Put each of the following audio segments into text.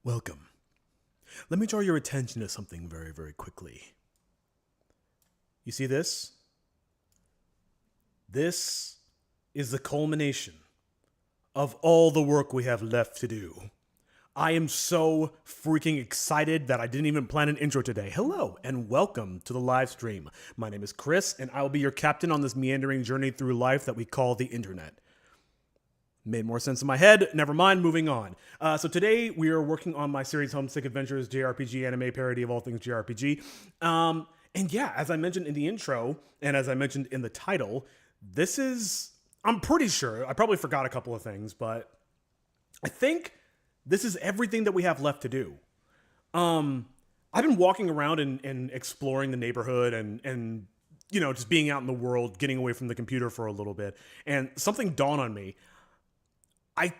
Welcome. Let me draw your attention to something very, very quickly. You see this? This is the culmination of all the work we have left to do. I am so freaking excited that I didn't even plan an intro today. Hello and welcome to the live stream. My name is Chris and I will be your captain on this meandering journey through life that we call the internet. Made more sense in my head. Never mind, moving on. So today we are working on my series Homesick Adventures JRPG anime parody of all things JRPG. And yeah, as I mentioned in the intro and as I mentioned in the title, this is, I'm pretty sure, I probably forgot a couple of things, but I think this is everything that we have left to do. I've been walking around and exploring the neighborhood and you know, just being out in the world, getting away from the computer for a little bit. And something dawned on me. I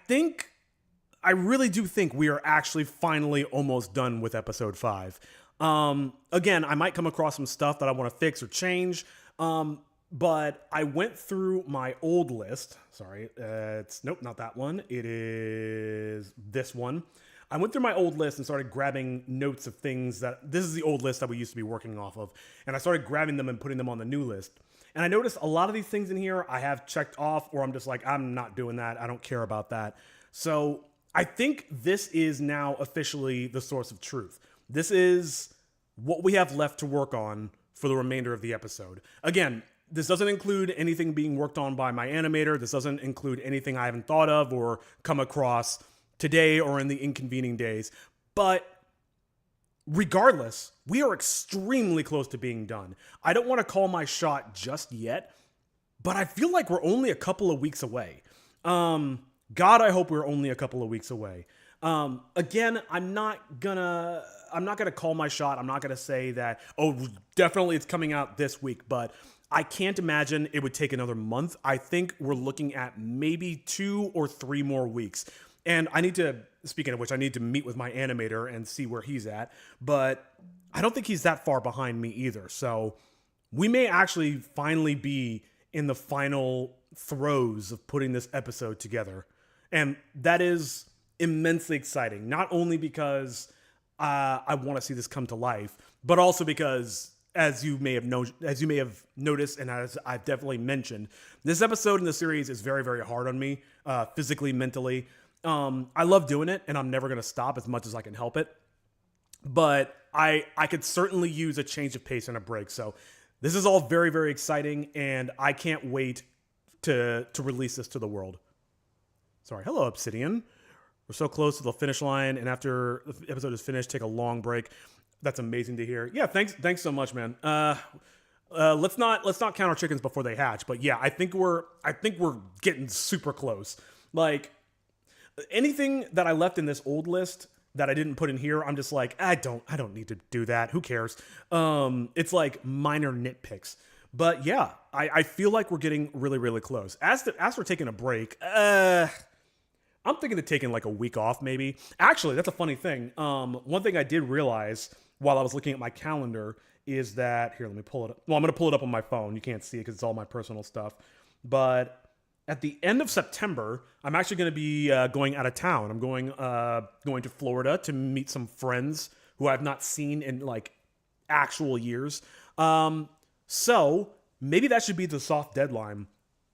really do think we are actually finally almost done with episode 5. Again, I might come across some stuff that I want to fix or change. But I went through my old list. Sorry, nope, not that one. It is this one. I went through my old list and started grabbing notes of things this is the old list that we used to be working off of. And I started grabbing them and putting them on the new list. And I noticed a lot of these things in here I have checked off, or I'm just like, I'm not doing that. I don't care about that. So I think this is now officially the source of truth. This is what we have left to work on for the remainder of the episode. Again, this doesn't include anything being worked on by my animator. This doesn't include anything I haven't thought of or come across today or in the inconvening days. But regardless, we are extremely close to being done. I don't want to call my shot just yet, but I feel like we're only a couple of weeks away. God, I hope we're only a couple of weeks away. Again, I'm not gonna call my shot. I'm not gonna say that, oh, definitely it's coming out this week, but I can't imagine it would take another month. I think we're looking at maybe 2 or 3 more weeks. And speaking of which, I need to meet with my animator and see where he's at. But I don't think he's that far behind me either. So we may actually finally be in the final throes of putting this episode together. And that is immensely exciting. Not only because I want to see this come to life, but also because, as you may have noticed, and as I've definitely mentioned, this episode in the series is very, very hard on me, physically, mentally. I love doing it, and I'm never going to stop as much as I can help it. But I could certainly use a change of pace and a break. So this is all very, very exciting, and I can't wait to release this to the world. Sorry, hello, Obsidian. We're so close to the finish line, and after the episode is finished, take a long break. That's amazing to hear. Yeah, thanks so much, man. Let's not count our chickens before they hatch. But yeah, I think we're getting super close. Like, anything that I left in this old list that I didn't put in here, I'm just like, I don't need to do that. Who cares? It's like minor nitpicks. But yeah, I feel like we're getting really, really close. As for taking a break, I'm thinking of taking like a week off, maybe. Actually, that's a funny thing. One thing I did realize while I was looking at my calendar is that, here, let me pull it up. Well, I'm going to pull it up on my phone. You can't see it because it's all my personal stuff. But at the end of September, I'm actually going to be going out of town. I'm going to Florida to meet some friends who I've not seen in like actual years. So maybe that should be the soft deadline,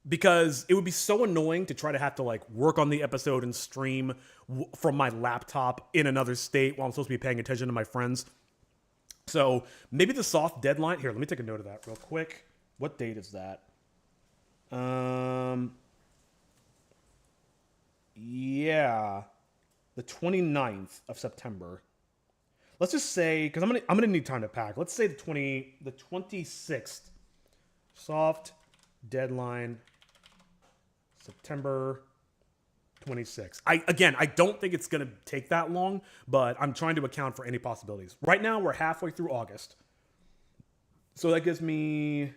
because it would be so annoying to try to have to like work on the episode and stream from my laptop in another state while I'm supposed to be paying attention to my friends. So maybe the soft deadline. Here, let me take a note of that real quick. What date is that? Yeah, the 29th of September. Let's just say, because I'm gonna need time to pack. Let's say the 26th. Soft deadline, September 26th. I don't think it's gonna take that long, but I'm trying to account for any possibilities. Right now, we're halfway through August, so that gives me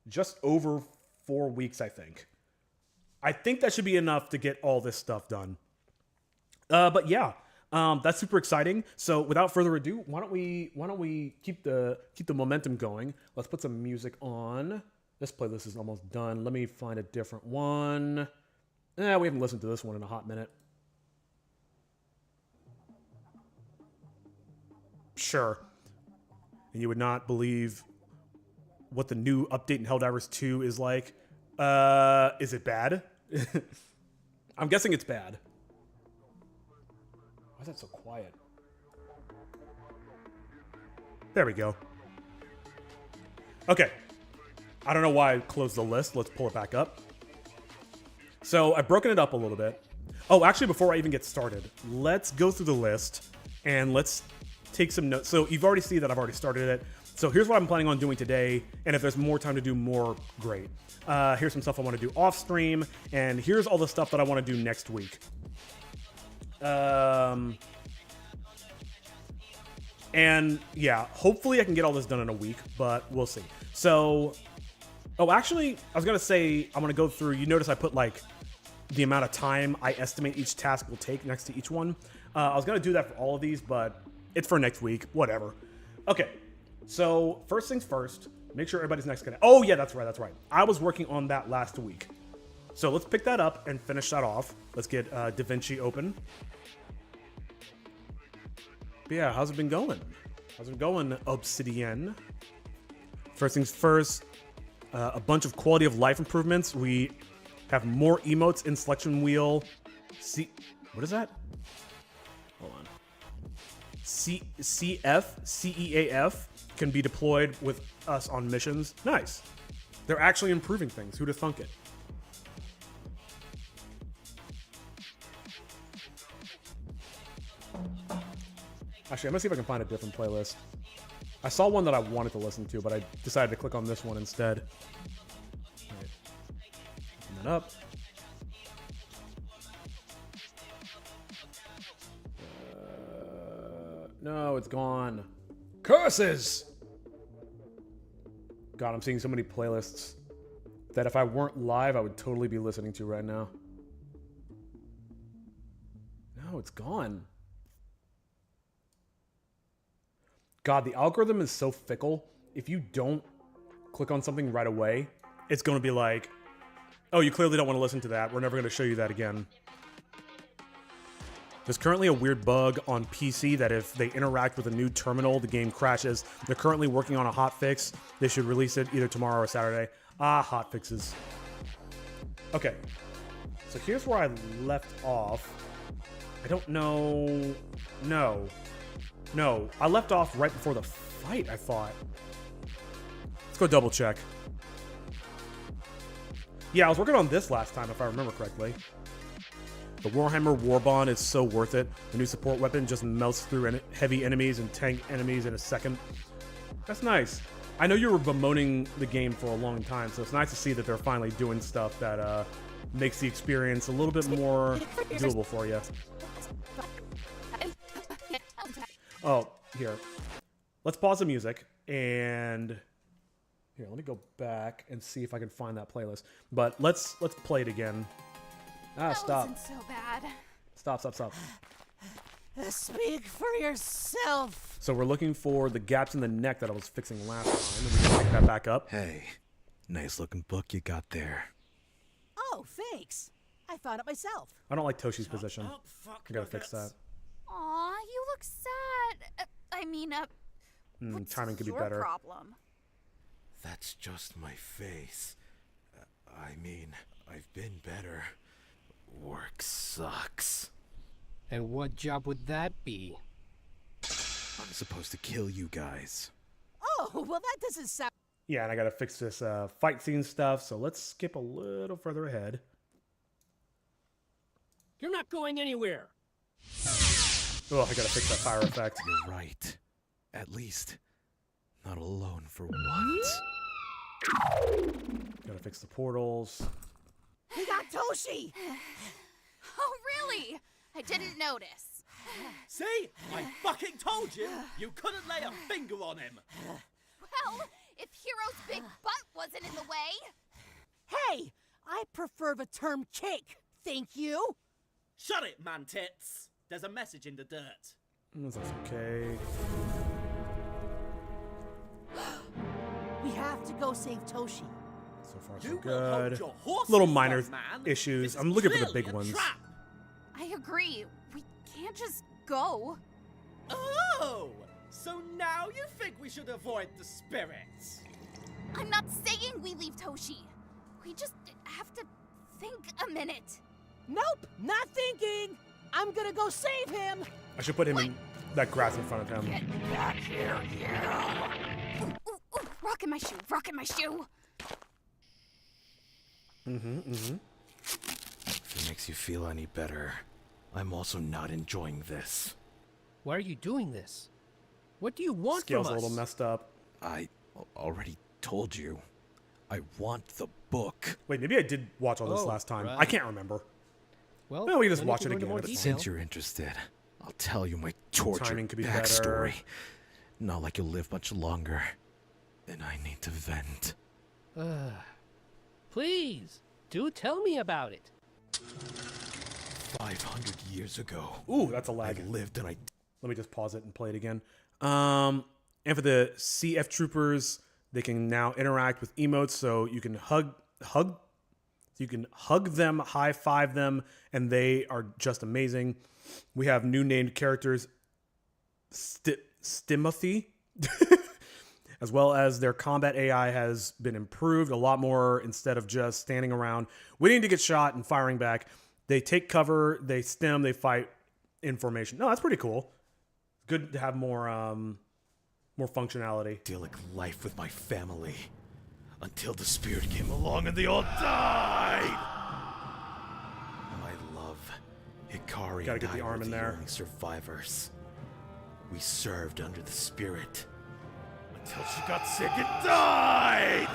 just over 4 weeks, I think. I think that should be enough to get all this stuff done. But yeah, that's super exciting. So without further ado, why don't we keep the momentum going? Let's put some music on. This playlist is almost done. Let me find a different one. We haven't listened to this one in a hot minute. Sure. And you would not believe what the new update in Helldivers 2 is like. Is it bad? I'm guessing it's bad. Why is that so quiet? There we go. Okay. I don't know why I closed the list. Let's pull it back up. So I've broken it up a little bit. Oh, actually, before I even get started, let's go through the list and let's take some notes. So you've already seen that I've already started it. So here's what I'm planning on doing today. And if there's more time to do more, great. Here's some stuff I want to do off stream. And here's all the stuff that I want to do next week. And yeah, hopefully I can get all this done in a week, but we'll see. So, oh, actually, I was going to say, I'm going to go through, you notice I put like the amount of time I estimate each task will take next to each one. I was going to do that for all of these, but it's for next week, whatever. Okay, so first things first, make sure everybody's next connect. Oh yeah, that's right. I was working on that last week. So let's pick that up and finish that off. Let's get DaVinci open. But yeah, how's it been going? How's it going, Obsidian? First things first, a bunch of quality of life improvements. We have more emotes in selection wheel. What is that? Hold on. CEAF can be deployed with us on missions. Nice. They're actually improving things. Who'd have thunk it? Actually, I'm gonna see if I can find a different playlist. I saw one that I wanted to listen to, but I decided to click on this one instead. All right. Open that up. No, it's gone. Curses! God, I'm seeing so many playlists that if I weren't live, I would totally be listening to right now. No, it's gone. God, the algorithm is so fickle. If you don't click on something right away, it's going to be like, oh, you clearly don't want to listen to that. We're never going to show you that again. There's currently a weird bug on PC that if they interact with a new terminal, the game crashes. They're currently working on a hotfix. They should release it either tomorrow or Saturday. Ah, hotfixes. Okay. So here's where I left off. I don't know. No, I left off right before the fight, I thought. Let's go double check. Yeah, I was working on this last time, if I remember correctly. The Warhammer Warbond is so worth it. The new support weapon just melts through heavy enemies and tank enemies in a second. That's nice. I know you were bemoaning the game for a long time, so it's nice to see that they're finally doing stuff that makes the experience a little bit more doable for you. Oh, here. Let's pause the music and here, let me go back and see if I can find that playlist. But let's play it again. Ah, stop. That wasn't so bad. Stop. Speak for yourself. So we're looking for the gaps in the neck that I was fixing last time, and we can pick that back up. Hey, nice looking book you got there. Oh, thanks. I found it myself. I don't like Toshi's position. I gotta fix that. Aw, you look sad. What's Timing could be your better. problem? That's just my face. I've been better. Work sucks. And what job would that be? I'm supposed to kill you guys. Oh, well, that doesn't sound... Yeah, and I gotta fix this fight scene stuff, so let's skip a little further ahead. You're not going anywhere. Oh, I gotta fix that fire effect. You're right. At least, not alone for once. Gotta fix the portals. We got Toshi! Oh, really? I didn't notice. See? I fucking told you! You couldn't lay a finger on him! Well, if Hero's big butt wasn't in the way. Hey! I prefer the term cake, thank you. Shut it, man tits! There's a message in the dirt. That's okay. We have to go save Toshi. So far, so You will hold good. your horses, Little minor young man. issues. This I'm is looking for the clearly big a ones. trap. I agree. We can't just go. Oh! So now you think we should avoid the spirits? I'm not saying we leave Toshi. We just have to think a minute. Nope, not thinking. I'm gonna go save him. I should put him in that grass in front of him. Ooh, rockin' my shoe, rockin' my shoe. If it makes you feel any better, I'm also not enjoying this. Why are you doing this? What do you want Scale's a from us? little messed up. I already told you. I want the book. Wait, maybe I did watch all this Oh, last time. I right. can't remember. Well, No, we can just no need watch to it go into again more if it's detail. Since you're interested, I'll tell you my torture Timing could be backstory. better. Not like you'll live much longer. Then I need to vent. Please, do tell me about it. 500 years ago, Ooh, that's a I lag. lived and I Let me just pause it and play it again. And for the CF troopers, they can now interact with emotes, so you can hug them, high five them, and they are just amazing. We have new named characters, Stimothy, as well as their combat AI has been improved a lot more. Instead of just standing around waiting to get shot and firing back, they take cover, they stim, they fight in formation. No, that's pretty cool. Good to have more functionality. idyllic life with my family. Until the spirit came along and they all died! My love, Hikari Gotta and get the I arm were in the there. only survivors. We served under the spirit. Until she got sick and died!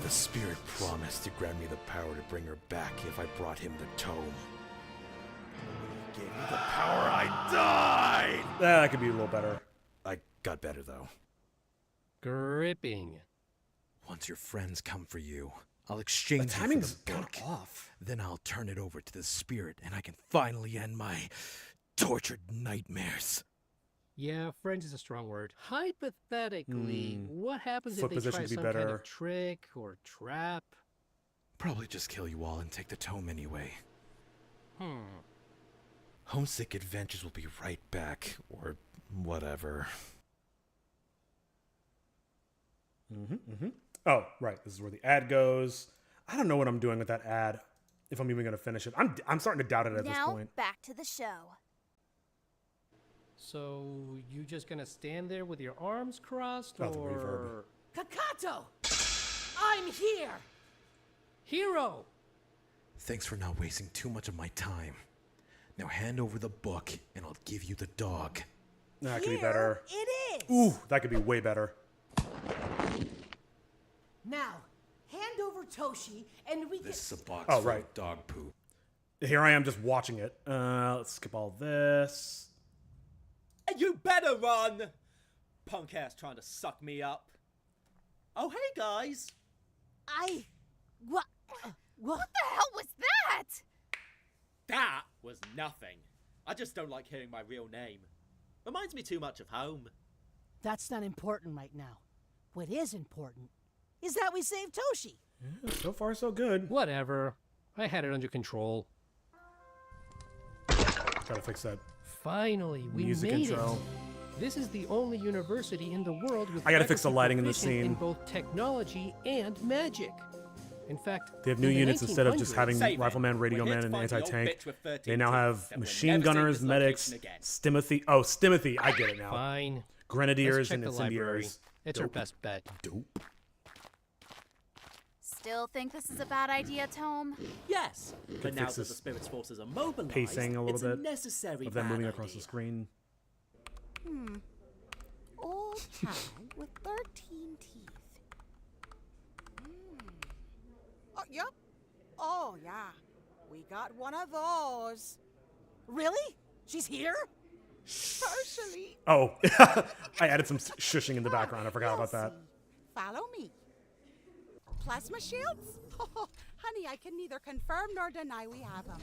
The spirit promised to grant me the power to bring her back if I brought him the tome. When he gave me the power, I died! That could be a little better. I got better though. Gripping. Once your friends come for you, I'll The exchange you for timing's the kind book. of off. Then I'll turn it over to the spirit and I can finally end my tortured nightmares. Yeah, friends is a strong word. Hypothetically, what happens Foot if they position try could be some kind better. of trick or trap? Probably just kill you all and take the tome anyway. Hmm. Homesick Adventures will be right back, or whatever. Oh, right. This is where the ad goes. I don't know what I'm doing with that ad. If I'm even going to finish it, I'm starting to doubt it at this Now, point. back to the show. So you just gonna stand there with your arms crossed, Oh, the or Kakato! I'm here! Hero? Thanks for not wasting too much of my time. Now hand over the book and I'll give you the dog. That could be Here better. it is! Ooh, that could be way better. Now, hand over Toshi, and we This can... is a box Oh, full right. of dog poop. Here I am just watching it. Let's skip all this. You better run! Punk ass trying to suck me up. Oh, hey guys! What? What the hell was that? That was nothing. I just don't like hearing my real name. Reminds me too much of home. That's not important right now. What is important is that we saved Toshi. Yeah, so far, so good. Whatever. I had it under control. Gotta fix that. Finally, we Music made intro. it. This is the only university in the world with I gotta fix the faculty lighting in the proficient scene. in both technology and magic. In fact, They have new in the units instead of just 1900s, having Save it. Rifleman, Radio We're here Man, to and find the old Anti-Tank. bitch with 13 They now teeth have that will machine never see gunners, this medics, location again. Stimothy. Oh, Stimothy. I get it now. Fine. Let's Grenadiers check and the library. incendiaries. It's our Dope. best bet. Dope. Still think this is a bad idea, Tome? Yes, but now fix that this the Spirit's forces are mobilized, pacing a little it's bit a necessary Of them moving bad across the idea. screen. Old cow with 13 teeth. Oh, yep. Oh, yeah. We got one of those. Really? She's here? Partially. Oh, I added some shushing in the background. I forgot about that. Follow me. Plasma shields? Oh, honey, I can neither confirm nor deny we have them.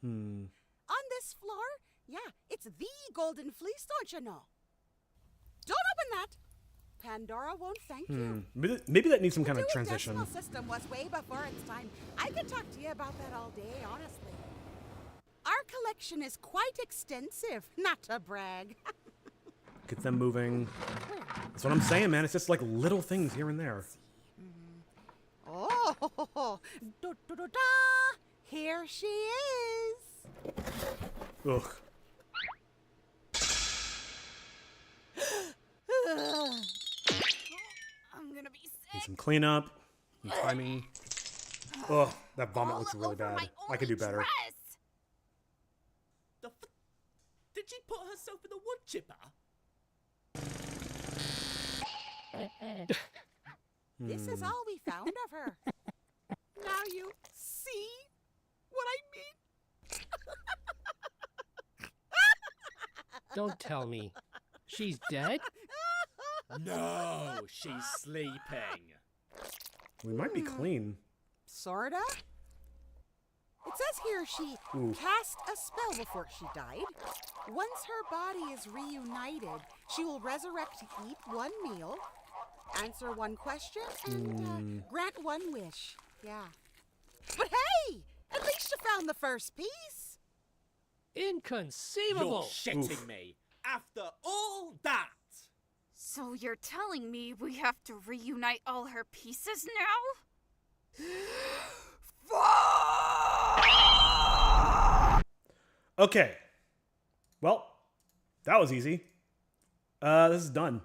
On this floor, yeah, it's the Golden Fleece, don't you know? Don't open that. Pandora won't thank you. Maybe that needs some kind The of transition. decimal system was way before its time. I could talk to you about that all day, honestly. Our collection is quite extensive, not to brag. Get them moving. That's what I'm saying, man. It's just like little things here and there. Oh, da. Here she is. Ugh. I'm gonna be Need sick. some cleanup. Some timing. Ugh, that vomit All looks really over my bad. I could do only better. dress. Did she put herself in a wood chipper? This is all we found of her. Now you see what I mean? Don't tell me. She's dead? No, she's sleeping. We might be clean. Sorta. It says here she Ooh. cast a spell before she died. Once her body is reunited, she will resurrect to eat one meal, answer one question, and grant one wish. Yeah. But hey! At least you found the first piece! Inconceivable! You're shitting me. After all that. So you're telling me we have to reunite all her pieces now? Okay. Well, that was easy. This is done.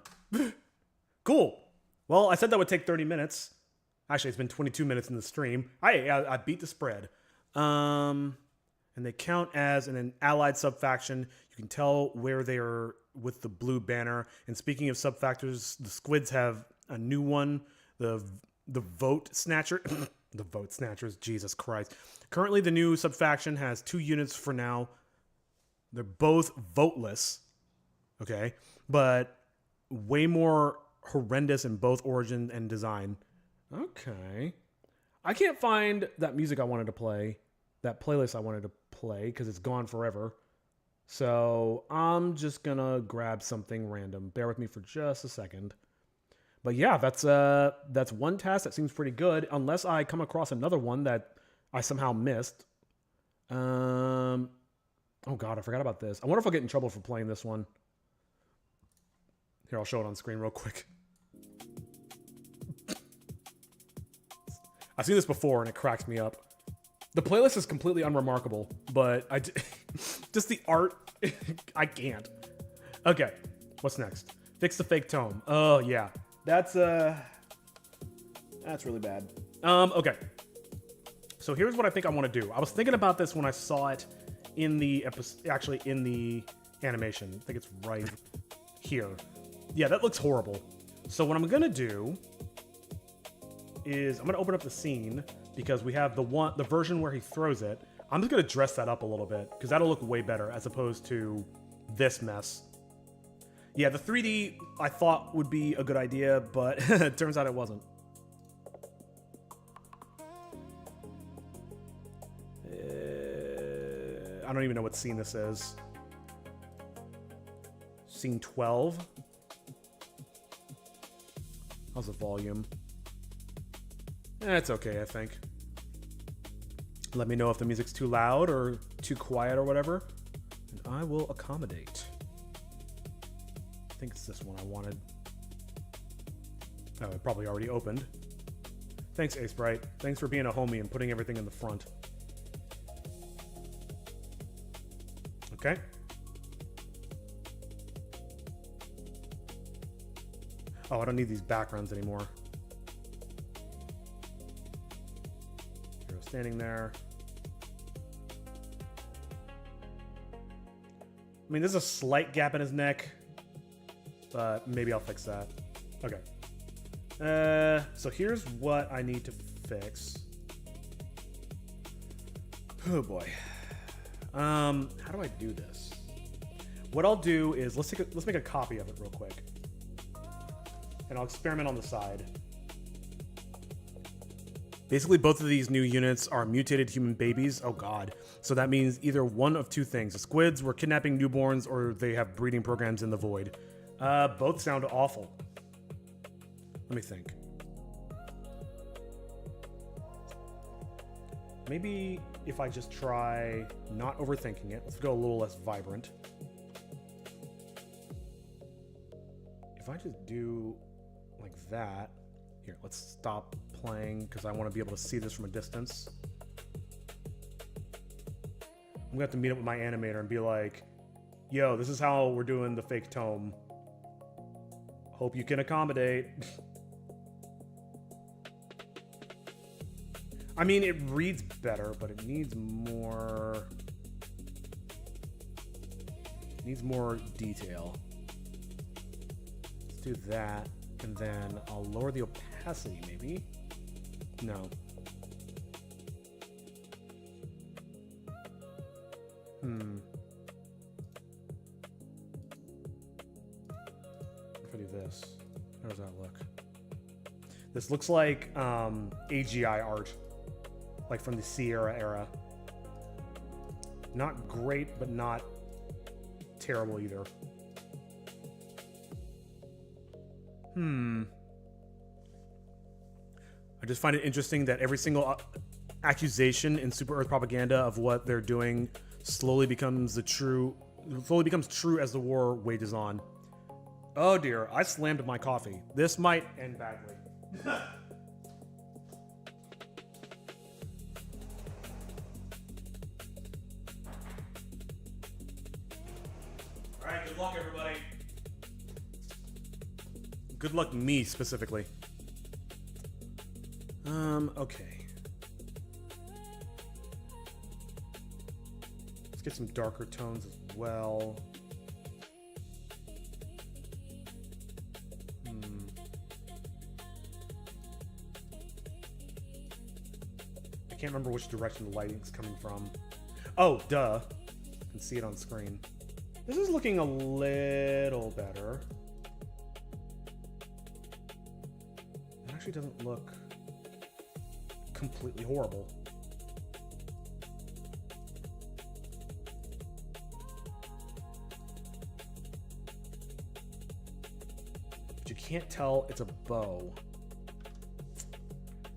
Cool. Well, I said that would take 30 minutes. Actually, it's been 22 minutes in the stream. I beat the spread. And they count as an allied subfaction. You can tell where they are with the blue banner. And speaking of subfactors, the squids have a new one. The Vote Snatcher. The Vote Snatchers. Jesus Christ. Currently, the new subfaction has 2 units for now. They're both voteless. Okay. But way more horrendous in both origin and design. Okay. I can't find that music I wanted to play. That playlist I wanted to play because it's gone forever. So I'm just gonna grab something random. Bear with me for just a second. But yeah, that's one task that seems pretty good, unless I come across another one that I somehow missed. Oh god, I forgot about this. I wonder if I'll get in trouble for playing this one. Here, I'll show it on screen real quick. I've seen this before and it cracks me up. The playlist is completely unremarkable, but just the art, I can't. Okay, what's next? Fix the fake tome. Oh yeah, that's really bad. Okay. So here's what I think I want to do. I was thinking about this when I saw it in the episode, actually in the animation. I think it's right here. Yeah, that looks horrible. So what I'm gonna do is I'm gonna open up the scene because we have the version where he throws it. I'm just gonna dress that up a little bit because that'll look way better as opposed to this mess. Yeah, the 3D I thought would be a good idea, but it turns out it wasn't. I don't even know what scene this is. Scene 12. How's the volume? It's okay, I think. Let me know if the music's too loud or too quiet or whatever, and I will accommodate. I think it's this one I wanted. Oh, it probably already opened. Thanks, Ace Bright. Thanks for being a homie and putting everything in the front. Okay. Oh, I don't need these backgrounds anymore. Hero standing there. I mean, there's a slight gap in his neck, but maybe I'll fix that. Okay. So here's what I need to fix. Oh boy. How do I do this? What I'll do is let's make a copy of it real quick, and I'll experiment on the side. Basically, both of these new units are mutated human babies. Oh god. So that means either one of two things. The squids were kidnapping newborns or they have breeding programs in the void. Both sound awful. Let me think. Maybe if I just try not overthinking it. Let's go a little less vibrant. if I just do like that, here, let's stop playing because I want to be able to see this from a distance. I'm gonna have to meet up with my animator and be like, yo, this is how we're doing the fake tome. Hope you can accommodate. I mean, it reads better, but it needs more... detail. Let's do that, and then I'll lower the opacity, maybe? No. If I do this, how does that look? This looks like AGI art, like from the Sierra era. Not great, but not terrible either. I just find it interesting that every single accusation in Super Earth propaganda of what they're doing slowly becomes true as the war wages on. Oh dear, I slammed my coffee. This might end badly. Alright, good luck everybody. Good luck me specifically. Okay. Let's get some darker tones as well. I can't remember which direction the lighting's coming from. Oh, duh. I can see it on screen. This is looking a little better. It actually doesn't look completely horrible. But you can't tell it's a bow.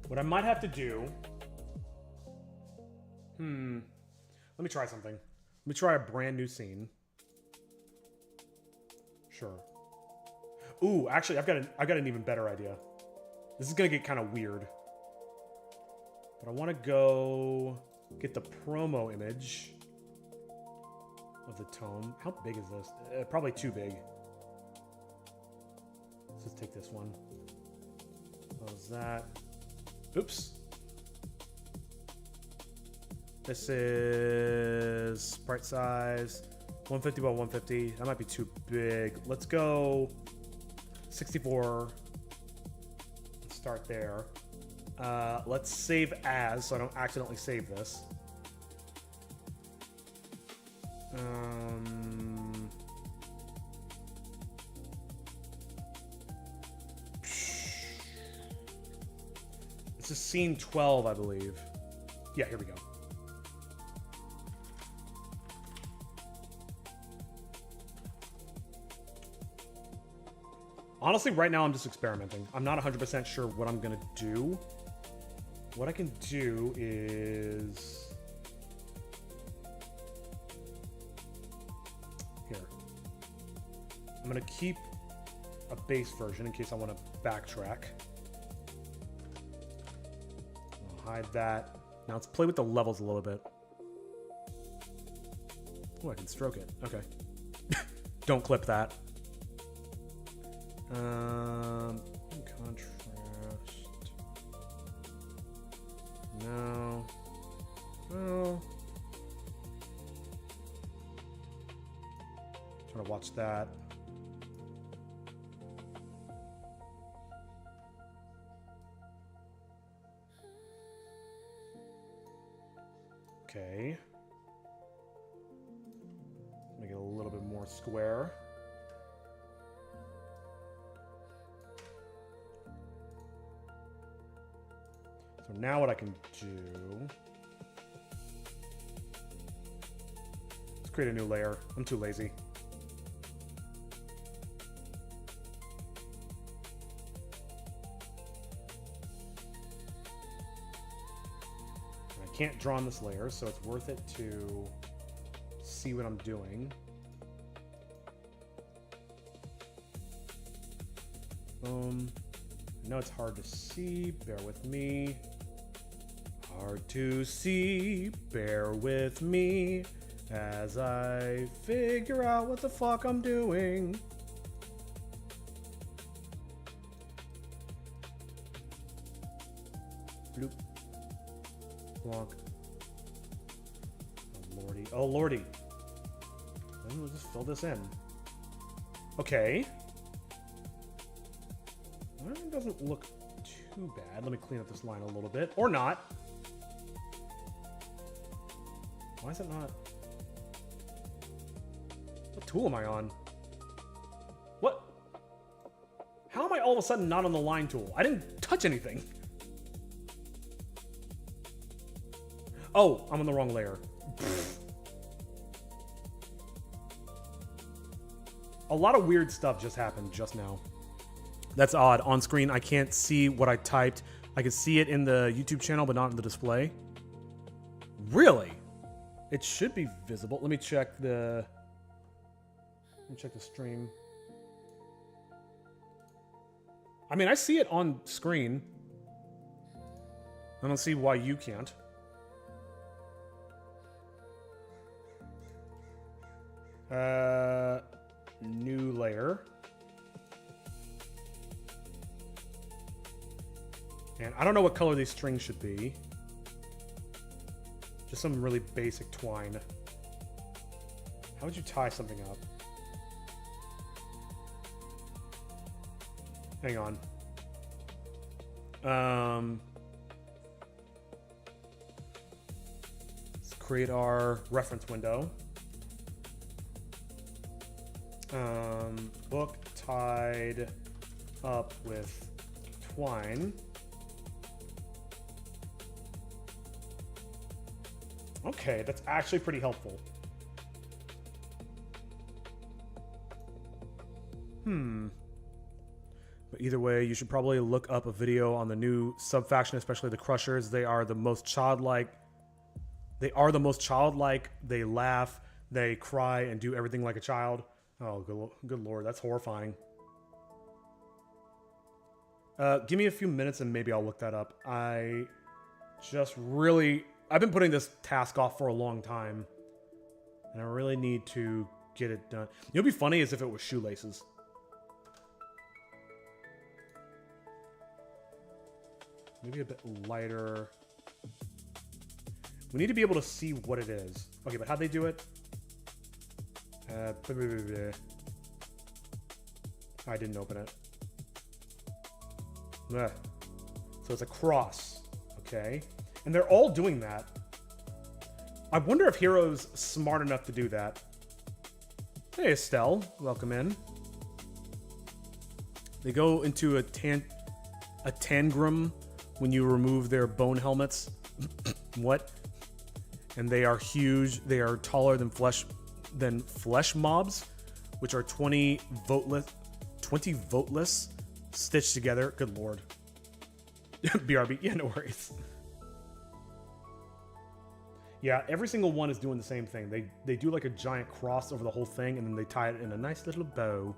What I might have to do... Let me try something. Let me try a brand new scene. Sure. Ooh, actually, I've got an even better idea. This is gonna get kind of weird. But I want to go get the promo image of the tome. How big is this? Probably too big. Let's just take this one. How's that? Oops. This is sprite size 150 by 150. That might be too big. Let's go 64. Let's start there. Let's save as, so I don't accidentally save this. This is scene 12, I believe. Yeah, here we go. Honestly, right now I'm just experimenting. I'm not 100% sure what I'm gonna do. What I can do is... Here. I'm gonna keep a base version in case I want to backtrack. I'll hide that. Now let's play with the levels a little bit. Oh, I can stroke it. Okay. Don't clip that. Contrast. No. Well. Trying to watch that. Okay. Make it a little bit more square. So now what I can do... Let's create a new layer. I'm too lazy. I can't draw on this layer, so it's worth it to see what I'm doing. Boom. I know it's hard to see. Bear with me. Hard to see. Bear with me as I figure out what the fuck I'm doing. Bloop. Blonk. Oh lordy. Oh lordy. Then we'll just fill this in. Okay. Well, it doesn't look too bad. Let me clean up this line a little bit. Or not. Why is it not? What tool am I on? What? How am I all of a sudden not on the line tool? I didn't touch anything. Oh, I'm on the wrong layer. A lot of weird stuff just happened just now. That's odd. On screen, I can't see what I typed. I can see it in the YouTube channel, but not in the display. Really? It should be visible. Let me check the stream. I mean, I see it on screen. I don't see why you can't. New layer. And I don't know what color these strings should be. Just some really basic twine. How would you tie something up? Hang on. Let's create our reference window. Book tied up with twine. Okay, that's actually pretty helpful. But either way, you should probably look up a video on the new sub-faction, especially the Crushers. They are the most childlike. They are the most childlike. They laugh, they cry, and do everything like a child. Oh, good lord, that's horrifying. Give me a few minutes and maybe I'll look that up. I've been putting this task off for a long time. And I really need to get it done. You know what'd be funny is if it was shoelaces. Maybe a bit lighter. We need to be able to see what it is. Okay, but how'd they do it? I didn't open it. So it's a cross. Okay. And they're all doing that. I wonder if Hero's smart enough to do that. Hey, Estelle. Welcome in. They go into a tangram when you remove their bone helmets. What? And they are huge. They are taller than flesh mobs, which are 20 voteless stitched together. Good lord. BRB. Yeah, no worries. Yeah, every single one is doing the same thing. They do like a giant cross over the whole thing, and then they tie it in a nice little bow.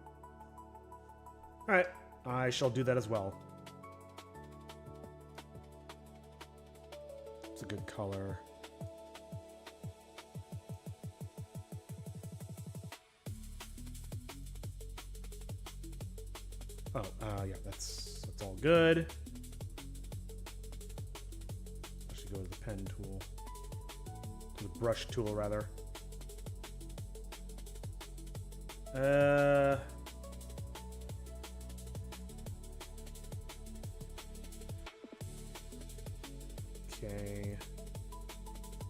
Alright, I shall do that as well. It's a good color. Oh, yeah, that's all good. I should go to the pen tool. To the brush tool, rather. Okay.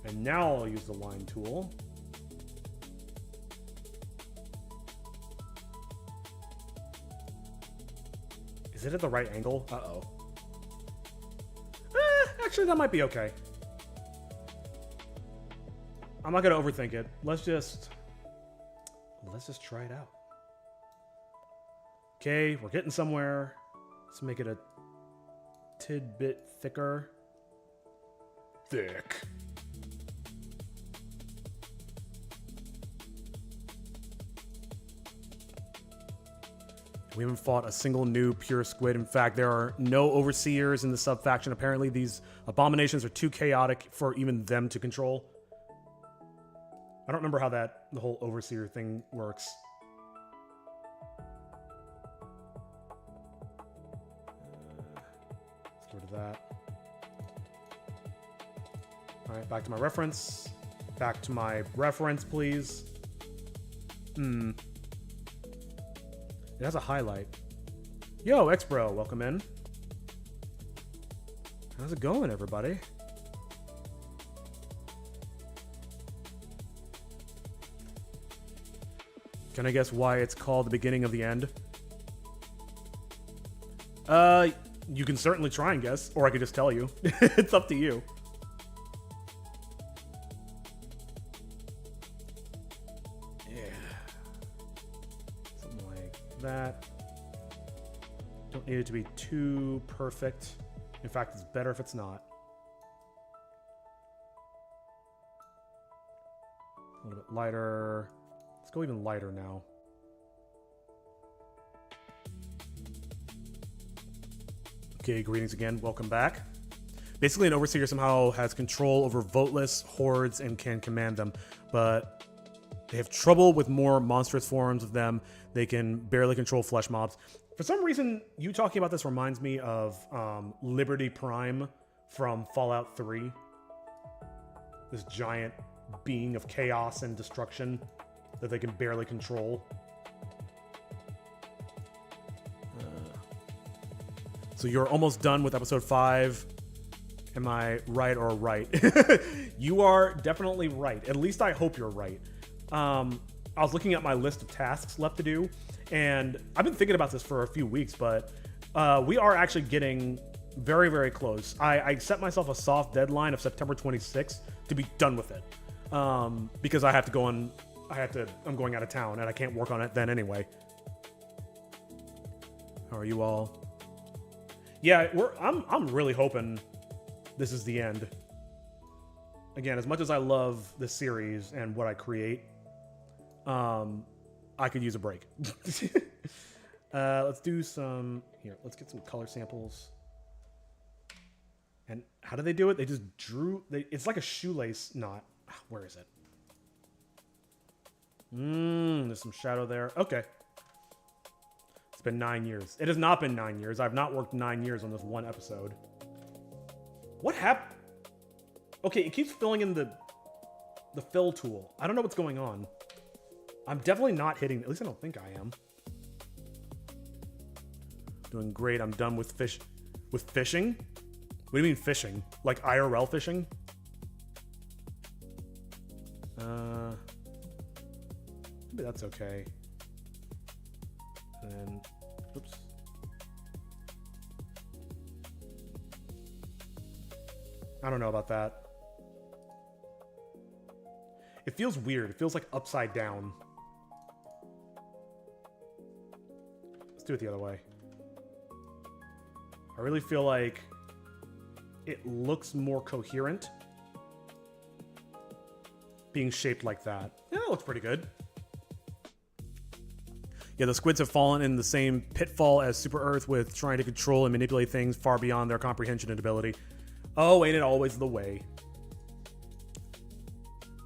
And now I'll use the line tool. Is it at the right angle? Uh-oh. Actually, that might be okay. I'm not gonna overthink it. Let's just try it out. Okay, we're getting somewhere. Let's make it a tidbit thicker. Thick. We haven't fought a single new pure squid. In fact, there are no overseers in the sub-faction. Apparently, these abominations are too chaotic for even them to control. I don't remember how the whole overseer thing works. Let's go to that. All right, back to my reference. Back to my reference, please. It has a highlight. Yo, X-Bro, welcome in. How's it going, everybody? Can I guess why it's called the beginning of the end? You can certainly try and guess, or I could just tell you. It's up to you. That. Don't need it to be too perfect. In fact, it's better if it's not. A little bit lighter. Let's go even lighter now. Okay, greetings again. Welcome back. Basically, an overseer somehow has control over voteless hordes and can command them, but they have trouble with more monstrous forms of them. They can barely control flesh mobs. For some reason, you talking about this reminds me of Liberty Prime from Fallout 3. This giant being of chaos and destruction that they can barely control. So you're almost done with episode 5. Am I right or right? You are definitely right. At least I hope you're right. I was looking at my list of tasks left to do, and I've been thinking about this for a few weeks, but we are actually getting very, very close. I set myself a soft deadline of September 26th to be done with it, because I have to go on. I'm going out of town, and I can't work on it then anyway. How are you all? Yeah, I'm really hoping this is the end. Again, as much as I love this series and what I create, I could use a break. Let's do some... Here, let's get some color samples. And how do they do it? They just drew... It's like a shoelace knot. Where is it? There's some shadow there. Okay. It's been 9 years. It has not been 9 years. I've not worked 9 years on this one episode. What happened? Okay, it keeps filling in the fill tool. I don't know what's going on. I'm definitely not hitting... At least I don't think I am. Doing great. I'm done with fishing? What do you mean fishing? Like IRL fishing? Maybe that's okay. And then... Oops. I don't know about that. It feels weird. It feels like upside down. Let's do it the other way. I really feel like it looks more coherent being shaped like that. Yeah, that looks pretty good. Yeah, the squids have fallen in the same pitfall as Super Earth with trying to control and manipulate things far beyond their comprehension and ability. Oh, ain't it always the way?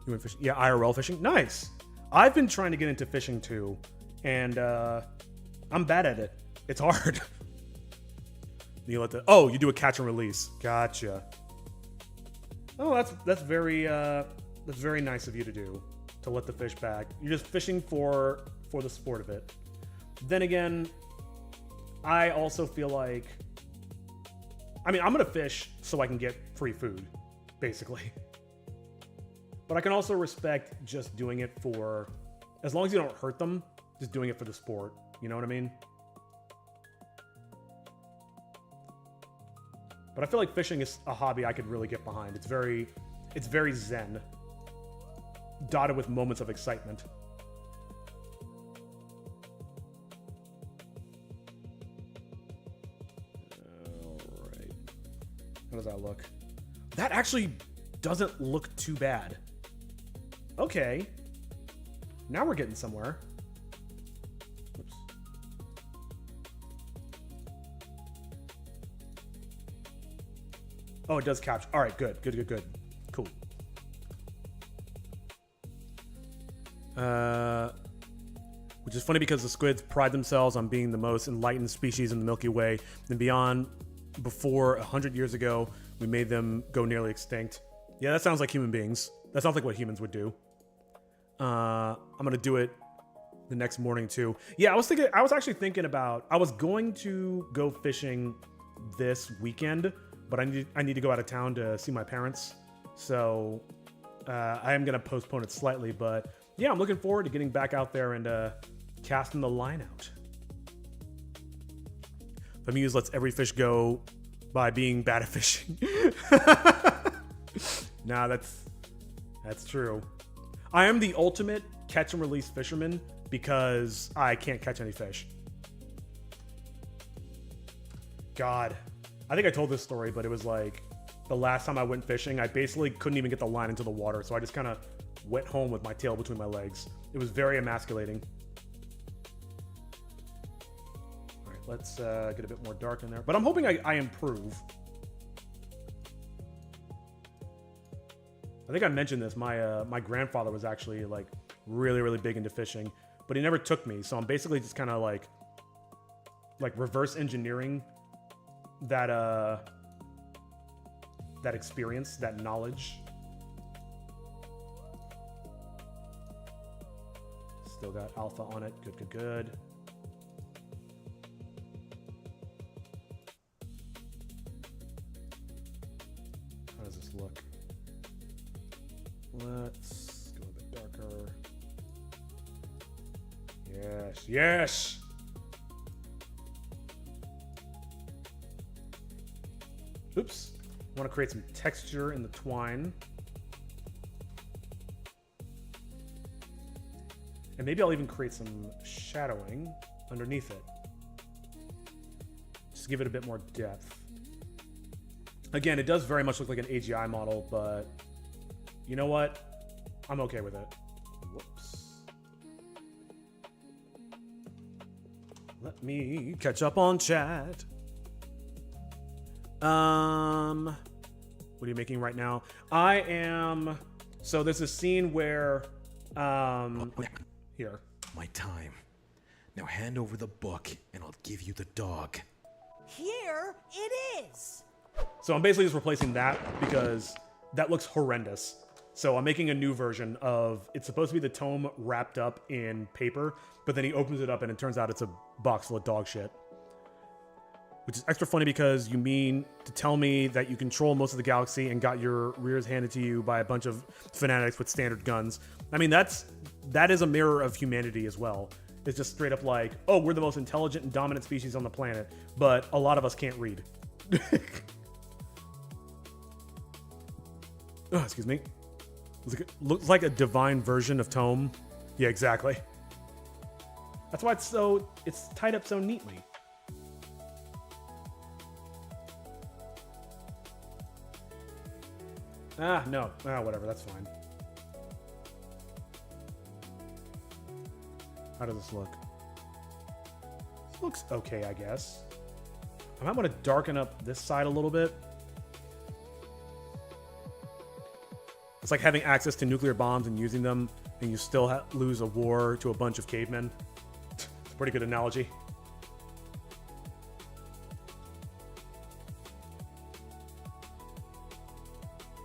You went fishing? Yeah, IRL fishing. Nice. I've been trying to get into fishing too, and I'm bad at it. It's hard. You do a catch and release. Gotcha. Oh, that's very nice of you to do, to let the fish back. You're just fishing for the sport of it. Then again, I also feel like, I mean, I'm gonna fish so I can get free food, basically. But I can also respect just doing it for, as long as you don't hurt them, just doing it for the sport. You know what I mean? But I feel like fishing is a hobby I could really get behind. It's very zen, dotted with moments of excitement. All right. How does that look? That actually doesn't look too bad. Okay. Now we're getting somewhere. Oops. Oh, it does capture. All right, good. Cool. Which is funny because the squids pride themselves on being the most enlightened species in the Milky Way and beyond. Before 100 years ago, we made them go nearly extinct. Yeah, that sounds like human beings. That sounds like what humans would do. I'm gonna do it the next morning too. Yeah, I was actually thinking about, I was going to go fishing this weekend, but I need to go out of town to see my parents. So I am gonna postpone it slightly, but yeah, I'm looking forward to getting back out there and casting the line out. Famuse lets every fish go by being bad at fishing. Nah, that's true. I am the ultimate catch and release fisherman because I can't catch any fish. God, I think I told this story, but it was like the last time I went fishing, I basically couldn't even get the line into the water, so I just kind of went home with my tail between my legs. It was very emasculating. All right, let's get a bit more dark in there, but I'm hoping I improve. I think I mentioned this. My grandfather was actually like really big into fishing, but he never took me. So I'm basically just kind of like reverse engineering that that experience, that knowledge. Still got alpha on it. Good. How does this look? Let's go a bit darker. Yes. Oops. I want to create some texture in the twine. And maybe I'll even create some shadowing underneath it. Just give it a bit more depth. Again, it does very much look like an AGI model, but you know what? I'm okay with it. Whoops. Let me catch up on chat. What are you making right now? I am. So there's a scene where, here. My time. Now hand over the book and I'll give you the dog. Here it is. So I'm basically just replacing that because that looks horrendous. So I'm making a new version of, it's supposed to be the tome wrapped up in paper, but then he opens it up and it turns out it's a box full of dog shit. Which is extra funny because you mean to tell me that you control most of the galaxy and got your rears handed to you by a bunch of fanatics with standard guns. I mean, that is a mirror of humanity as well. It's just straight up like, oh, we're the most intelligent and dominant species on the planet, but a lot of us can't read. Oh, excuse me. Looks like a divine version of Tome. Yeah, exactly. That's why it's tied up so neatly. No. Whatever, that's fine. How does this look? This looks okay, I guess. I might want to darken up this side a little bit. It's like having access to nuclear bombs and using them, and you still lose a war to a bunch of cavemen. It's a pretty good analogy.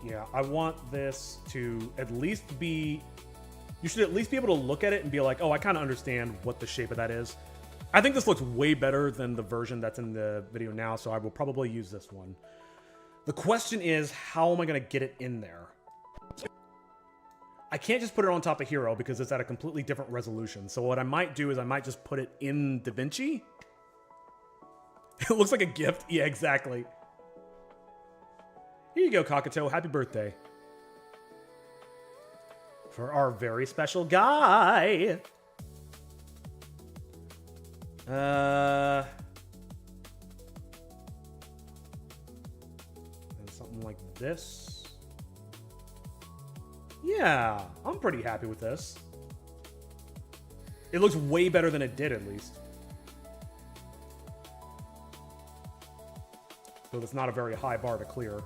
Yeah, I want this to at least be... You should at least be able to look at it and be like, oh, I kind of understand what the shape of that is. I think this looks way better than the version that's in the video now, so I will probably use this one. The question is, how am I going to get it in there? I can't just put it on top of Hero because it's at a completely different resolution. So what I might do is I might just put it in DaVinci. It looks like a gift. Yeah, exactly. Here you go, Kakato. Happy birthday. For our very special guy. And something like this. Yeah, I'm pretty happy with this. It looks way better than it did, at least. So it's not a very high bar to clear.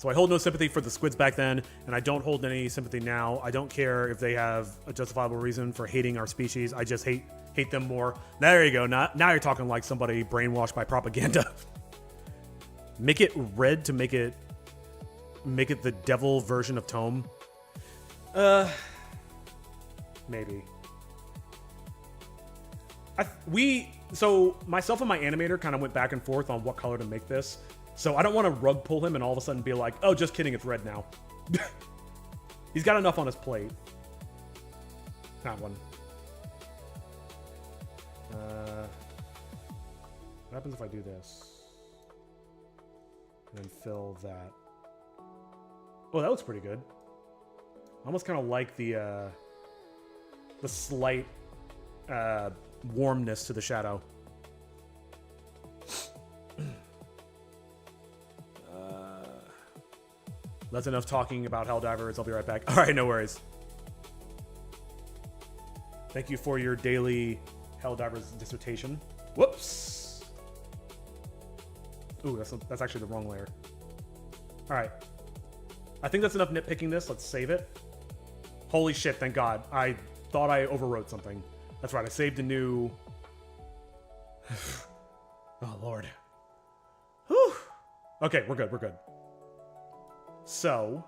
So I hold no sympathy for the squids back then, and I don't hold any sympathy now. I don't care if they have a justifiable reason for hating our species. I just hate them more. There you go. Now you're talking like somebody brainwashed by propaganda. Make it red to make it the devil version of Tome. Maybe. So myself and my animator kind of went back and forth on what color to make this. So I don't want to rug pull him and all of a sudden be like, oh, just kidding, it's red now. He's got enough on his plate. That one. What happens if I do this? And then fill that. Oh, that looks pretty good. I almost kind of like the slight warmness to the shadow. That's enough talking about Helldivers. I'll be right back. All right, no worries. Thank you for your daily Helldivers dissertation. Whoops. Ooh, that's actually the wrong layer. All right. I think that's enough nitpicking this. Let's save it. Holy shit, thank God. I thought I overwrote something. That's right, I saved a new... Oh, Lord. Whew. Okay, we're good, we're good. So,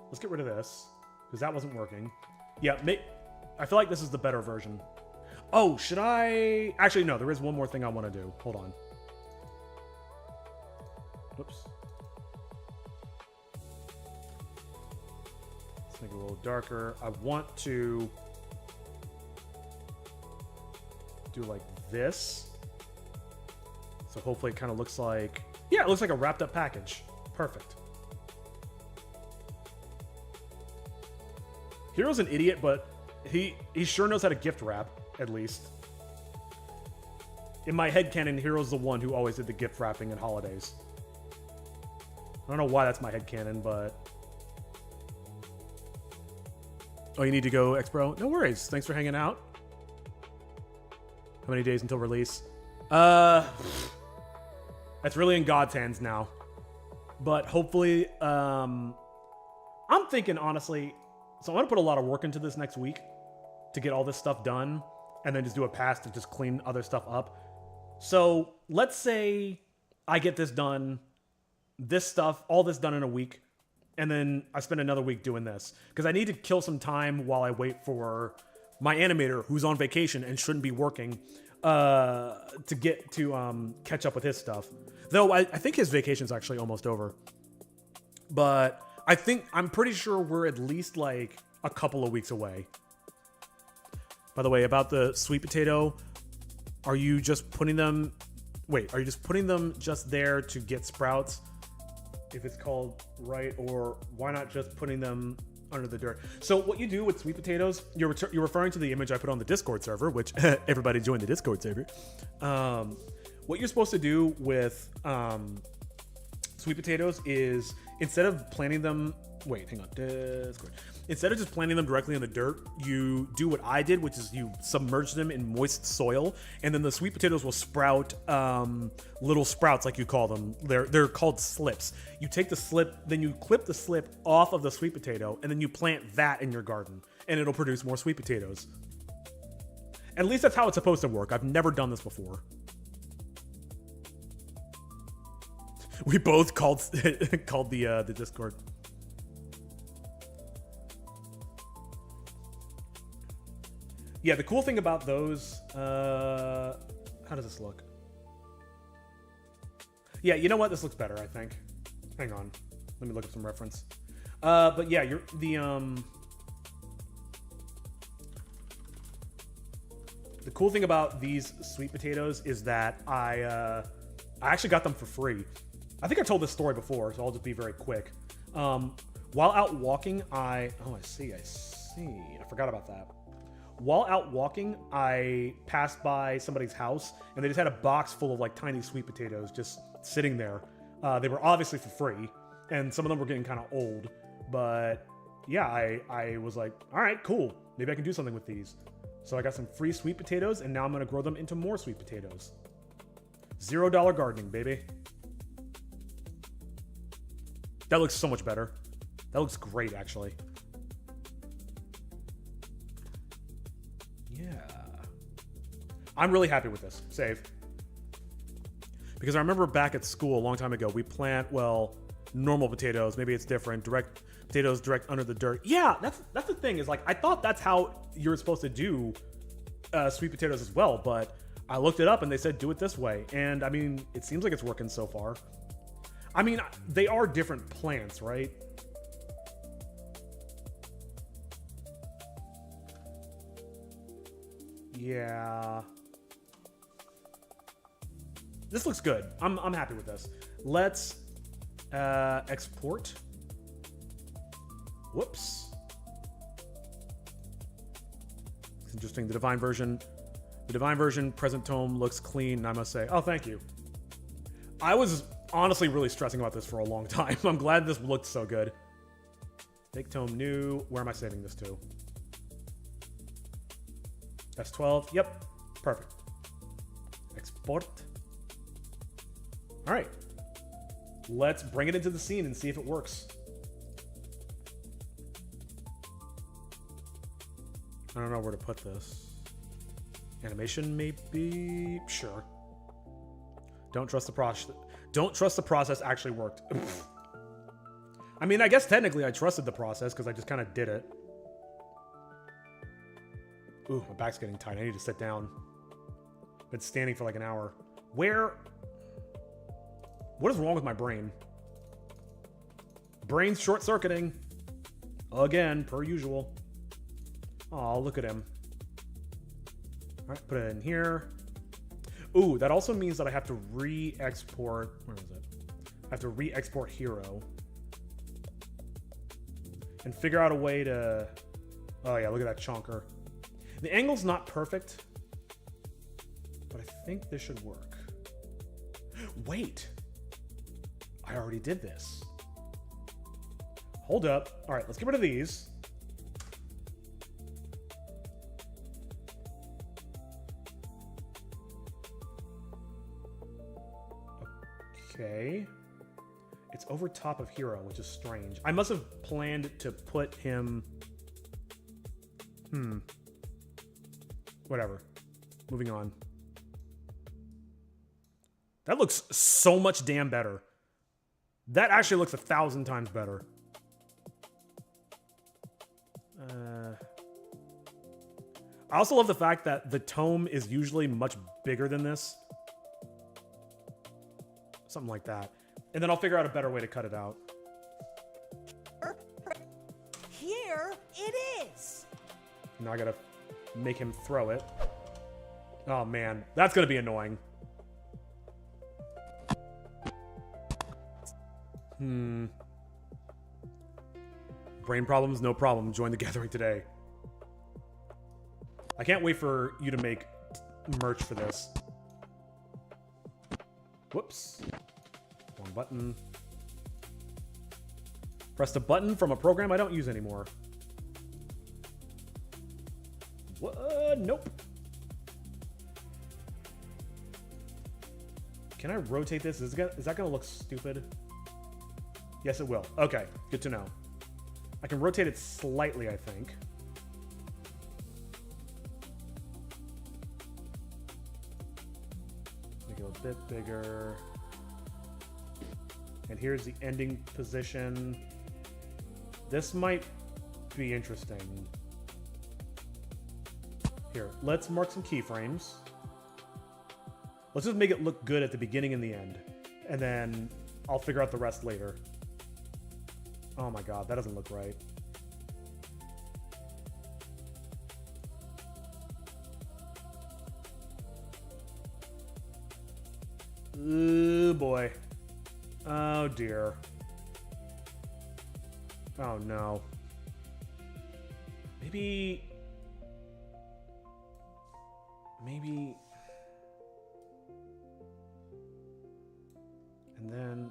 let's get rid of this, because that wasn't working. Yeah, I feel like this is the better version. Oh, should I... Actually, no, there is one more thing I want to do. Hold on. Whoops. Let's make it a little darker. I want to do like this. So hopefully it kind of looks like... Yeah, it looks like a wrapped up package. Perfect. Hero's an idiot, but he sure knows how to gift wrap, at least. In my headcanon, Hero's the one who always did the gift wrapping at holidays. I don't know why that's my headcanon, but... Oh, you need to go, X-Bro? No worries. Thanks for hanging out. How many days until release? That's really in God's hands now. But hopefully, I'm thinking, honestly... So I'm going to put a lot of work into this next week to get all this stuff done and then just do a pass to just clean other stuff up. So let's say I get this done, all this done in a week, and then I spend another week doing this. Because I need to kill some time while I wait for my animator, who's on vacation and shouldn't be working, to get to catch up with his stuff. Though I think his vacation's actually almost over. But... I'm pretty sure we're at least like a couple of weeks away. By the way, about the sweet potato, are you just putting them... Wait, are you just putting them just there to get sprouts? If it's called right, or why not just putting them under the dirt? So what you do with sweet potatoes, you're referring to the image I put on the Discord server, which everybody join the Discord server. What you're supposed to do with sweet potatoes is... Instead of planting them, instead of just planting them directly in the dirt, you do what I did, which is you submerge them in moist soil, and then the sweet potatoes will sprout little sprouts, like you call them. They're called slips. You take the slip, then you clip the slip off of the sweet potato, and then you plant that in your garden, and it'll produce more sweet potatoes. At least that's how it's supposed to work. I've never done this before. We both called the Discord. Yeah, the cool thing about those... how does this look? Yeah, you know what? This looks better, I think. Hang on. Let me look up some reference. But yeah, the cool thing about these sweet potatoes is that I actually got them for free. I think I told this story before, so I'll just be very quick. While out walking, I see. I forgot about that. While out walking, I passed by somebody's house, and they just had a box full of like tiny sweet potatoes just sitting there. They were obviously for free, and some of them were getting kind of old. But yeah, I was like, all right, cool. Maybe I can do something with these. So I got some free sweet potatoes, and now I'm going to grow them into more sweet potatoes. $0 gardening, baby. That looks so much better. That looks great, actually. Yeah. I'm really happy with this. Save. Because I remember back at school a long time ago, we plant, well, normal potatoes. Maybe it's different. Direct potatoes direct under the dirt. Yeah, that's the thing is, like, I thought that's how you're supposed to do sweet potatoes as well, but I looked it up and they said do it this way. And I mean, it seems like it's working so far. I mean, they are different plants, right? Yeah. This looks good. I'm happy with this. Let's export. Whoops. It's interesting. The Divine version present tome looks clean, and I must say, oh, thank you. I was honestly really stressing about this for a long time. I'm glad this looked so good. Take tome new. Where am I saving this to? S12. Yep. Perfect. Export. All right. Let's bring it into the scene and see if it works. I don't know where to put this. Animation, maybe? Sure. Don't trust the process. Don't trust the process actually worked. I mean, I guess technically I trusted the process because I just kind of did it. Ooh, my back's getting tight. I need to sit down. Been standing for like an hour. What is wrong with my brain? Brain's short-circuiting. Again, per usual. Oh, look at him. All right, put it in here. Ooh, that also means that I have to re-export. Where is it? I have to re-export Hero. And figure out a way to... Oh yeah, look at that chonker. The angle's not perfect, but I think this should work. Wait. I already did this. Hold up. All right, let's get rid of these. Okay. It's over top of Hero, which is strange. I must have planned to put him... Whatever. Moving on. That looks so much damn better. That actually looks 1,000 times better. I also love the fact that the tome is usually much bigger than this. Something like that. And then I'll figure out a better way to cut it out. Here it is. Now I gotta make him throw it. Oh man, that's gonna be annoying. Brain problems, no problem. Join the gathering today. I can't wait for you to make merch for this. Whoops. Wrong button. Pressed a button from a program I don't use anymore. What? Nope. Can I rotate this? Is that going to look stupid? Yes, it will. Okay, good to know. I can rotate it slightly, I think. Make it a bit bigger. And here's the ending position. This might be interesting. Here, let's mark some keyframes. Let's just make it look good at the beginning and the end. And then I'll figure out the rest later. Oh my god, that doesn't look right. Ooh, boy. Oh dear. Oh no. Maybe... And then...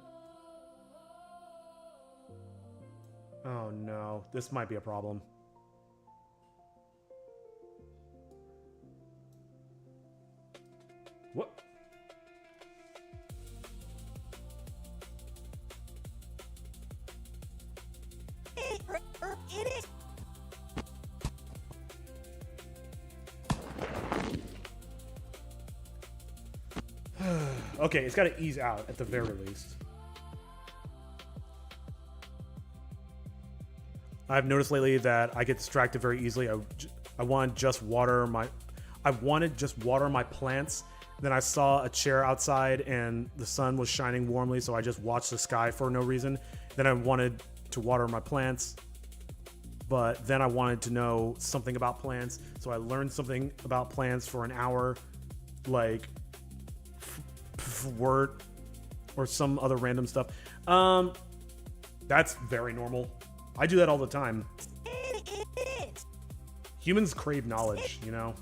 Oh no, this might be a problem. What? Okay, it's got to ease out at the very least. I've noticed lately that I get distracted very easily. I wanted just water my plants. Then I saw a chair outside and the sun was shining warmly, so I just watched the sky for no reason. Then I wanted to water my plants, but then I wanted to know something about plants, so I learned something about plants for an hour, like word or some other random stuff. That's very normal. I do that all the time. Humans crave knowledge, you know?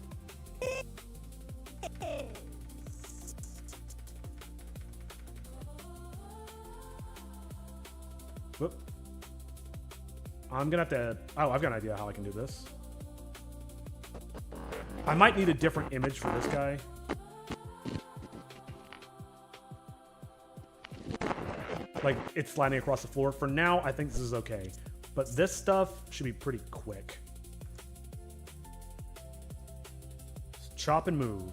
Whoop. I'm gonna have to... Oh, I've got an idea how I can do this. I might need a different image for this guy. Like, it's sliding across the floor. For now, I think this is okay. But this stuff should be pretty quick. Just chop and move.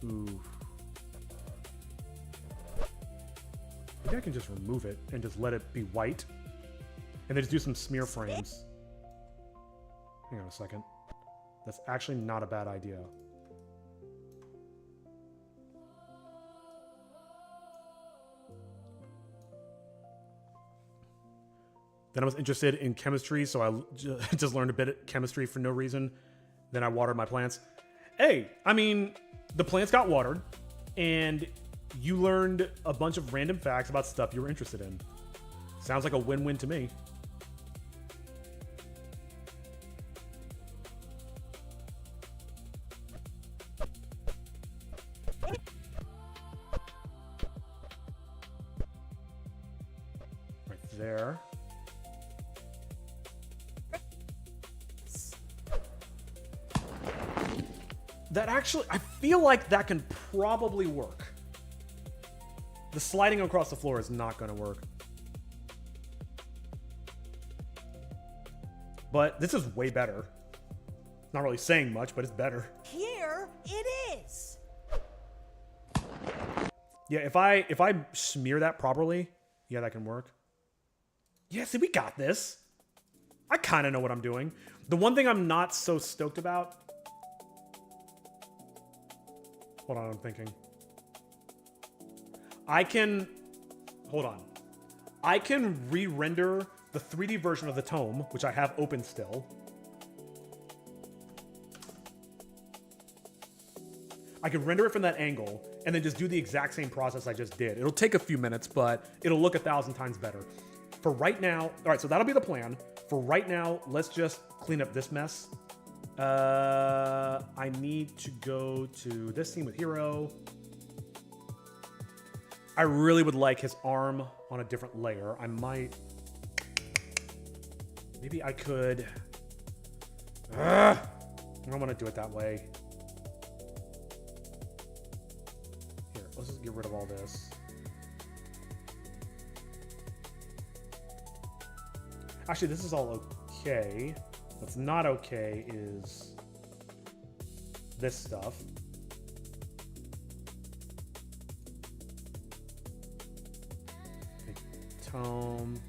Ooh. Maybe I can just remove it and just let it be white. And then just do some smear frames. Hang on a second. That's actually not a bad idea. Then I was interested in chemistry, so I just learned a bit of chemistry for no reason. Then I watered my plants. Hey, I mean, the plants got watered, and you learned a bunch of random facts about stuff you were interested in. Sounds like a win-win to me. Right there. That actually, I feel like that can probably work. The sliding across the floor is not going to work. But this is way better. Not really saying much, but it's better. Here it is. Yeah, if I smear that properly, yeah, that can work. Yeah, see, we got this. I kind of know what I'm doing. The one thing I'm not so stoked about... Hold on, I'm thinking. Hold on. I can re-render the 3D version of the tome, which I have open still. I can render it from that angle, and then just do the exact same process I just did. It'll take a few minutes, but it'll look 1,000 times better. For right now, all right, so that'll be the plan. For right now, let's just clean up this mess. I need to go to this scene with Hiro. I really would like his arm on a different layer. I might... Maybe I could... I don't want to do it that way. Here, let's just get rid of all this. Actually, this is all okay. What's not okay is this stuff. Okay, tome.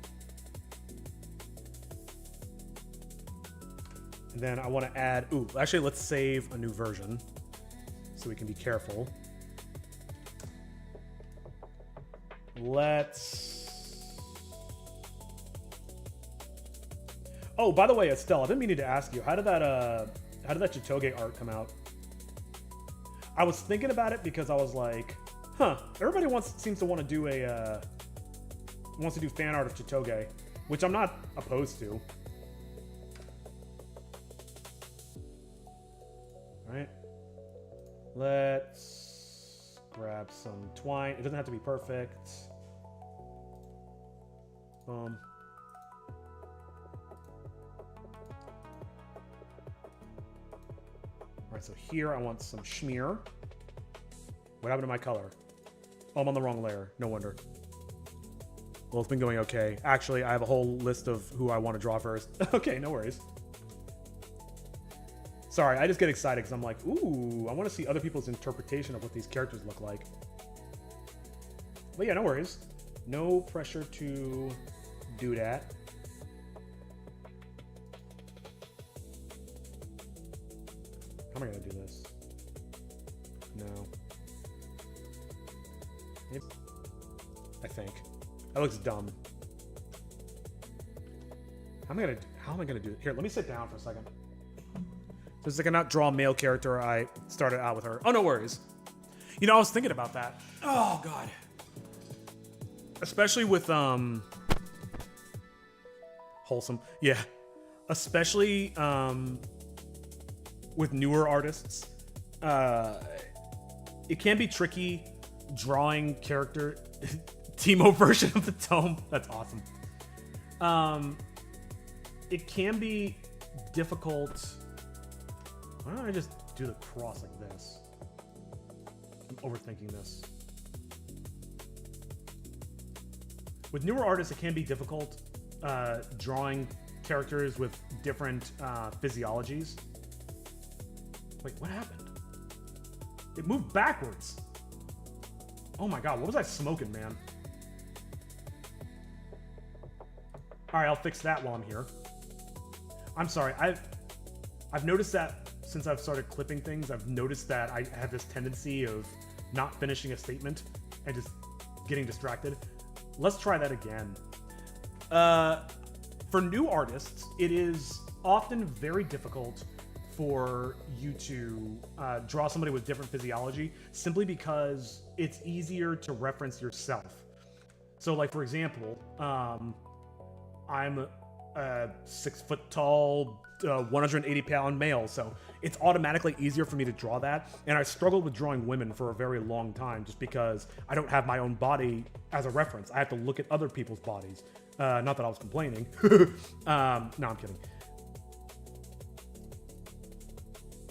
And then I want to add... Ooh, actually, let's save a new version so we can be careful. Let's... Oh, by the way, Estelle, I've been meaning to ask you, how did that Chitoge art come out? I was thinking about it because I was like, huh, everybody seems to want to do wants to do fan art of Chitoge, which I'm not opposed to. All right. Let's grab some twine. It doesn't have to be perfect. Boom. Alright, so here I want some schmear. What happened to my color? Oh, I'm on the wrong layer. No wonder. Well, it's been going okay. Actually, I have a whole list of who I want to draw first. Okay, no worries. Sorry, I just get excited because I'm like, ooh, I want to see other people's interpretation of what these characters look like. But yeah, no worries. No pressure to do that. How am I going to do this? No. Yep. I think. That looks dumb. How am I gonna do it? Here, let me sit down for a second. Since I cannot draw a male character, I started out with her. Oh, no worries. You know, I was thinking about that. Oh, God. Especially with, wholesome. Yeah. Especially, with newer artists. It can be tricky drawing character... Teemo version of the tome. That's awesome. It can be difficult. Why don't I just do the cross like this? I'm overthinking this. With newer artists, it can be difficult drawing characters with different physiologies. Wait, what happened? It moved backwards. Oh my god, what was I smoking, man? Alright, I'll fix that while I'm here. I'm sorry, I've noticed that since I've started clipping things, I've noticed that I have this tendency of not finishing a statement and just getting distracted. Let's try that again. For new artists, it is often very difficult for you to draw somebody with different physiology simply because it's easier to reference yourself. So, like, for example, I'm a 6 foot tall, 180 pound male, so it's automatically easier for me to draw that. And I struggled with drawing women for a very long time just because I don't have my own body as a reference. I have to look at other people's bodies. Not that I was complaining. No, I'm kidding.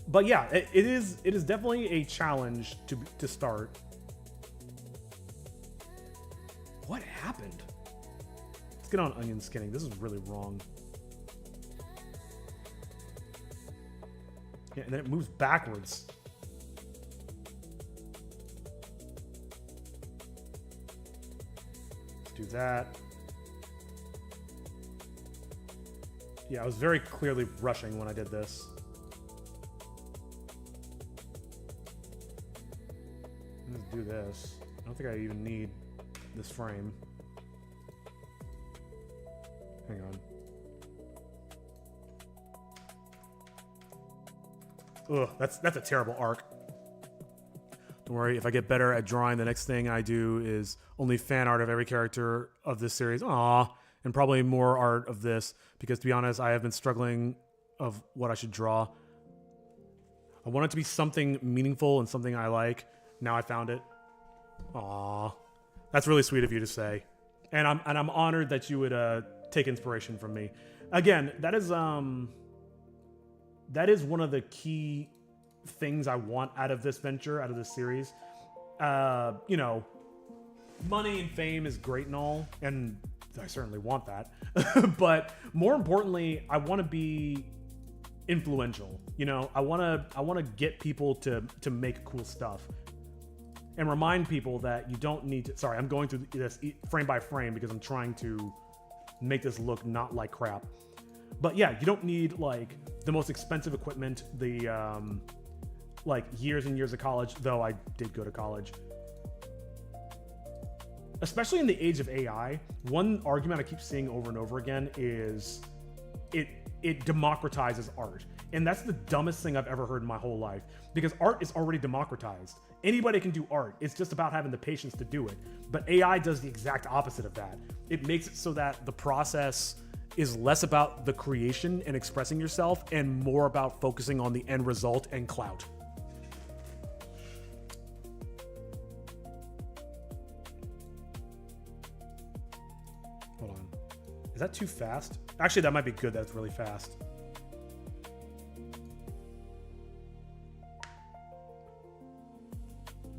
But yeah, it is definitely a challenge to start. What happened? Let's get on onion skinning. This is really wrong. Yeah, and then it moves backwards. Let's do that. Yeah, I was very clearly rushing when I did this. Let's do this. I don't think I even need this frame. Hang on. Ugh, that's a terrible arc. Don't worry, if I get better at drawing, the next thing I do is only fan art of every character of this series. Aww. And probably more art of this, because to be honest, I have been struggling of what I should draw. I want it to be something meaningful and something I like. Now I found it. Aww. That's really sweet of you to say. And I'm honored that you would take inspiration from me. Again, that is one of the key things I want out of this venture, out of this series. You know, money and fame is great and all, and I certainly want that. But more importantly, I want to be influential. You know, I want to get people to make cool stuff. And remind people that you don't need to... Sorry, I'm going through this frame by frame because I'm trying to make this look not like crap. But yeah, you don't need, like, the most expensive equipment, the, like, years and years of college, though I did go to college. Especially in the age of AI, one argument I keep seeing over and over again is it democratizes art. And that's the dumbest thing I've ever heard in my whole life. Because art is already democratized. Anybody can do art. It's just about having the patience to do it. But AI does the exact opposite of that. It makes it so that the process is less about the creation and expressing yourself and more about focusing on the end result and clout. Hold on. Is that too fast? Actually, that might be good. That's really fast.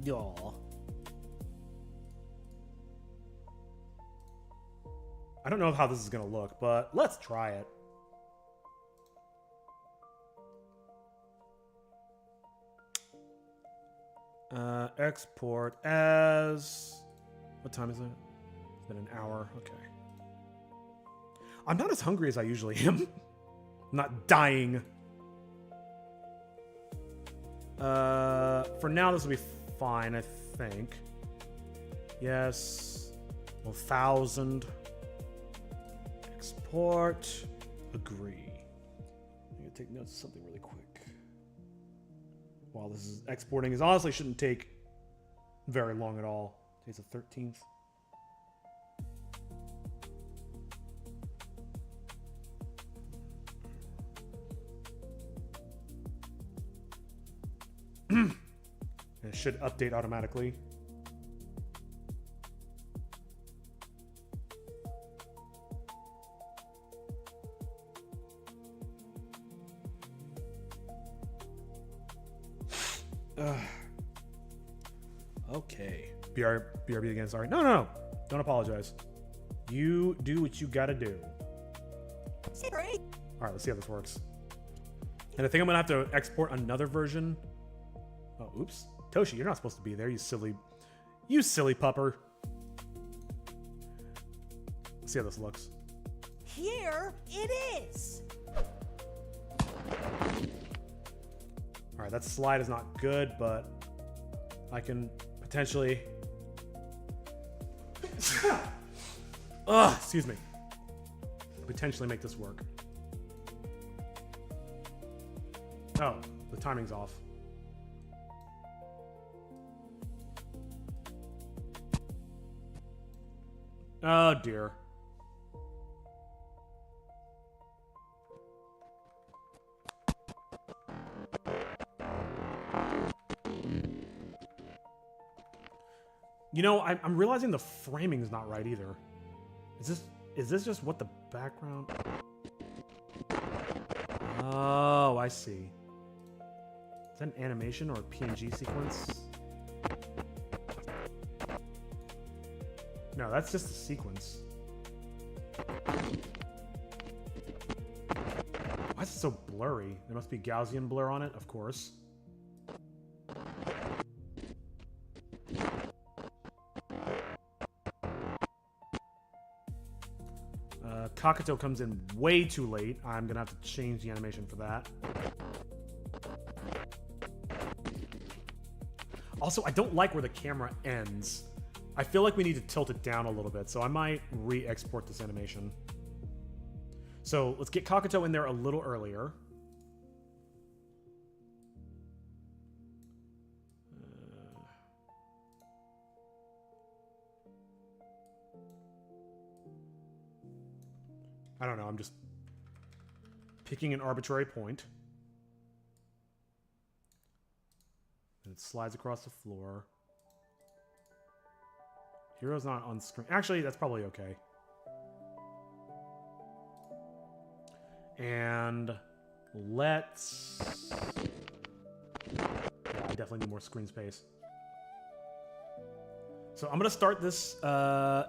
Y'all. I don't know how this is gonna look, but let's try it. Export as... What time is it? It's been an hour. Okay. I'm not as hungry as I usually am. I'm not dying. For now, this will be fine, I think. Yes. 1,000. Export. Agree. I'm going to take notes of something really quick. While this is exporting, it honestly shouldn't take very long at all. Today's the 13th. It should update automatically. Okay. BRB again, sorry. No. Don't apologize. You do what you gotta do. Alright, let's see how this works. And I think I'm gonna have to export another version. Oh, oops. Toshi, you're not supposed to be there, you silly pupper. Let's see how this looks. Here it is. Alright, that slide is not good, but I can potentially... excuse me. Potentially make this work. Oh, the timing's off. Oh dear. You know, I'm realizing the framing's not right either. Is this just what the background? Oh, I see. Is that an animation or a PNG sequence? No, that's just a sequence. Why is it so blurry? There must be Gaussian blur on it, of course. Kakato comes in way too late. I'm gonna have to change the animation for that. Also, I don't like where the camera ends. I feel like we need to tilt it down a little bit, so I might re-export this animation. So let's get Kakato in there a little earlier. I don't know, I'm just picking an arbitrary point. And it slides across the floor. Hero's not on screen. Actually, that's probably okay. And let's... Yeah, I definitely need more screen space. So I'm going to start this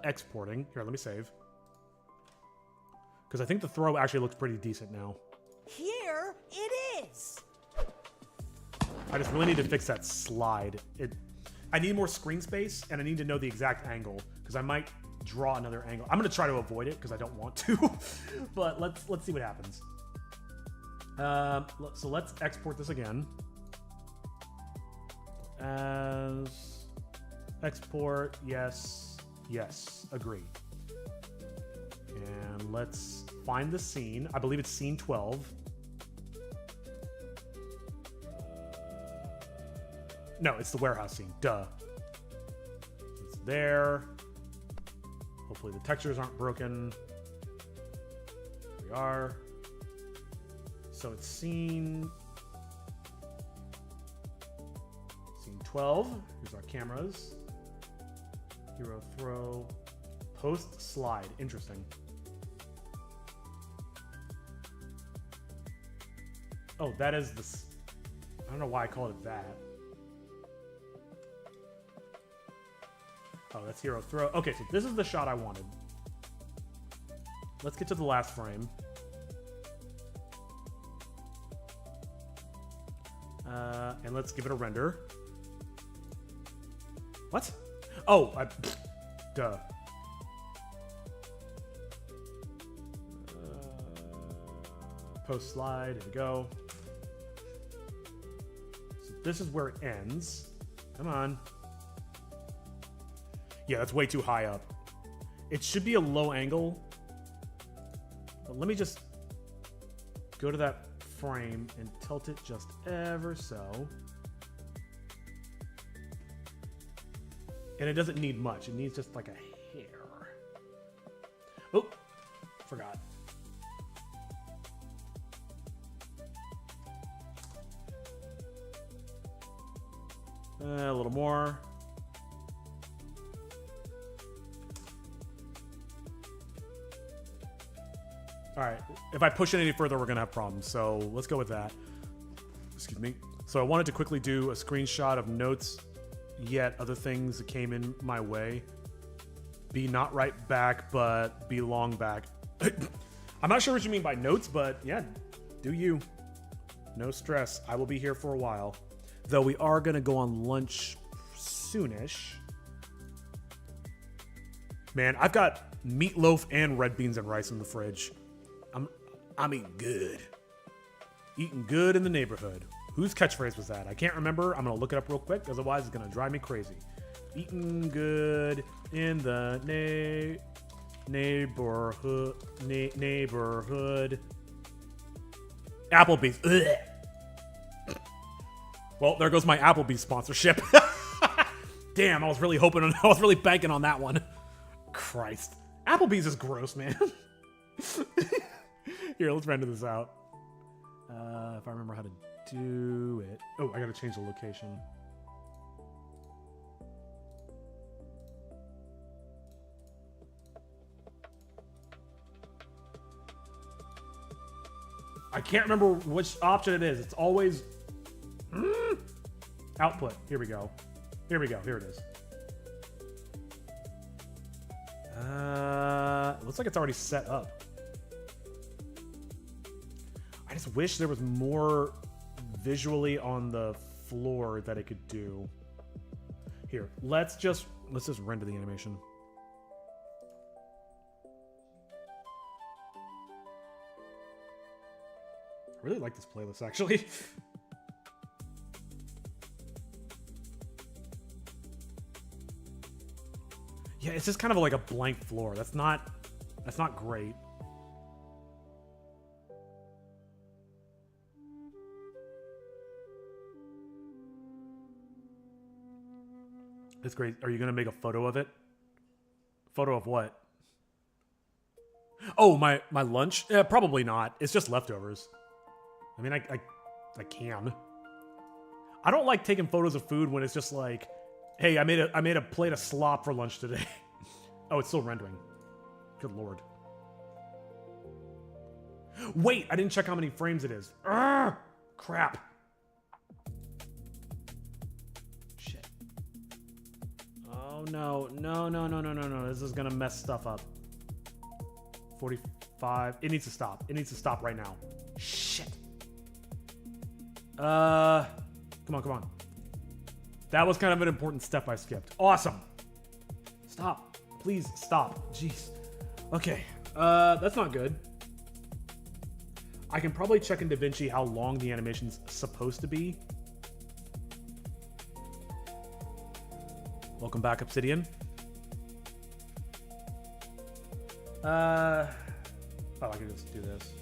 exporting. Here, let me save. Because I think the throw actually looks pretty decent now. Here it is. I just really need to fix that slide. I need more screen space, and I need to know the exact angle, because I might draw another angle. I'm going to try to avoid it, because I don't want to. But let's see what happens. So let's export this again. As export, yes, agree. And let's find the scene. I believe it's scene 12. No, it's the warehouse scene. Duh. It's there. Hopefully the textures aren't broken. There we are. So it's scene 12. Here's our cameras. Hero throw. Post slide. Interesting. Oh, that is the... I don't know why I called it that. Oh, that's hero throw. Okay, so this is the shot I wanted. Let's get to the last frame. And let's give it a render. What? Oh, duh. Post slide. Here we go. So this is where it ends. Come on. Yeah, that's way too high up. It should be a low angle. But let me just go to that frame and tilt it just ever so. And it doesn't need much. It needs just like a hair. Oh, forgot. A little more. All right, if I push it any further, we're gonna have problems. So let's go with that. Excuse me. So I wanted to quickly do a screenshot of notes, yet other things that came in my way. Be not right back, but be long back. I'm not sure what you mean by notes, but yeah, do you. No stress. I will be here for a while. Though we are gonna go on lunch soonish. Man, I've got meatloaf and red beans and rice in the fridge. I'm eating good. Eating good in the neighborhood. Whose catchphrase was that? I can't remember. I'm gonna look it up real quick, otherwise it's gonna drive me crazy. Eating good in the neighborhood. Neighborhood. Applebee's. Ugh. Well, there goes my Applebee's sponsorship. Damn, I was really banking on that one. Christ. Applebee's is gross, man. Here, let's render this out. If I remember how to do it. Oh, I gotta change the location. I can't remember which option it is. It's always output. Here we go. Here we go. Here it is. It looks like it's already set up. I just wish there was more visually on the floor that it could do. Here, let's just render the animation. I really like this playlist, actually. Yeah, it's just kind of like a blank floor. That's not great. It's great. Are you gonna make a photo of it? Photo of what? Oh, my lunch? Probably not. It's just leftovers. I mean, I can. I don't like taking photos of food when it's just like, hey, I made a plate of slop for lunch today. Oh, it's still rendering. Good lord. Wait, I didn't check how many frames it is. Urgh! Crap. Shit. Oh no, no. This is gonna mess stuff up. 45. It needs to stop. It needs to stop right now. Shit. Come on. That was kind of an important step I skipped. Awesome. Stop. Please stop. Jeez. Okay. That's not good. I can probably check in DaVinci how long the animation's supposed to be. Welcome back, Obsidian. Oh, I can just do this.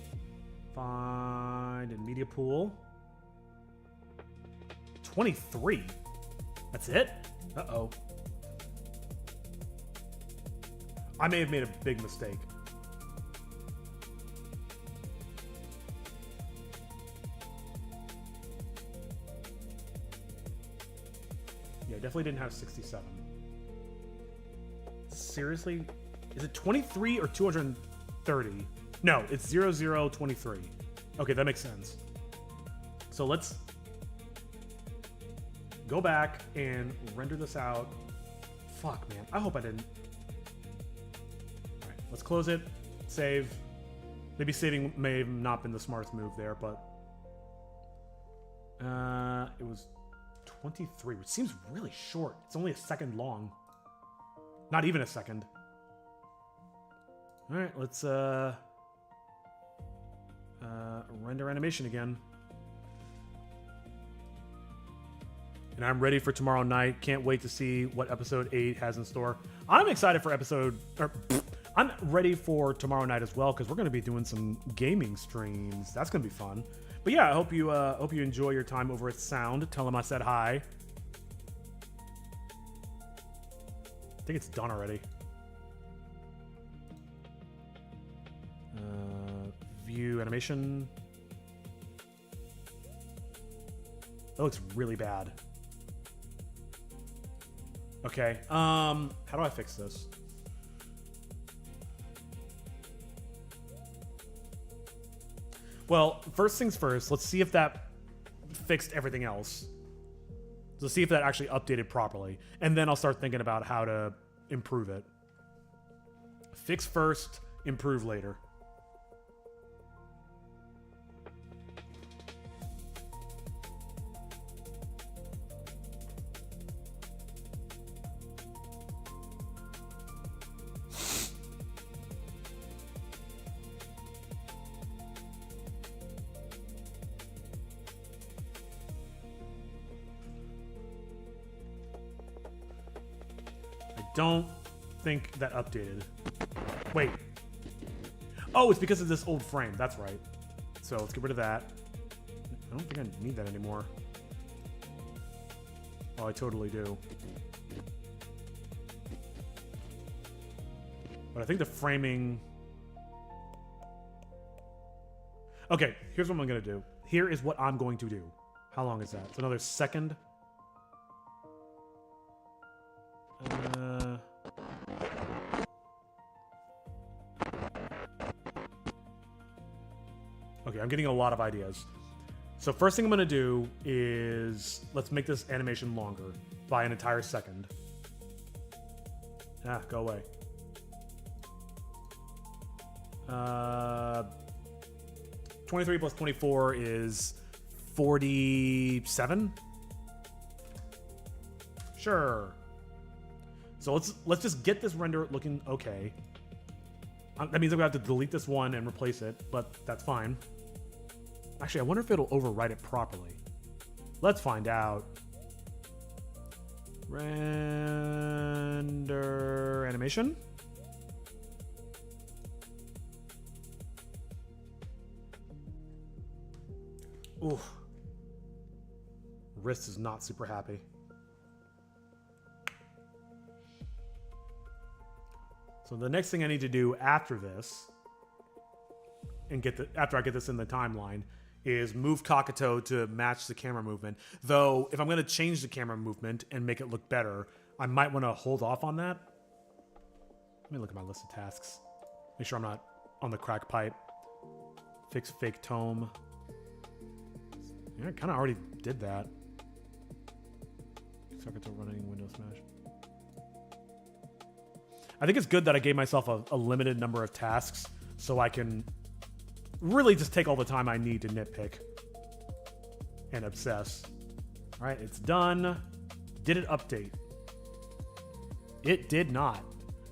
Find in media pool. 23. That's it? Uh-oh. I may have made a big mistake. Yeah, definitely didn't have 67. Seriously? Is it 23 or 230? No, it's 0023. Okay, that makes sense. So let's go back and render this out. Fuck, man. I hope I didn't. All right, let's close it. Save. Maybe saving may have not been the smartest move there, but it was 23, which seems really short. It's only a second long. Not even a second. All right, let's render animation again. And I'm ready for tomorrow night. Can't wait to see what episode 8 has in store. I'm excited for I'm ready for tomorrow night as well because we're going to be doing some gaming streams. That's going to be fun. But yeah, I hope you enjoy your time over at Sound. Tell them I said hi. I think it's done already. View animation. That looks really bad. Okay. How do I fix this? Well, first things first, let's see if that fixed everything else. Let's see if that actually updated properly. And then I'll start thinking about how to improve it. Fix first, improve later. Don't think that updated. Wait. Oh, it's because of this old frame. That's right. So let's get rid of that. I don't think I need that anymore. Oh, I totally do. But I think the framing... Okay, here's what I'm going to do. Here is what I'm going to do. How long is that? It's another second. Okay, I'm getting a lot of ideas. So first thing I'm going to do is let's make this animation longer by an entire second. Ah, go away. 23 plus 24 is 47. Sure. So let's just get this render looking okay. That means I'm gonna have to delete this one and replace it, but that's fine. Actually, I wonder if it'll overwrite it properly. Let's find out. Render animation. Ooh. Wrist is not super happy. So the next thing I need to do after this, and after I get this in the timeline, is move Kakato to match the camera movement. Though, if I'm going to change the camera movement and make it look better, I might want to hold off on that. Let me look at my list of tasks. Make sure I'm not on the crack pipe. Fix fake tome. Yeah, I kind of already did that. Kakato running Windows Smash. I think it's good that I gave myself a limited number of tasks so I can really just take all the time I need to nitpick and obsess. All right, it's done. Did it update? It did not.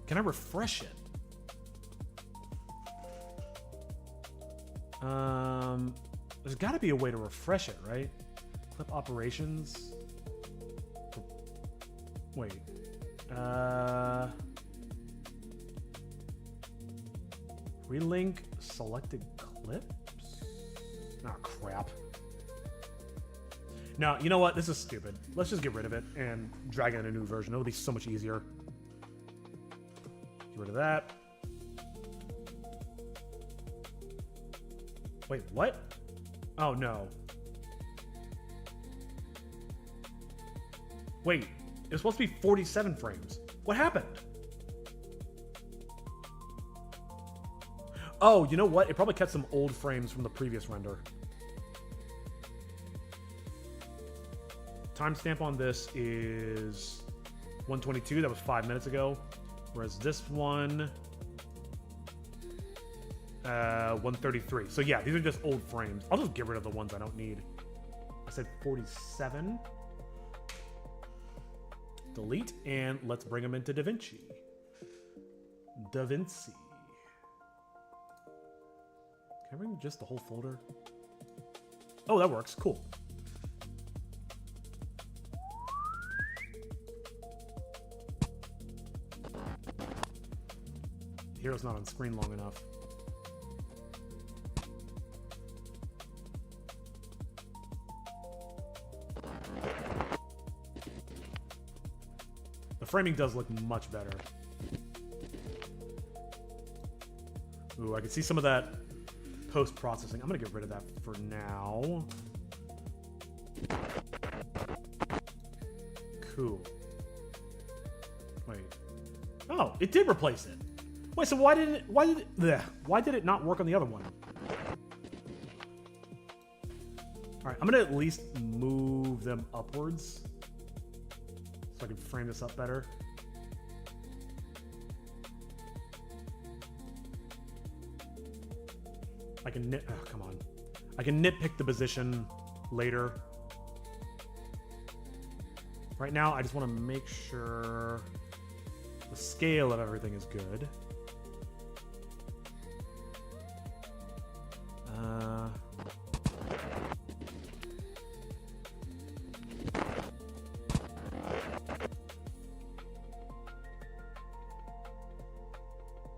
Can I refresh it? There's got to be a way to refresh it, right? Clip operations. Wait. Relink selected clips? Ah, crap. No, you know what? This is stupid. Let's just get rid of it and drag in a new version. It'll be so much easier. Get rid of that. Wait, what? Oh, no. Wait, it was supposed to be 47 frames. What happened? Oh, you know what? It probably kept some old frames from the previous render. Timestamp on this is 122. That was 5 minutes ago. Whereas this one, 133. So yeah, these are just old frames. I'll just get rid of the ones I don't need. I said 47. Delete, and let's bring them into DaVinci. DaVinci. Can I bring just the whole folder? Oh, that works. Cool. The hero's not on screen long enough. The framing does look much better. Ooh, I can see some of that post-processing. I'm gonna get rid of that for now. Cool. Wait. Oh, it did replace it. Wait, so why did it not work on the other one? All right, I'm gonna at least move them upwards so I can frame this up better. I can oh, come on. I can nitpick the position later. Right now, I just want to make sure the scale of everything is good.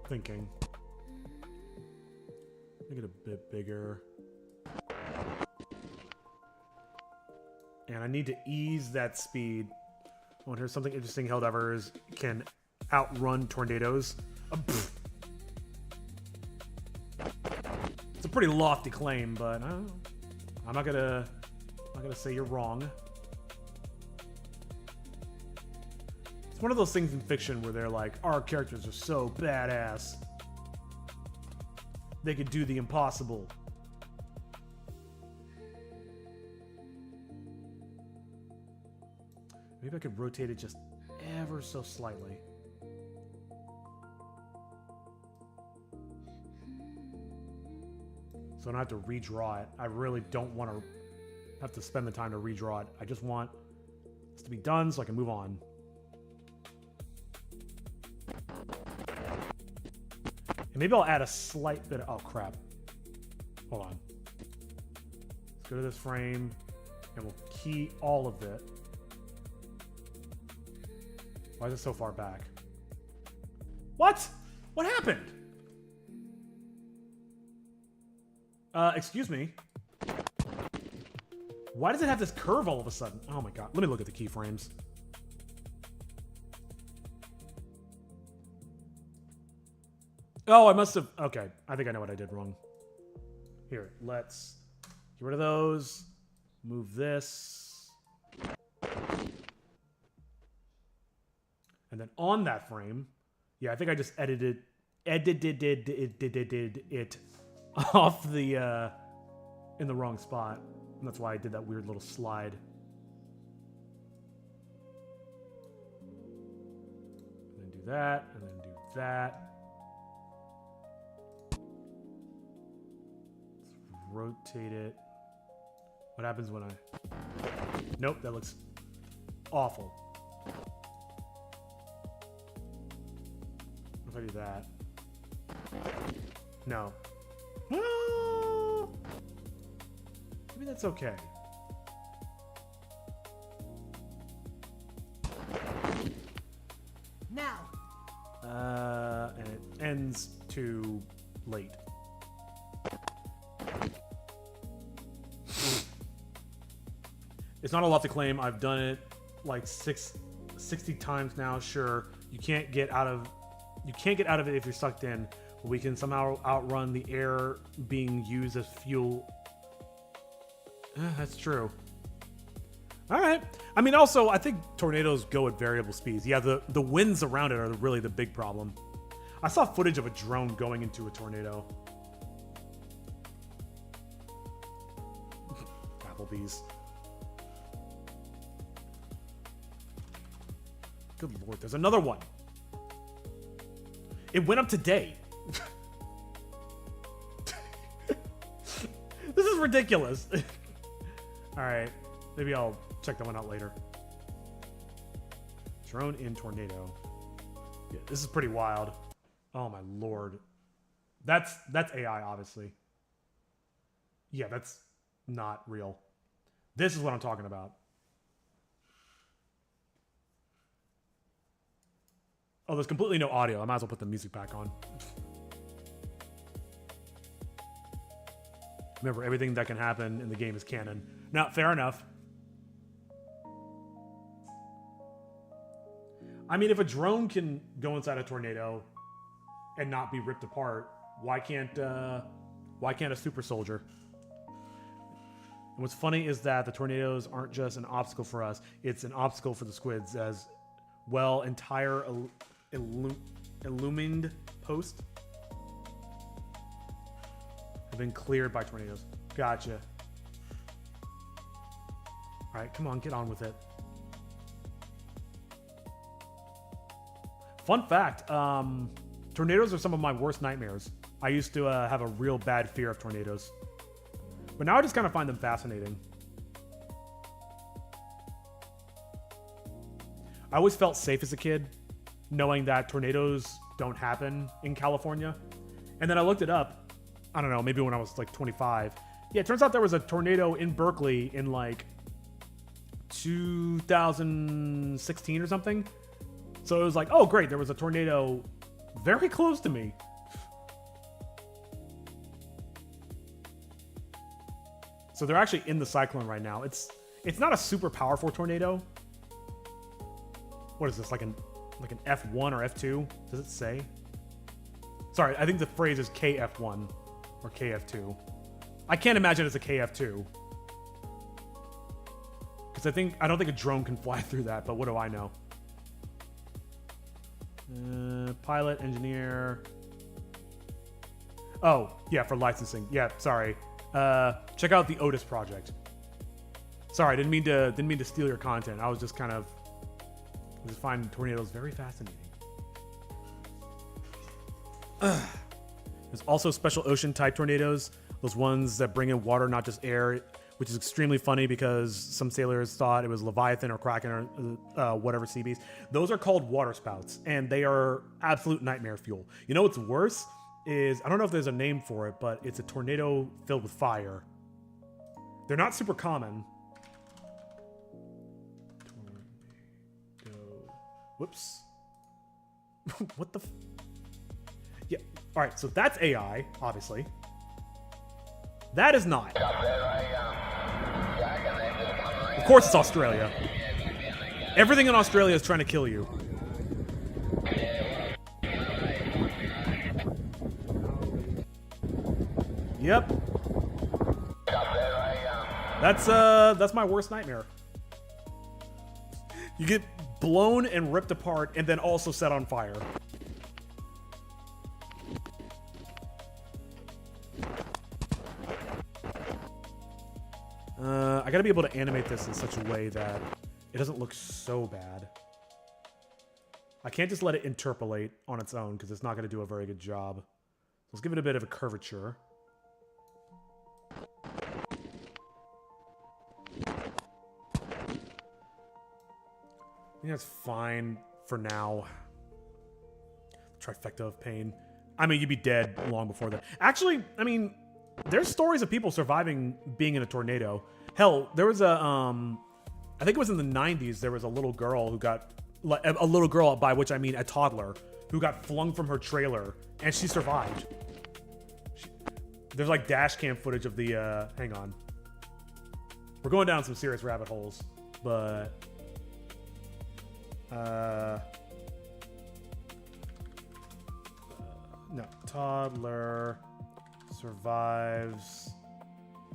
Thinking. Make it a bit bigger. And I need to ease that speed. Oh, and here's something interesting. Helldivers can outrun tornadoes. It's a pretty lofty claim, but I'm not gonna say you're wrong. It's one of those things in fiction where they're like, our characters are so badass. They could do the impossible. Maybe I could rotate it just ever so slightly. So I don't have to redraw it. I really don't want to have to spend the time to redraw it. I just want this to be done so I can move on. And maybe I'll add a slight bit of... Oh, crap. Hold on. Let's go to this frame, and we'll key all of it. Why is it so far back? What? What happened? Excuse me. Why does it have this curve all of a sudden? Oh my god. Let me look at the keyframes. Oh, I must have... Okay. I think I know what I did wrong. Here, let's get rid of those. Move this. And then on that frame, yeah, I think I just edited it off the in the wrong spot. And that's why I did that weird little slide. And then do that, and then do that. Let's rotate it. What happens when I... Nope, that looks awful. If I do that. No. Maybe that's okay. Now. And it ends too late. It's not a lot to claim. I've done it like 60 times now. Sure, you can't get out of it if you're sucked in. We can somehow outrun the air being used as fuel. That's true. All right. I mean, also, I think tornadoes go at variable speeds. Yeah, the winds around it are really the big problem. I saw footage of a drone going into a tornado. Applebee's. Good lord, there's another one. It went up today. This is ridiculous. All right, maybe I'll check that one out later. Drone in tornado. Yeah, this is pretty wild. Oh my lord. That's AI, obviously. Yeah, that's not real. This is what I'm talking about. Oh, there's completely no audio. I might as well put the music back on. Remember, everything that can happen in the game is canon. Now, fair enough. I mean, if a drone can go inside a tornado and not be ripped apart, why can't a super soldier? And what's funny is that the tornadoes aren't just an obstacle for us; it's an obstacle for the squids as well. Entire illumined post have been cleared by tornadoes. Gotcha. All right, come on, get on with it. Fun fact, tornadoes are some of my worst nightmares. I used to have a real bad fear of tornadoes. But now I just kind of find them fascinating. I always felt safe as a kid, knowing that tornadoes don't happen in California. And then I looked it up, I don't know, maybe when I was like 25. Yeah, it turns out there was a tornado in Berkeley in like 2016 or something. So it was like, oh great, there was a tornado very close to me. So they're actually in the cyclone right now. It's not a super powerful tornado. What is this, like an F1 or F2? Does it say? Sorry, I think the phrase is KF1 or KF2. I can't imagine it's a KF2. Because I don't think a drone can fly through that, but what do I know? Pilot, engineer. Oh, yeah, for licensing. Yeah, sorry. Check out the Otis Project. Sorry, didn't mean to steal your content. I was just kind of just find tornadoes very fascinating. There's also special ocean type tornadoes, those ones that bring in water, not just air, which is extremely funny because some sailors thought it was Leviathan or Kraken or whatever sea beast. Those are called water spouts, and they are absolute nightmare fuel. You know what's worse is, I don't know if there's a name for it, but it's a tornado filled with fire. They're not super common. Tornado. Whoops. What the yeah, all right, so that's AI, obviously. That is not. Of course it's Australia. Everything in Australia is trying to kill you. Yep. That's my worst nightmare. You get blown and ripped apart and then also set on fire. I gotta be able to animate this in such a way that it doesn't look so bad. I can't just let it interpolate on its own because it's not gonna do a very good job. Let's give it a bit of a curvature. I think that's fine for now. Trifecta of pain. I mean, you'd be dead long before that. Actually, I mean, there's stories of people surviving being in a tornado. Hell, there was a, I think it was in the 90s, there was a little girl who got, a little girl, by which I mean a toddler, who got flung from her trailer, and she survived. There's like dash cam footage of the, hang on. We're going down some serious rabbit holes, but, no, toddler survives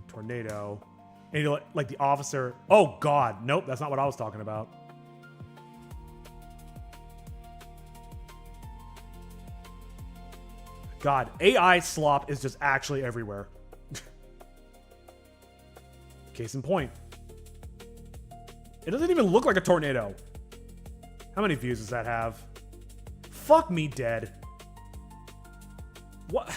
tornado. And you're like the officer. Oh God, nope, that's not what I was talking about. God, AI slop is just actually everywhere. Case in point. It doesn't even look like a tornado. How many views does that have? Fuck me dead. What?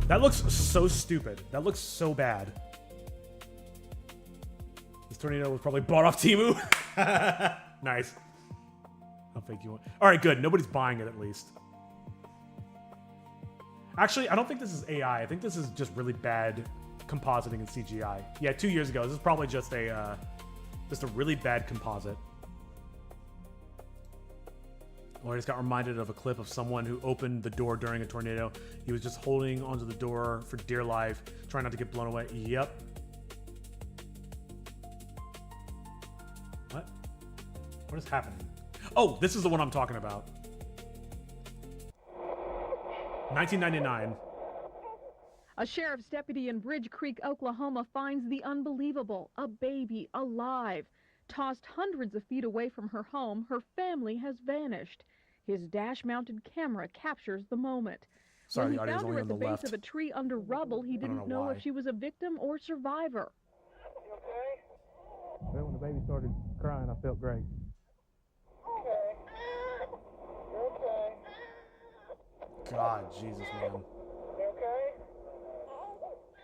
That looks so stupid. That looks so bad. This tornado was probably bought off Temu. Nice. How fake you want? All right, good. Nobody's buying it at least. Actually, I don't think this is AI. I think this is just really bad compositing and CGI. Yeah, 2 years ago. This is probably just a really bad composite. Oh, I just got reminded of a clip of someone who opened the door during a tornado. He was just holding onto the door for dear life, trying not to get blown away. Yep. What? What is happening? Oh, this is the one I'm talking about. 1999. A sheriff's deputy in Bridge Creek, Oklahoma finds the unbelievable. A baby alive. Tossed hundreds of feet away from her home, her family has vanished. His dash-mounted camera captures the moment. Sorry, When the he audio's found only her on at the the base left. of a tree under rubble, he don't didn't know know why. if she was a victim or survivor. Well, when the baby started crying, I felt great. God, Jesus, man.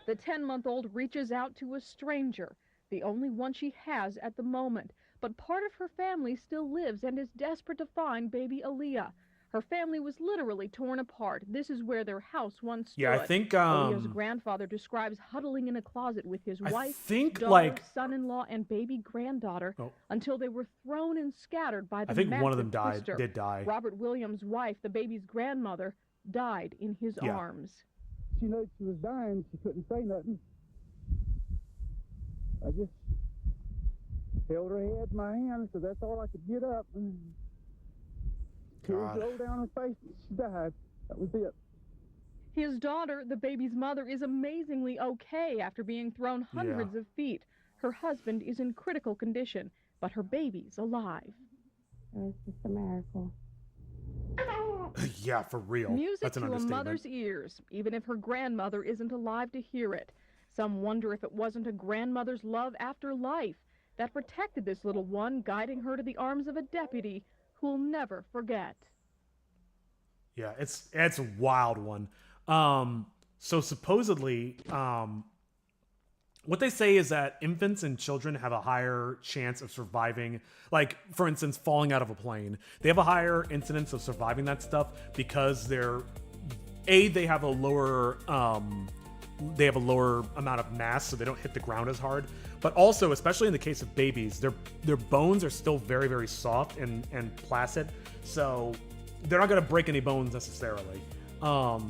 The 10-month-old reaches out to a stranger, the only one she has at the moment. But part of her family still lives and is desperate to find baby Aaliyah. Her family was literally torn apart. This is where their house once stood. Yeah, I think, Aaliyah's grandfather describes huddling in a closet with his I wife, think, daughter, like- son-in-law, and baby granddaughter Oh. until they were thrown and scattered by the I think one of them massive twister. did die. Robert Williams' wife, the baby's grandmother, died in his Yeah. arms. She knew she was dying. She couldn't say nothing. I just held her head in my hand, so that's all I could get up. And tears God. rolled down her face, and she died. That was it. His daughter, the baby's mother, is amazingly okay after being thrown hundreds of feet. Her husband is in critical condition, but her baby's alive. It was just a miracle. Yeah, for real. Music That's an to a understatement. mother's ears, even if her grandmother isn't alive to hear it. Some wonder if it wasn't a grandmother's love after life that protected this little one, guiding her to the arms of a deputy who'll never forget. Yeah, it's a wild one. So supposedly, what they say is that infants and children have a higher chance of surviving, like, for instance, falling out of a plane. They have a higher incidence of surviving that stuff because they have a lower amount of mass, so they don't hit the ground as hard. But also, especially in the case of babies, their bones are still very, very soft and placid, so they're not going to break any bones necessarily. At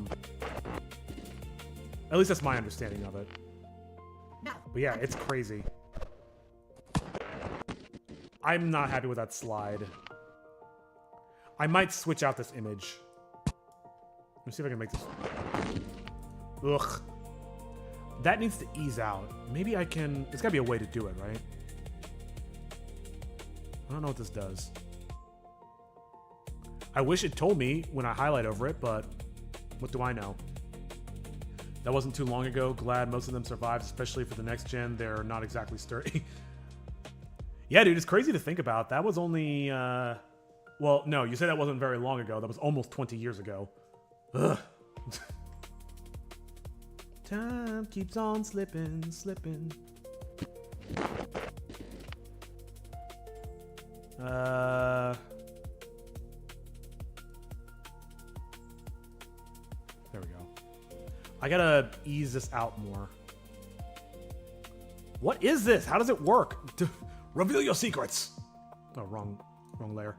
least that's my understanding of it. But yeah, it's crazy. I'm not happy with that slide. I might switch out this image. Let me see if I can make this. Ugh. That needs to ease out. Maybe I can... There's gotta be a way to do it, right? I don't know what this does. I wish it told me when I highlight over it, but what do I know? That wasn't too long ago. Glad most of them survived, especially for the next gen. They're not exactly sturdy. Yeah, dude, it's crazy to think about. That was only... Well, no, you say that wasn't very long ago. That was almost 20 years ago. Ugh. Time keeps on slipping, slipping. There we go. I gotta ease this out more. What is this? How does it work? Reveal your secrets. Oh, wrong layer.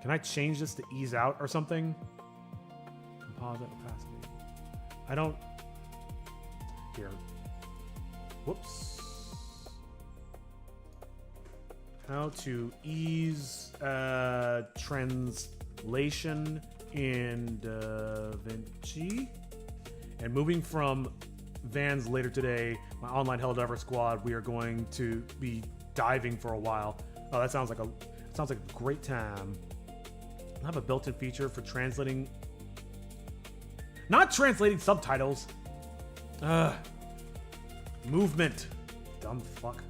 Can I change this to ease out or something? Composite opacity. I don't... Here. Whoops. How to ease translation in DaVinci. And moving from Vans later today, my online Helldivers squad, we are going to be diving for a while. Oh, that sounds like a great time. I have a built-in feature for translating, not translating subtitles. Movement. Dumb fuck.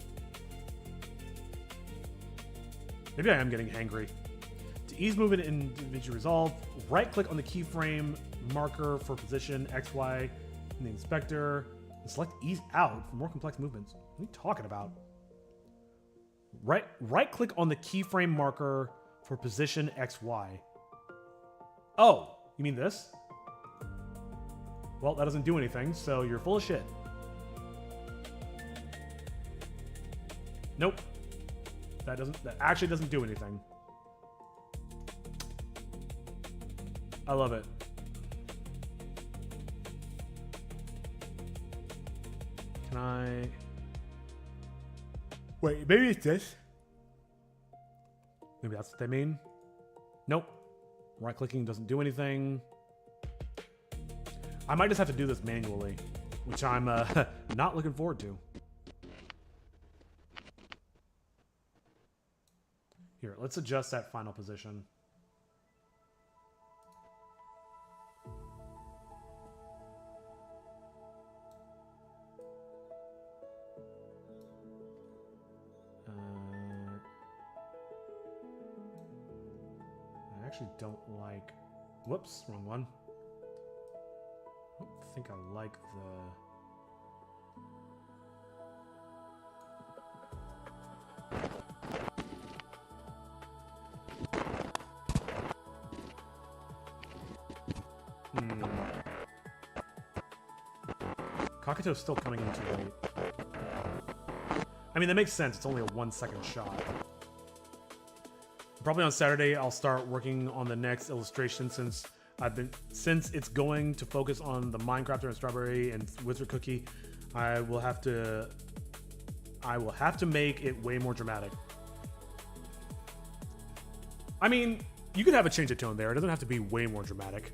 Maybe I am getting hangry. To ease movement in DaVinci Resolve, right-click on the keyframe marker for position XY in the inspector. And select ease out for more complex movements. What are you talking about? Right click on the keyframe marker for position XY. Oh, you mean this? Well, that doesn't do anything, so you're full of shit. Nope. That actually doesn't do anything. I love it. Can I... Wait, maybe it's this? Maybe that's what they mean? Nope. Right-clicking doesn't do anything. I might just have to do this manually, which I'm not looking forward to. Here, let's adjust that final position. I actually don't like... Whoops, wrong one. I don't think I like the... Kakuto's still coming in too late. I mean, that makes sense. It's only a 1 second shot. Probably on Saturday, I'll start working on the next illustration since it's going to focus on the Minecrafter and Strawberry and Wizard Cookie. I will have to make it way more dramatic. I mean, you could have a change of tone there. It doesn't have to be way more dramatic.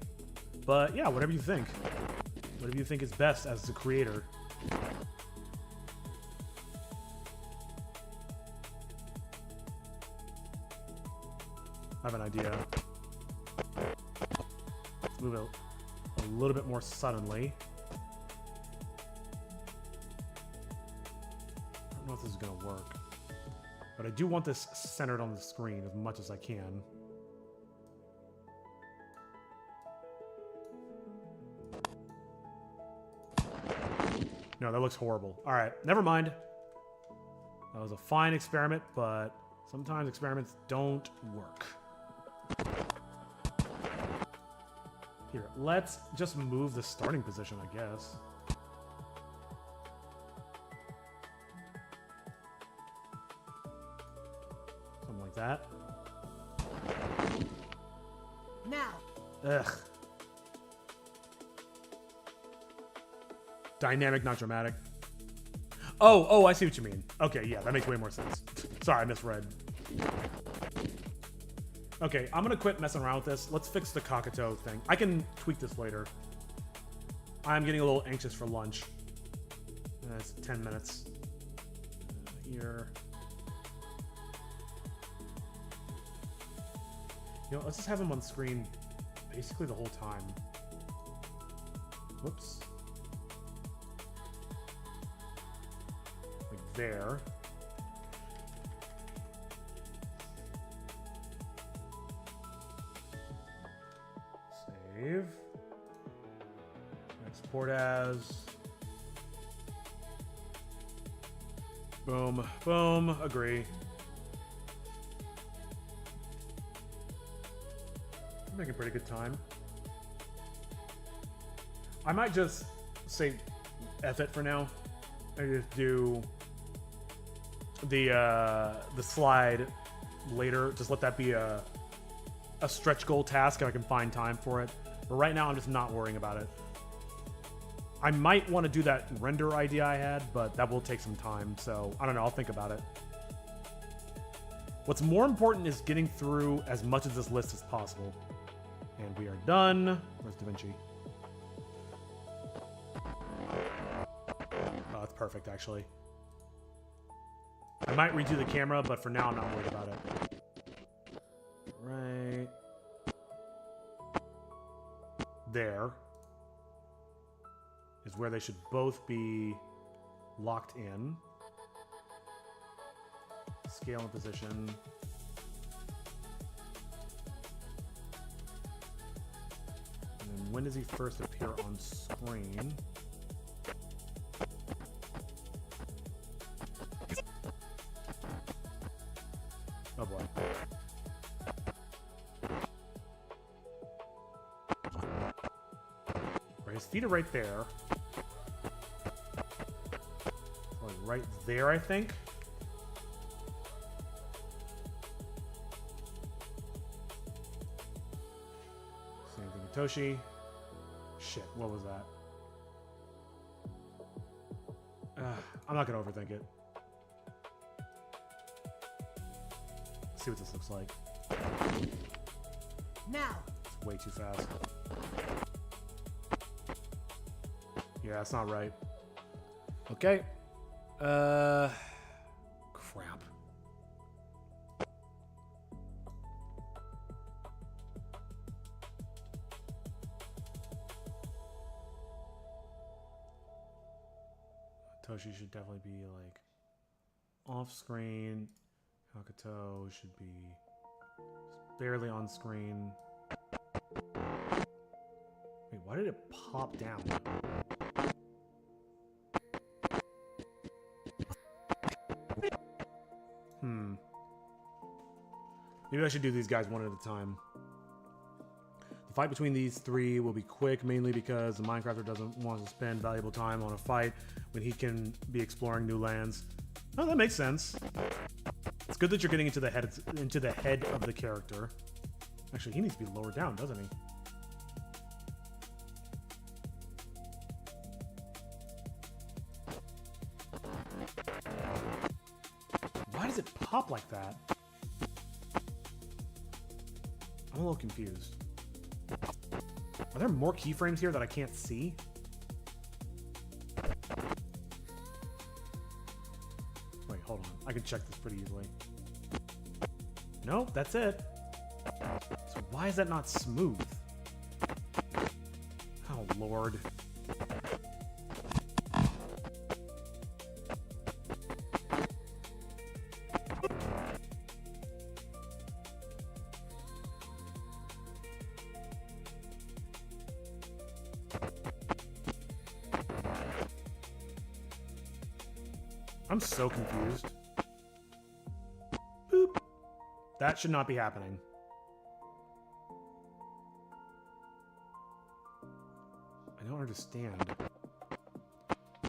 But yeah, whatever you think. Whatever you think is best as the creator. I have an idea. Let's move it a little bit more suddenly. I don't know if this is going to work. But I do want this centered on the screen as much as I can. No, that looks horrible. All right, never mind. That was a fine experiment, but sometimes experiments don't work. Here, let's just move the starting position, I guess. Something like that. Now. Ugh. Dynamic, not dramatic. Oh, I see what you mean. Okay, yeah, that makes way more sense. Sorry, I misread. Okay, I'm gonna quit messing around with this. Let's fix the Kakuto thing. I can tweak this later. I'm getting a little anxious for lunch. It's 10 minutes. Here. You know, let's just have him on screen basically the whole time. Whoops. Like there. Save. Export as. Boom. Boom. Agree. I'm making pretty good time. I might just say F it for now. I just do the slide later. Just let that be a stretch goal task if I can find time for it. But right now, I'm just not worrying about it. I might want to do that render idea I had, but that will take some time. So I don't know. I'll think about it. What's more important is getting through as much of this list as possible. And we are done. Where's Da Vinci? Oh, that's perfect, actually. I might redo the camera, but for now, I'm not worried about it. Right there is where they should both be locked in. Scale and position. And then when does he first appear on screen? his feet are right there. Like right there, I think. Same thing with Toshi. Shit, what was that? I'm not gonna overthink it. Let's see what this looks like. Now. It's way too fast. Yeah, that's not right. Okay. Crap. Toshi should definitely be like off screen. Hakuto should be just barely on screen. Wait, why did it pop down? Maybe I should do these guys one at a time. The fight between these three will be quick, mainly because the Minecrafter doesn't want to spend valuable time on a fight when he can be exploring new lands. Oh, that makes sense. It's good that you're getting into the head of the character. Actually, he needs to be lower down, doesn't he? Why does it pop like that? I'm a little confused. Are there more keyframes here that I can't see? Wait, hold on. I can check this pretty easily. Nope, that's it. So why is that not smooth? Oh, Lord. I'm so confused. Boop. That should not be happening. I don't understand.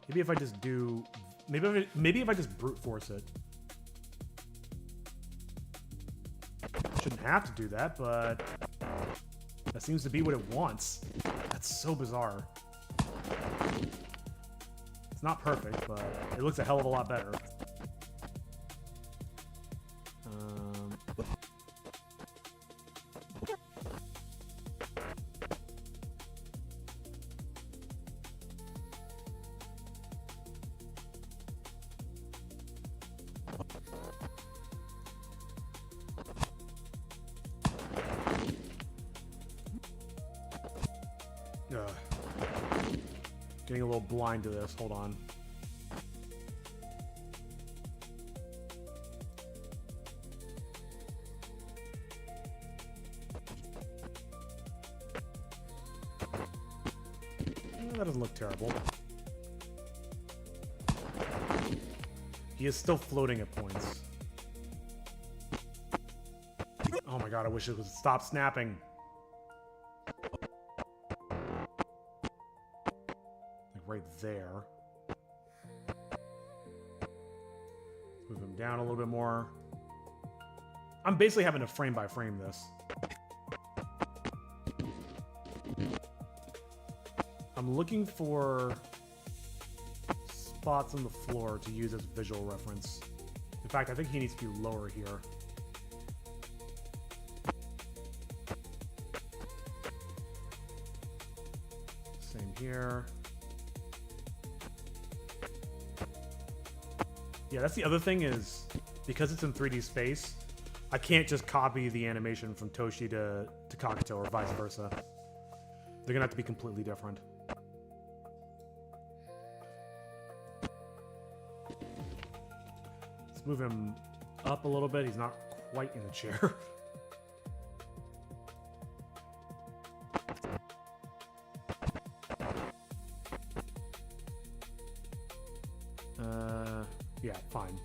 Maybe if I just do... Maybe if I just brute force it. Shouldn't have to do that, but... that seems to be what it wants. That's so bizarre. It's not perfect, but it looks a hell of a lot better. Getting a little blind to this. Hold on. That doesn't look terrible. He is still floating at points. Oh my god, I wish it would stop snapping. Right there. Move him down a little bit more. I'm basically having to frame by frame this. I'm looking for spots on the floor to use as visual reference. In fact, I think he needs to be lower here. Same here. Yeah, that's the other thing is, because it's in 3D space, I can't just copy the animation from Toshi to Kakuto or vice versa. They're gonna have to be completely different. Let's move him up a little bit. He's not quite in the chair. Yeah, fine.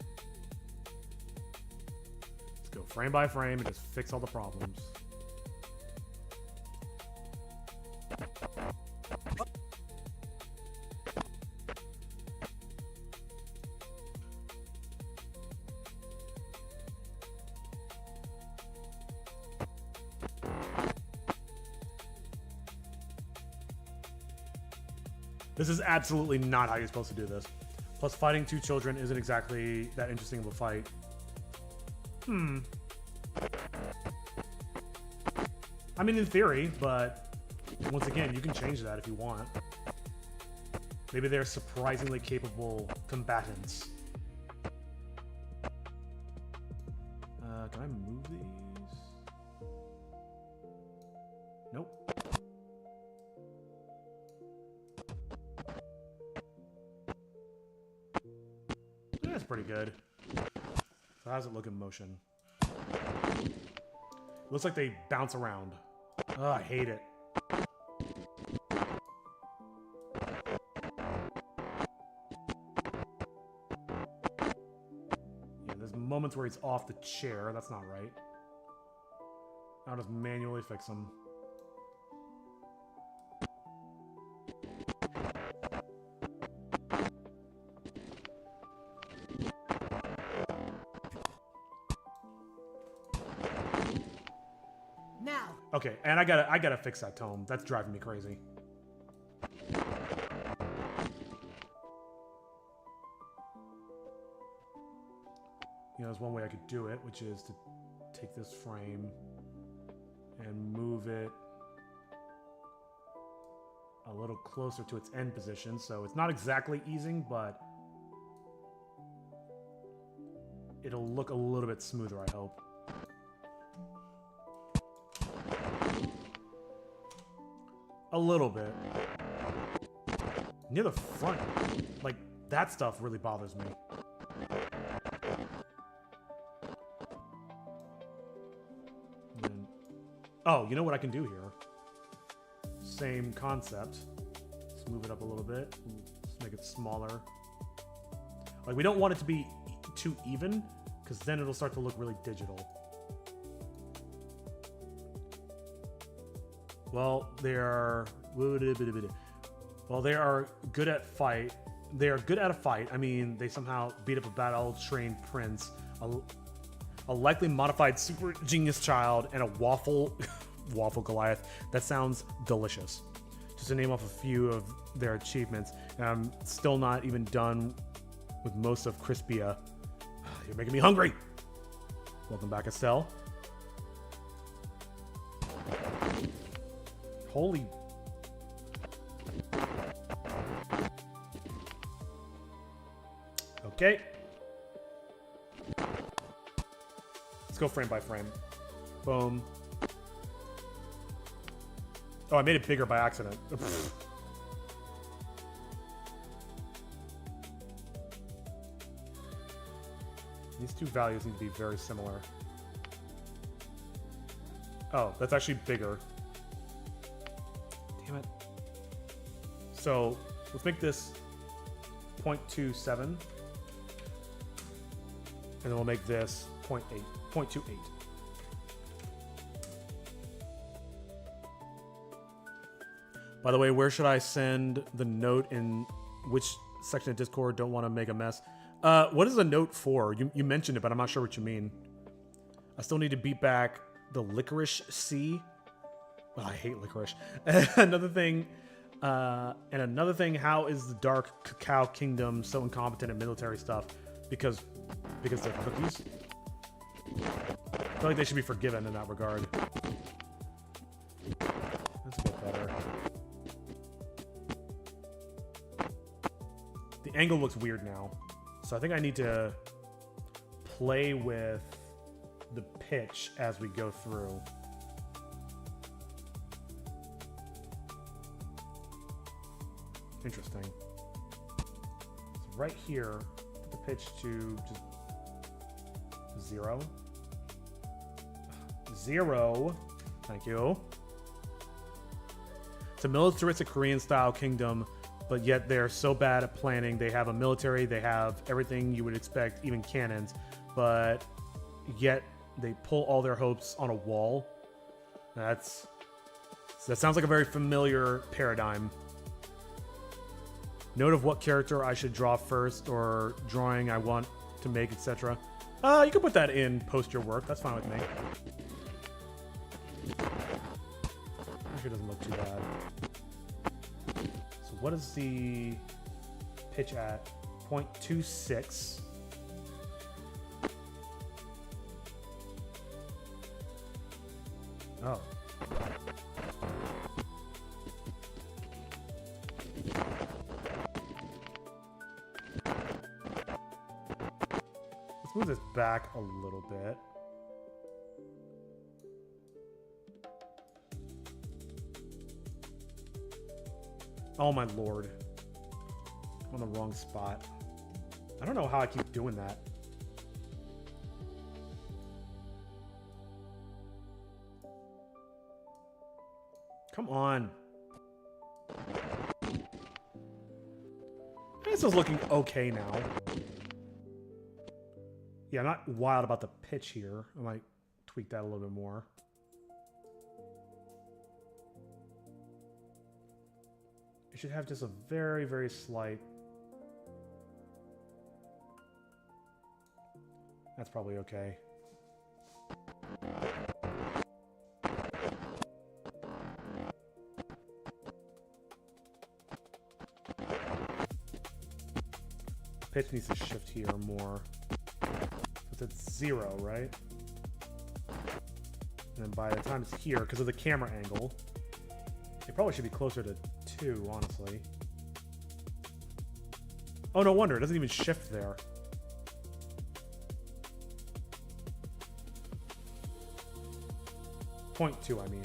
Let's go frame by frame and just fix all the problems. This is absolutely not how you're supposed to do this. Plus, fighting 2 children isn't exactly that interesting of a fight. I mean, in theory, but once again, you can change that if you want. Maybe they're surprisingly capable combatants. Can I move these? Nope. That's pretty good. So how's it look in motion? Looks like they bounce around. Oh, I hate it. Yeah, there's moments where he's off the chair. That's not right. I'll just manually fix him. Now. Okay, and I gotta fix that tome. That's driving me crazy. You know, there's one way I could do it, which is to take this frame and move it a little closer to its end position. So it's not exactly easing, but it'll look a little bit smoother, I hope. A little bit. Near the front, like, that stuff really bothers me. And, oh, you know what I can do here? Same concept. Let's move it up a little bit. Let's make it smaller. Like, we don't want it to be too even, because then it'll start to look really digital. Well, they are good at fight. They are good at a fight. I mean, they somehow beat up a battle-trained prince, a likely modified super genius child, and a waffle Goliath. That sounds delicious. Just to name off a few of their achievements, and I'm still not even done with most of Crispia. You're making me hungry. Welcome back, Estelle. Holy... Okay. Let's go frame by frame. Boom. Oh, I made it bigger by accident. These two values need to be very similar. Oh, that's actually bigger. Damn it. So, let's make this 0.27. And then we'll make this 0.28. By the way, where should I send the note in which section of Discord? Don't want to make a mess. What is a note for? You mentioned it, but I'm not sure what you mean. I still need to beat back the Licorice Sea. Oh, I hate licorice. Another thing, how is the Dark Cacao Kingdom so incompetent at military stuff? Because they're cookies? I feel like they should be forgiven in that regard. That's a bit better. The angle looks weird now. So I think I need to play with the pitch as we go through. Interesting. So right here, put the pitch to just 0. 0. Thank you. It's a militaristic Korean-style kingdom, but yet they're so bad at planning. They have a military, they have everything you would expect, even cannons, but yet they pull all their hopes on a wall. That sounds like a very familiar paradigm. Note of what character I should draw first, or drawing I want to make, etc. You can put that in post your work. That's fine with me. Actually, it doesn't look too bad. So what is the pitch at? 0.26. Oh. Let's move this back a little bit. Oh my lord. I'm on the wrong spot. I don't know how I keep doing that. Come on. This is looking okay now. Yeah, I'm not wild about the pitch here. I might tweak that a little bit more. It should have just a very, very slight... That's probably okay. Pitch needs to shift here more. It's at 0, right? And then by the time it's here, because of the camera angle, it probably should be closer to 2, honestly. Oh, no wonder. It doesn't even shift there. Point 2, I mean.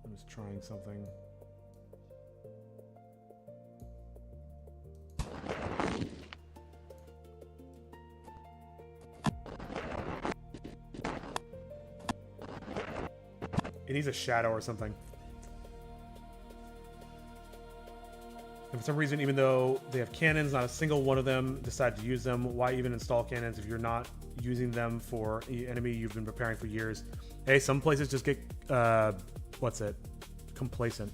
I'm just trying something. It needs a shadow or something. And for some reason, even though they have cannons, not a single one of them decided to use them. Why even install cannons if you're not using them for the enemy you've been preparing for years? Hey, some places just get, what's it? Complacent.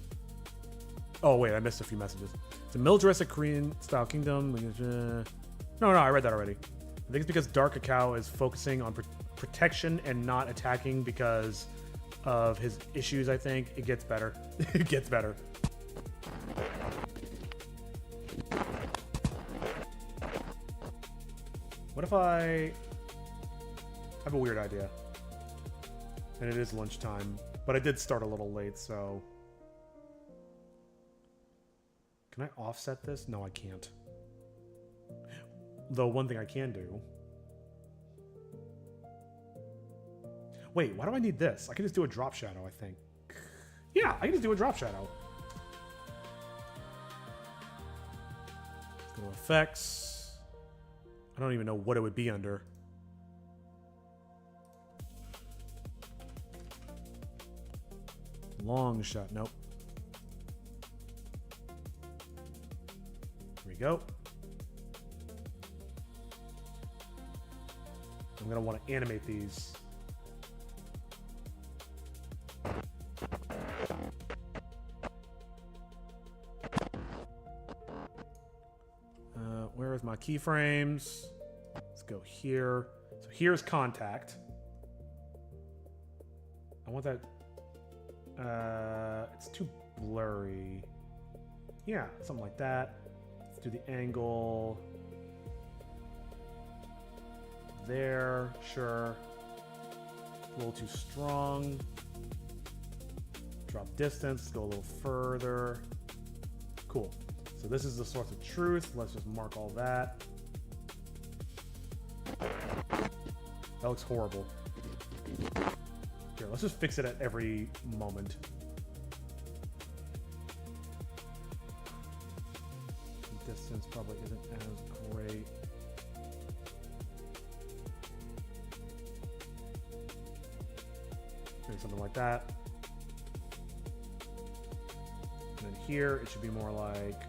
Oh, wait, I missed a few messages. It's a militaristic Korean-style kingdom. No, I read that already. I think it's because Dark Cacao is focusing on protection and not attacking because of his issues, I think. It gets better. It gets better. What if I have a weird idea? And it is lunchtime, but I did start a little late, so... Can I offset this? No, I can't. Though one thing I can do... Wait, why do I need this? I can just do a drop shadow, I think. Yeah, I can just do a drop shadow. Let's go to effects. I don't even know what it would be under. Long shot. Nope. Here we go. I'm going to want to animate these. Where is my keyframes? Let's go here. So here's contact. I want that. It's too blurry. Yeah, something like that. Let's do the angle. There, sure. A little too strong. Drop distance, go a little further. Cool. So this is the source of truth. Let's just mark all that. That looks horrible. Here, let's just fix it at every moment. Distance probably isn't as great. Maybe something like that. And then here, it should be more like...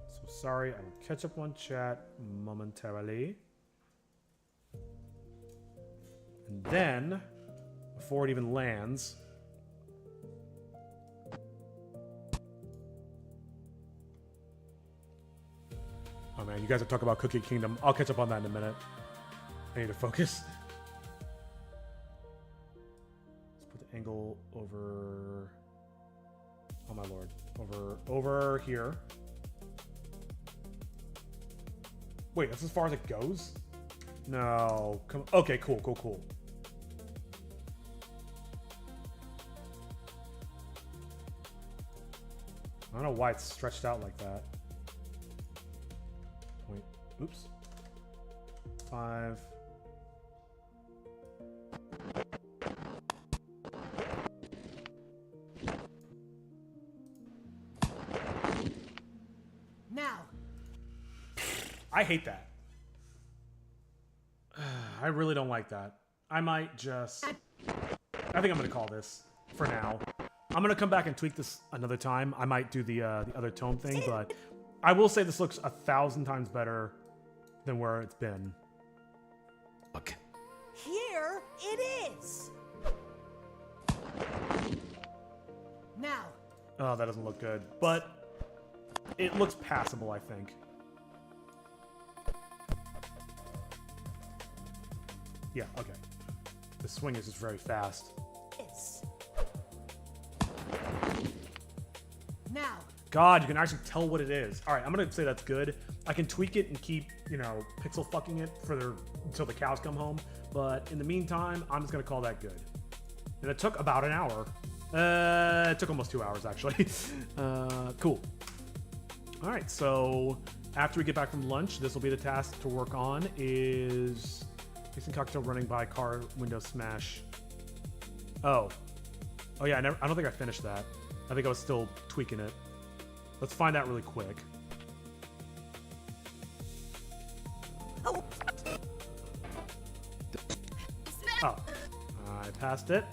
So sorry, I will catch up on chat momentarily. And then, before it even lands... Oh man, you guys are talking about Cookie Kingdom. I'll catch up on that in a minute. I need to focus. Let's put the angle over... Oh my lord. Over here. Wait, that's as far as it goes? No. Come. Okay, cool. I don't know why it's stretched out like that. Point. Oops. 5. Now. I hate that. I really don't like that. I might just... I think I'm going to call this for now. I'm going to come back and tweak this another time. I might do the other tone thing, but I will say this looks 1,000 times better than where it's been. Look. Here it is. Now. Oh, that doesn't look good. But it looks passable, I think. Yeah, okay. The swing is just very fast. Now. God, you can actually tell what it is. All right, I'm gonna say that's good. I can tweak it and keep, you know, pixel fucking it until the cows come home. But in the meantime, I'm just gonna call that good. And it took about an hour. It took almost 2 hours actually. Cool. All right, so after we get back from lunch, this will be the task to work on. Is fixing cocktail running by car window smash. Oh yeah, I don't think I finished that. I think I was still tweaking it. Let's find out really quick. Oh, I passed it.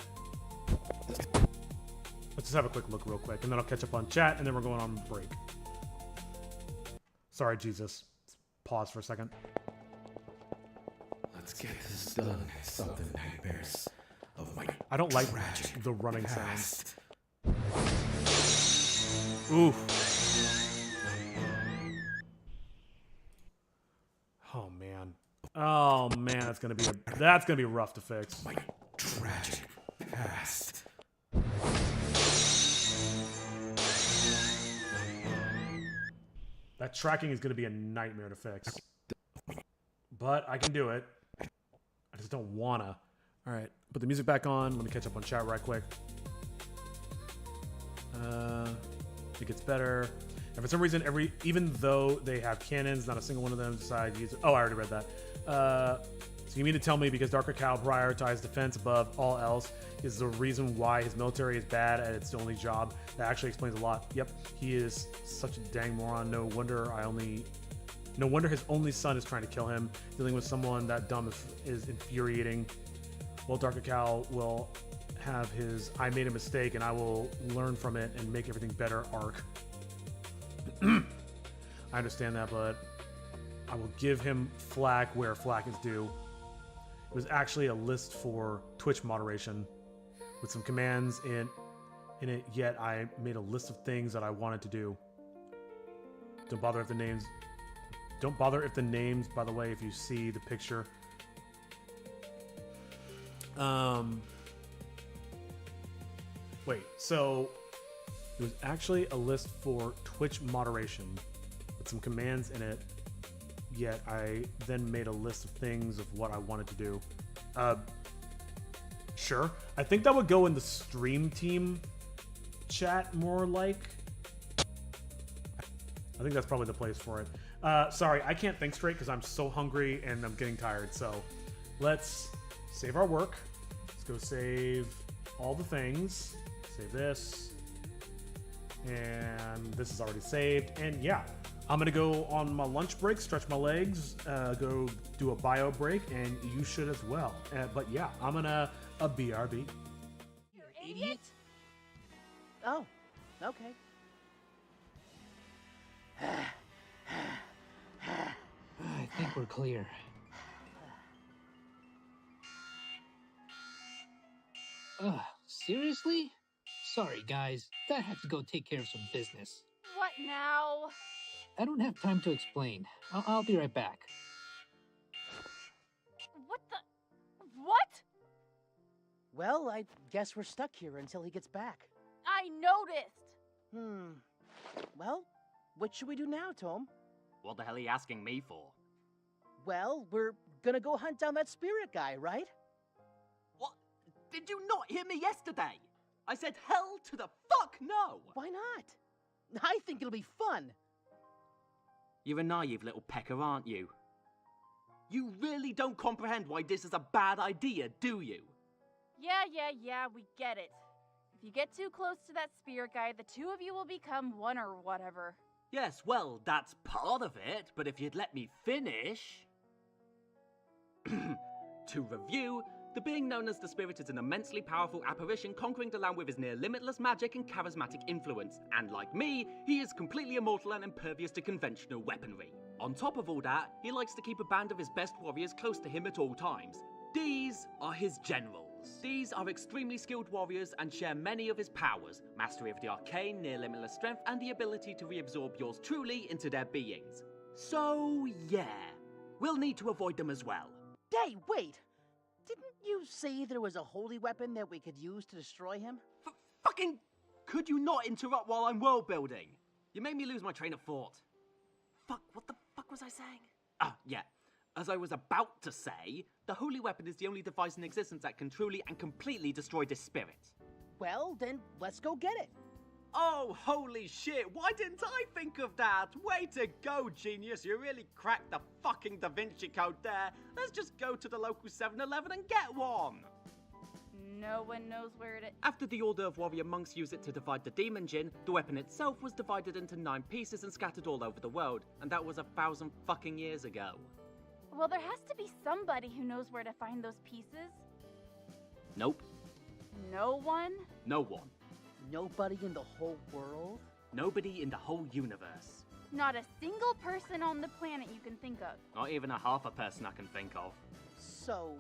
Let's just have a quick look real quick, and then I'll catch up on chat, and then we're going on break. Sorry, Jesus. Pause for a second. Let's get this done. Something nightmares of my I don't like the running sounds. Oof. Oh man, that's gonna be rough to fix. My tragic past. That tracking is gonna be a nightmare to fix. But I can do it. I just don't wanna. Alright, put the music back on. Let me catch up on chat right quick. It gets better. And for some reason, even though they have cannons, not a single one of them decided to use it. Oh, I already read that. So you mean to tell me because Darker Cow prioritized defense above all else is the reason why his military is bad and it's the only job? That actually explains a lot. Yep, he is such a dang moron. No wonder his only son is trying to kill him. Dealing with someone that dumb is infuriating. Well, Darker Cow will have his I made a mistake and I will learn from it and make everything better arc. I understand that, but I will give him flack where flack is due. It was actually a list for Twitch moderation with some commands in it, yet I made a list of things that I wanted to do. Don't bother if the names, by the way, if you see the picture. Wait, so it was actually a list for Twitch moderation with some commands in it, yet I then made a list of things of what I wanted to do. Sure. I think that would go in the stream team chat more like. I think that's probably the place for it. Sorry, I can't think straight because I'm so hungry and I'm getting tired. So let's save our work. Let's go save all the things. Save this. And this is already saved. And yeah, I'm going to go on my lunch break, stretch my legs, go do a bio break, and you should as well. But yeah, I'm going to a BRB. You idiot! Oh, okay. I think we're clear. Seriously? Sorry, guys. I have to go take care of some business. What now? I don't have time to explain. I'll be right back. What the? What? Well, I guess we're stuck here until he gets back. I noticed. Well, what should we do now, Tom? What the hell are you asking me for? Well, we're gonna go hunt down that spirit guy, right? What? Did you not hear me yesterday? I said hell to the fuck no! Why not? I think it'll be fun. You're a naive little pecker, aren't you? You really don't comprehend why this is a bad idea, do you? Yeah, we get it. If you get too close to that spirit guy, the two of you will become one or whatever. Yes, well, that's part of it, but if you'd let me finish... To review, the being known as the Spirit is an immensely powerful apparition conquering the land with his near-limitless magic and charismatic influence, and like me, he is completely immortal and impervious to conventional weaponry. On top of all that, he likes to keep a band of his best warriors close to him at all times. These are his generals. These are extremely skilled warriors and share many of his powers, mastery of the arcane, near-limitless strength, and the ability to reabsorb yours truly into their beings. So, yeah, we'll need to avoid them as well. Hey, wait! Didn't you say there was a holy weapon that we could use to destroy him? Fucking... Could you not interrupt while I'm world building? You made me lose my train of thought. Fuck, what the fuck was I saying? Ah, yeah. As I was about to say, the holy weapon is the only device in existence that can truly and completely destroy this spirit. Well, then let's go get it. Oh, holy shit, why didn't I think of that? Way to go, genius, you really cracked the fucking Da Vinci Code there. Let's just go to the local 7-Eleven and get one. No one knows where it is. After the Order of Warrior Monks used it to divide the Demon Djinn, the weapon itself was divided into 9 pieces and scattered all over the world, and that was 1,000 fucking years ago. Well, there has to be somebody who knows where to find those pieces. Nope. No one? No one. Nobody in the whole world? Nobody in the whole universe. Not a single person on the planet you can think of. Not even a half a person I can think of. So,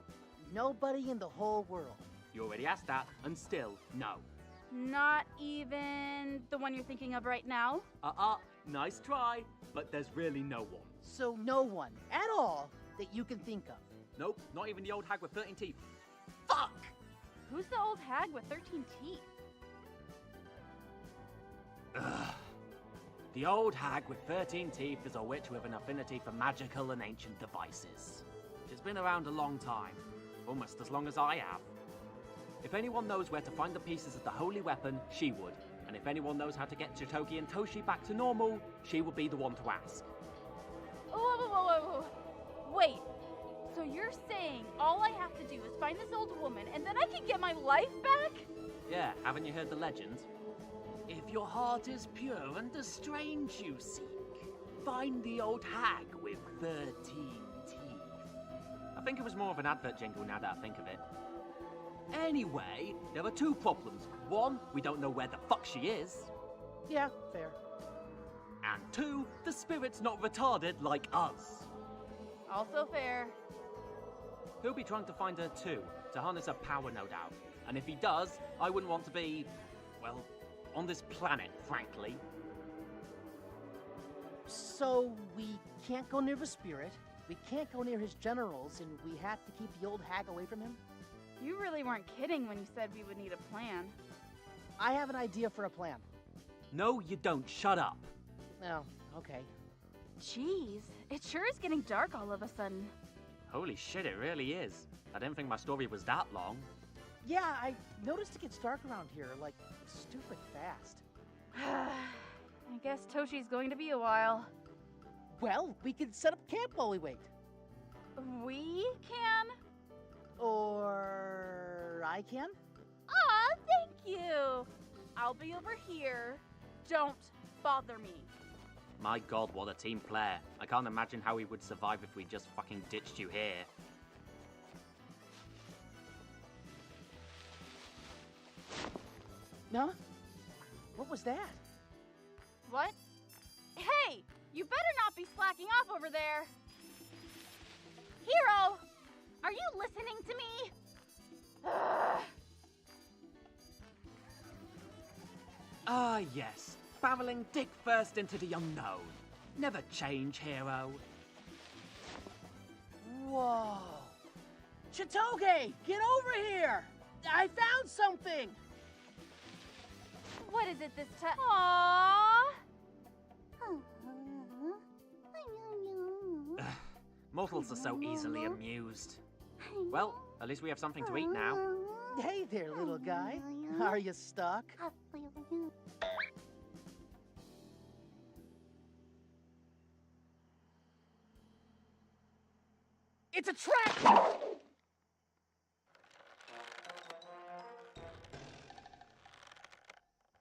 nobody in the whole world? You already asked that, and still, no. Not even the one you're thinking of right now? Nice try, but there's really no one. So no one, at all, that you can think of? Nope, not even the old hag with 13 teeth. Fuck! Who's the old hag with 13 teeth? Ugh. The old hag with 13 teeth is a witch with an affinity for magical and ancient devices. She's been around a long time, almost as long as I have. If anyone knows where to find the pieces of the holy weapon, she would. And if anyone knows how to get Chitogi and Toshi back to normal, she would be the one to ask. Whoa. Wait, so you're saying all I have to do is find this old woman and then I can get my life back? Yeah, haven't you heard the legend? If your heart is pure and the strange you seek, find the old hag with 13 teeth. I think it was more of an advert jingle now that I think of it. Anyway, there are 2 problems. 1, we don't know where the fuck she is. Yeah, fair. And 2, the spirit's not retarded like us. Also fair. He'll be trying to find her too, to harness her power no doubt. And if he does, I wouldn't want to be, well, on this planet, frankly. So, we can't go near the spirit, we can't go near his generals, and we have to keep the old hag away from him? You really weren't kidding when you said we would need a plan. I have an idea for a plan. No, you don't. Shut up. Oh, okay. Jeez, it sure is getting dark all of a sudden. Holy shit, it really is. I didn't think my story was that long. Yeah, I noticed it gets dark around here, like, stupid fast. I guess Toshi's going to be a while. Well, we could set up camp while we wait. We can? Or I can? Aw, thank you! I'll be over here. Don't bother me. My god, what a team player. I can't imagine how we would survive if we just fucking ditched you here. Huh? What was that? What? Hey! You better not be slacking off over there! Hero! Are you listening to me? Ah, yes. Barreling dick first into the unknown. Never change, hero. Whoa. Chitoge, get over here! I found something! What is it this time? Aww. Mortals are so easily amused. Well, at least we have something to eat now. Hey there, little guy. Are you stuck? It's a trap!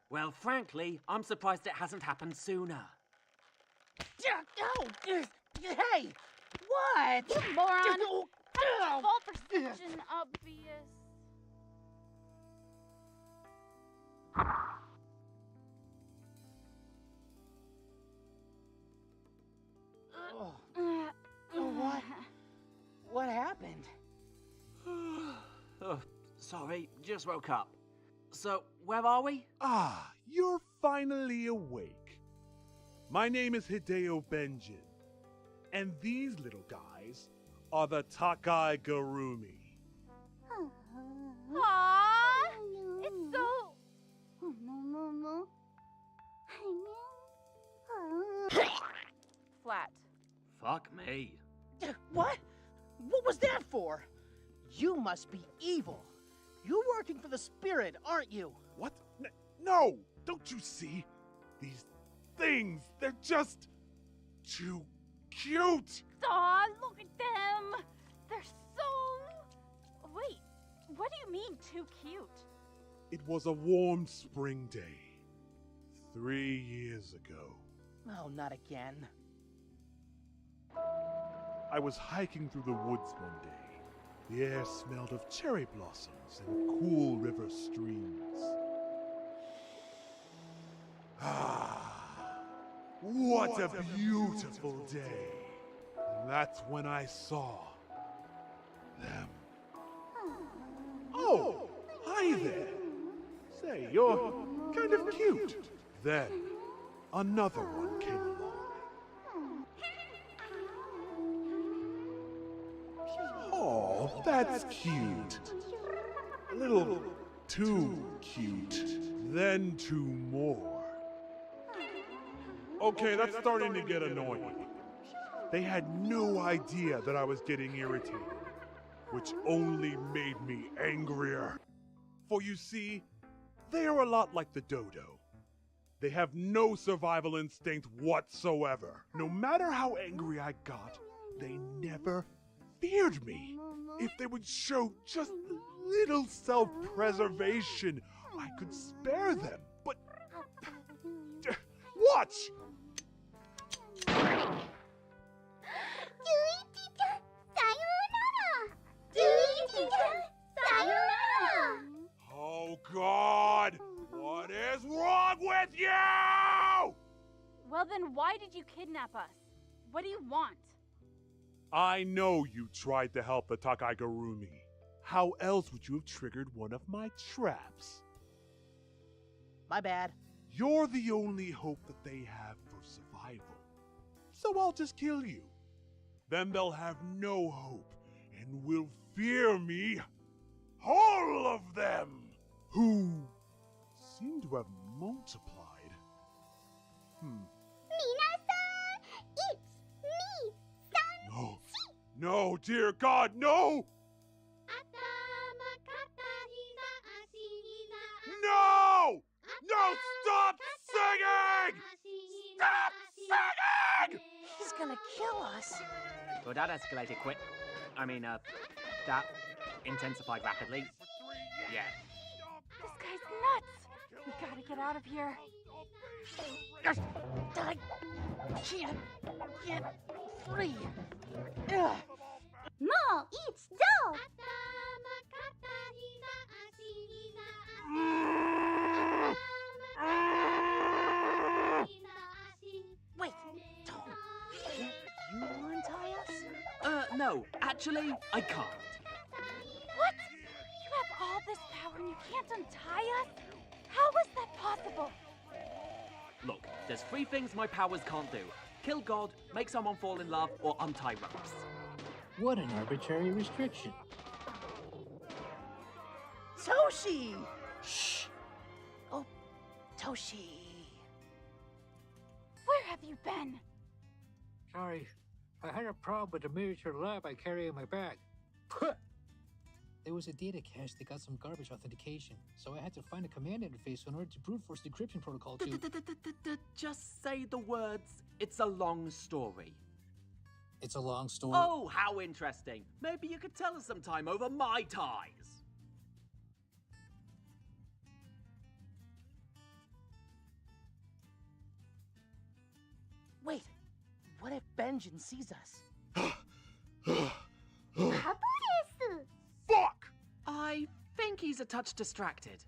Well, frankly, I'm surprised it hasn't happened sooner. Oh, hey! What? You moron! Oh, How fall for such an obvious... What happened? Oh, sorry, just woke up. So, where are we? Ah, you're finally awake. My name is Hideo Benjin, and these little guys are the Takai Garumi. Aww! It's so... flat. Fuck me. What? What was that for? You must be evil. You're working for the spirit, aren't you? What? No! Don't you see? These things, they're just too cute! Aw, look at them! They're so... Wait, what do you mean, too cute? It was a warm spring day 3 years ago. Oh, not again. I was hiking through the woods one day. The air smelled of cherry blossoms and cool river streams. Ah, what a beautiful day. And that's when I saw them. Oh, hi there. Say, you're kind of cute. Then, another one came along. Oh, that's cute. A little too cute. Then two more. Okay, that's starting to get annoying. They had no idea that I was getting irritated, which only made me angrier. For you see, they are a lot like the dodo. They have no survival instinct whatsoever. No matter how angry I got, they never feared me. If they would show just a little self-preservation, I could spare them. But watch! Oh God! What is wrong with you? Well then, why did you kidnap us? What do you want? I know you tried to help the Takai Garumi. How else would you have triggered one of my traps? My bad. You're the only hope that they have for survival. So I'll just kill you. Then they'll have no hope and will fear me. All of them! Who seem to have multiplied. It's me, San. No. No, dear God, no! No! No, stop singing! Stop singing! He's gonna kill us. Well, that escalated quick. That intensified rapidly. Yeah. This guy's nuts! We gotta get out of here. I can't get free. Ugh. Mo, it's dope. Wait, don't. Can't you untie us? No, actually, I can't. What? You have all this power and you can't untie us? How is that possible? Look, there's 3 things my powers can't do. Kill God, make someone fall in love, or untie ropes. What an arbitrary restriction. Toshi! Shh! Oh, Toshi. Where have you been? Sorry, I had a problem with the miniature lab I carry in my bag. There was a data cache that got some garbage authentication, so I had to find a command interface in order to brute force the decryption protocol to... Just say the words. It's a long story. It's a long story. Oh, how interesting. Maybe you could tell us sometime over my ties. Wait, what if Benjin sees us? Fuck! I think he's a touch distracted.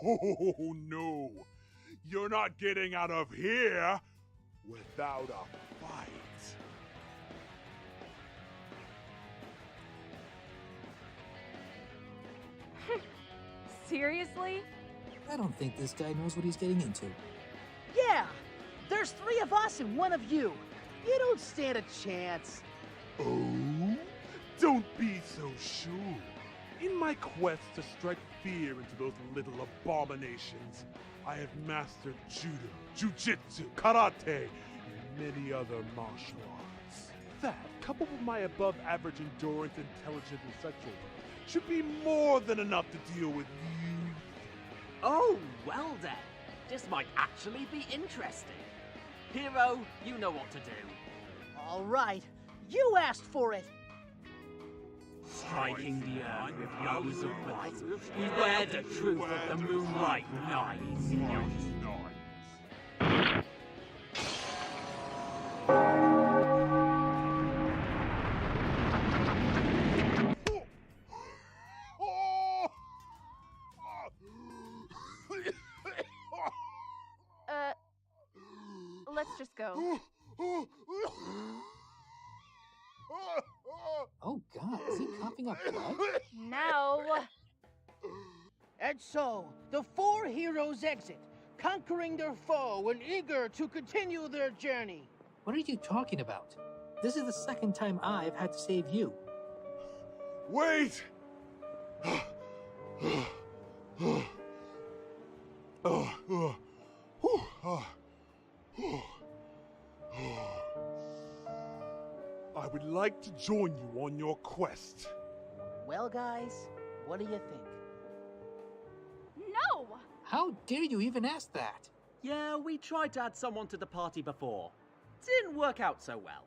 Oh no! You're not getting out of here without a fight. Seriously? I don't think this guy knows what he's getting into. Yeah! There's 3 of us and 1 of you. You don't stand a chance. Oh? Don't be so sure. In my quest to strike fear into those little abominations, I have mastered judo, jujitsu, karate, and many other martial arts. That, coupled with my above-average endurance, intelligence, and sexual life, should be more than enough to deal with you. Oh, well then. This might actually be interesting. Hero, you know what to do. All right, you asked for it. Striking the earth with blows of light, beware the truth of the moonlight night. Let's just go. Oh god, is he coughing up blood? No. And so, the 4 heroes exit, conquering their foe and eager to continue their journey. What are you talking about? This is the second time I've had to save you. Wait! I would like to join you on your quest. Well, guys, what do you think? No! How dare you even ask that? Yeah, we tried to add someone to the party before. Didn't work out so well.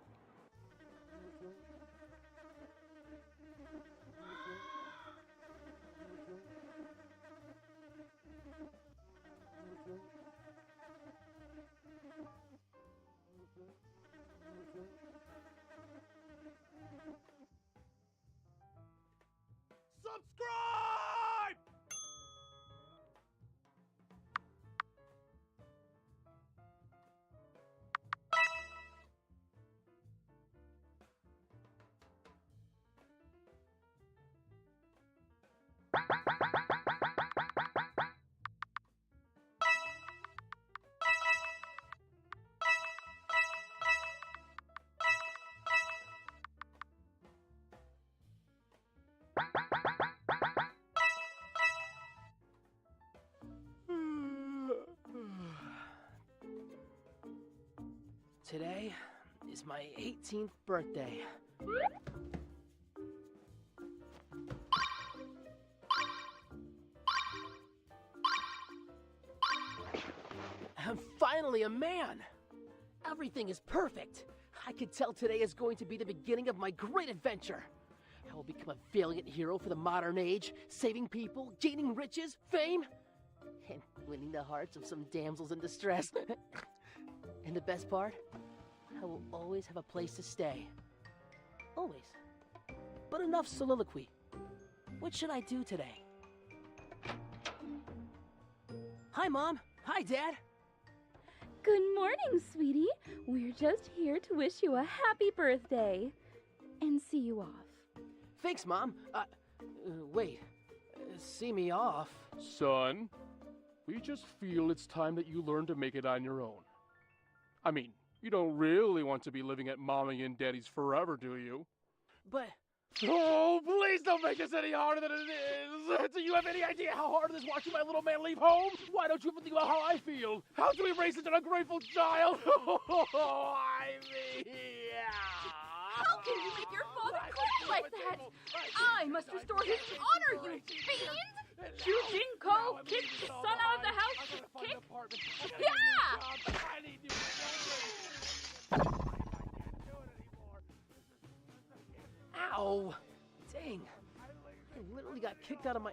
Subscribe! Today is my 18th birthday. I'm finally a man! Everything is perfect! I can tell today is going to be the beginning of my great adventure! I will become a valiant hero for the modern age, saving people, gaining riches, fame, and winning the hearts of some damsels in distress. And the best part? I will always have a place to stay. Always. But enough soliloquy. What should I do today? Hi, Mom. Hi, Dad. Good morning, sweetie. We're just here to wish you a happy birthday and see you off. Thanks, Mom. Wait. See me off? Son, we just feel it's time that you learn to make it on your own. I mean, you don't really want to be living at Mommy and Daddy's forever, do you? But... Oh, please don't make this any harder than it is! Do you have any idea how hard it is watching my little man leave home? Why don't you ever think about how I feel? How to erase such an ungrateful child? I mean... How can you make your father cry like that? I must restore his honor, you fiend! Yujinko, kick the son out of the house! Kick! Yeah! Ow! Dang. I literally got kicked out of my...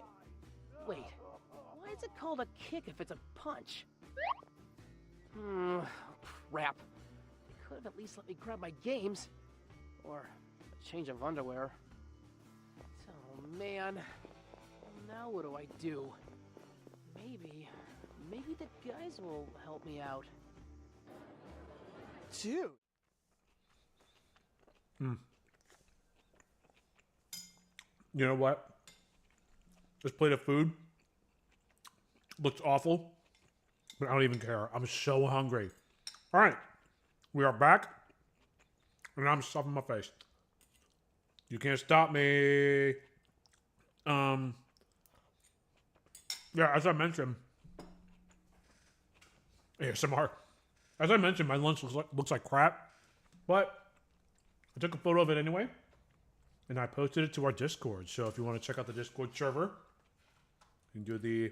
Wait. Why is it called a kick if it's a punch? Crap. They could have at least let me grab my games. Or a change of underwear. Oh, man. Now what do I do? Maybe the guys will help me out. Dude. You know what? This plate of food looks awful, but I don't even care. I'm so hungry. All right, we are back, and I'm stuffing my face. You can't stop me. Yeah, as I mentioned, ASMR. As I mentioned, my lunch looks like crap, but I took a photo of it anyway. And I posted it to our Discord. So if you want to check out the Discord server, you can do the !!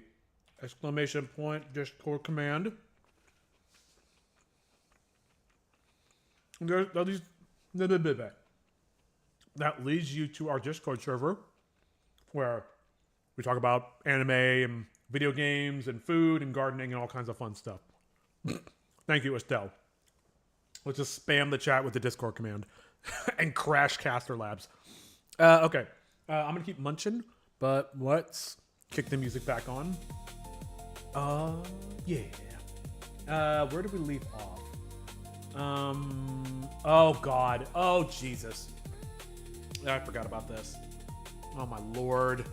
Discord command. And that leads you to our Discord server, where we talk about anime and video games and food and gardening and all kinds of fun stuff. Thank you, Estelle. Let's just spam the chat with the Discord command and crash Caster Labs. Okay, I'm gonna keep munching, but let's kick the music back on. Yeah. Where did we leave off? Oh God. Oh Jesus. I forgot about this. Oh my Lord.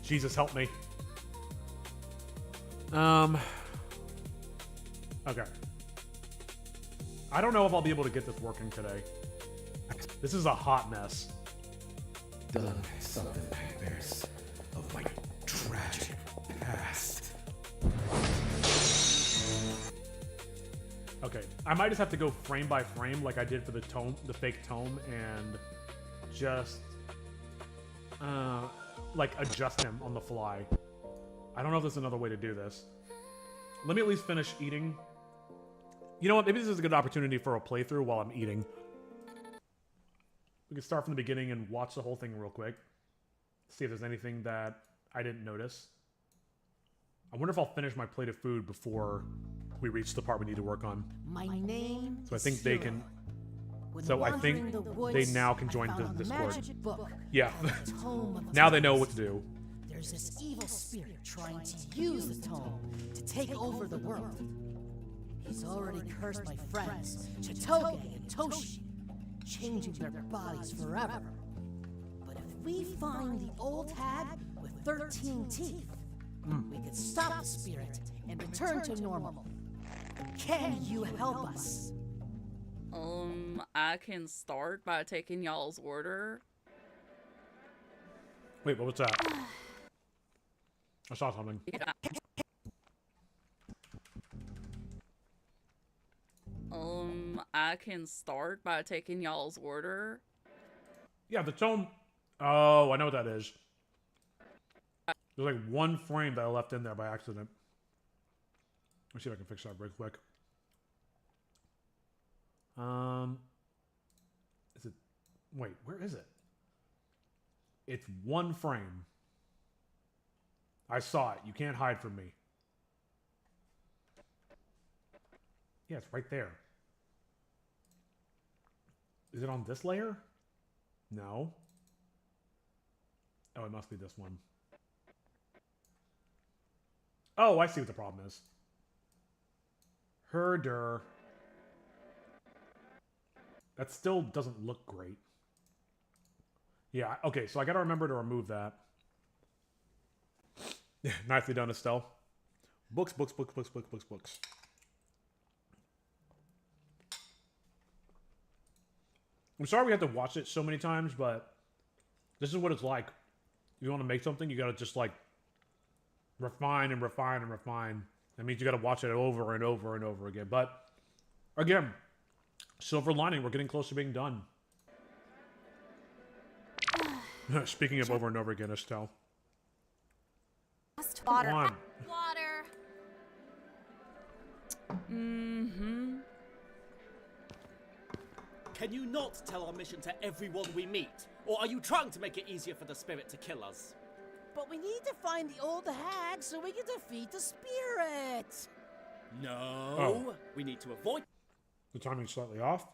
Jesus, help me. Okay. I don't know if I'll be able to get this working today. This is a hot mess. Done something nightmares of my tragic past. Okay, I might just have to go frame by frame like I did for the tome, the fake tome, and just like adjust him on the fly. I don't know if there's another way to do this. Let me at least finish eating. You know what? Maybe this is a good opportunity for a playthrough while I'm eating. We can start from the beginning and watch the whole thing real quick. See if there's anything that I didn't notice. I wonder if I'll finish my plate of food before we reach the part we need to work on. My name So I think they Hero. can... When So I wandering think the woods, they now can I join found the a Discord. magic book Yeah. of the Tome of Now they know Tomes. what to do. There's this evil spirit trying to use the tome to take over the world. He's already cursed my friends, Chitoge and Toshi, changing their bodies forever. But if we find the old hag with 13 teeth, we could stop the spirit and return to normal. Can you help us? I can start by taking y'all's order. Wait, what was that? I saw something. I can start by taking y'all's order. Yeah, the tome... Oh, I know what that is. There's like one frame that I left in there by accident. Let me see if I can fix that real quick. Is it... Wait, where is it? It's one frame. I saw it. You can't hide from me. Yeah, it's right there. Is it on this layer? No. Oh, it must be this one. Oh, I see what the problem is. Herder. That still doesn't look great. Yeah, okay, so I gotta remember to remove that. Nicely done, Estelle. Books. I'm sorry we had to watch it so many times, but this is what it's like. You want to make something, you gotta just like refine and refine and refine. That means you gotta watch it over and over and over again. But again, silver lining, we're getting close to being done. Speaking of over and over again, Estelle. Water. Come on. Water. Mm-hmm. Can you not tell our mission to everyone we meet? Or are you trying to make it easier for the spirit to kill us? But we need to find the old hag so we can defeat the spirit. No. Oh. We need to avoid The timing's slightly off.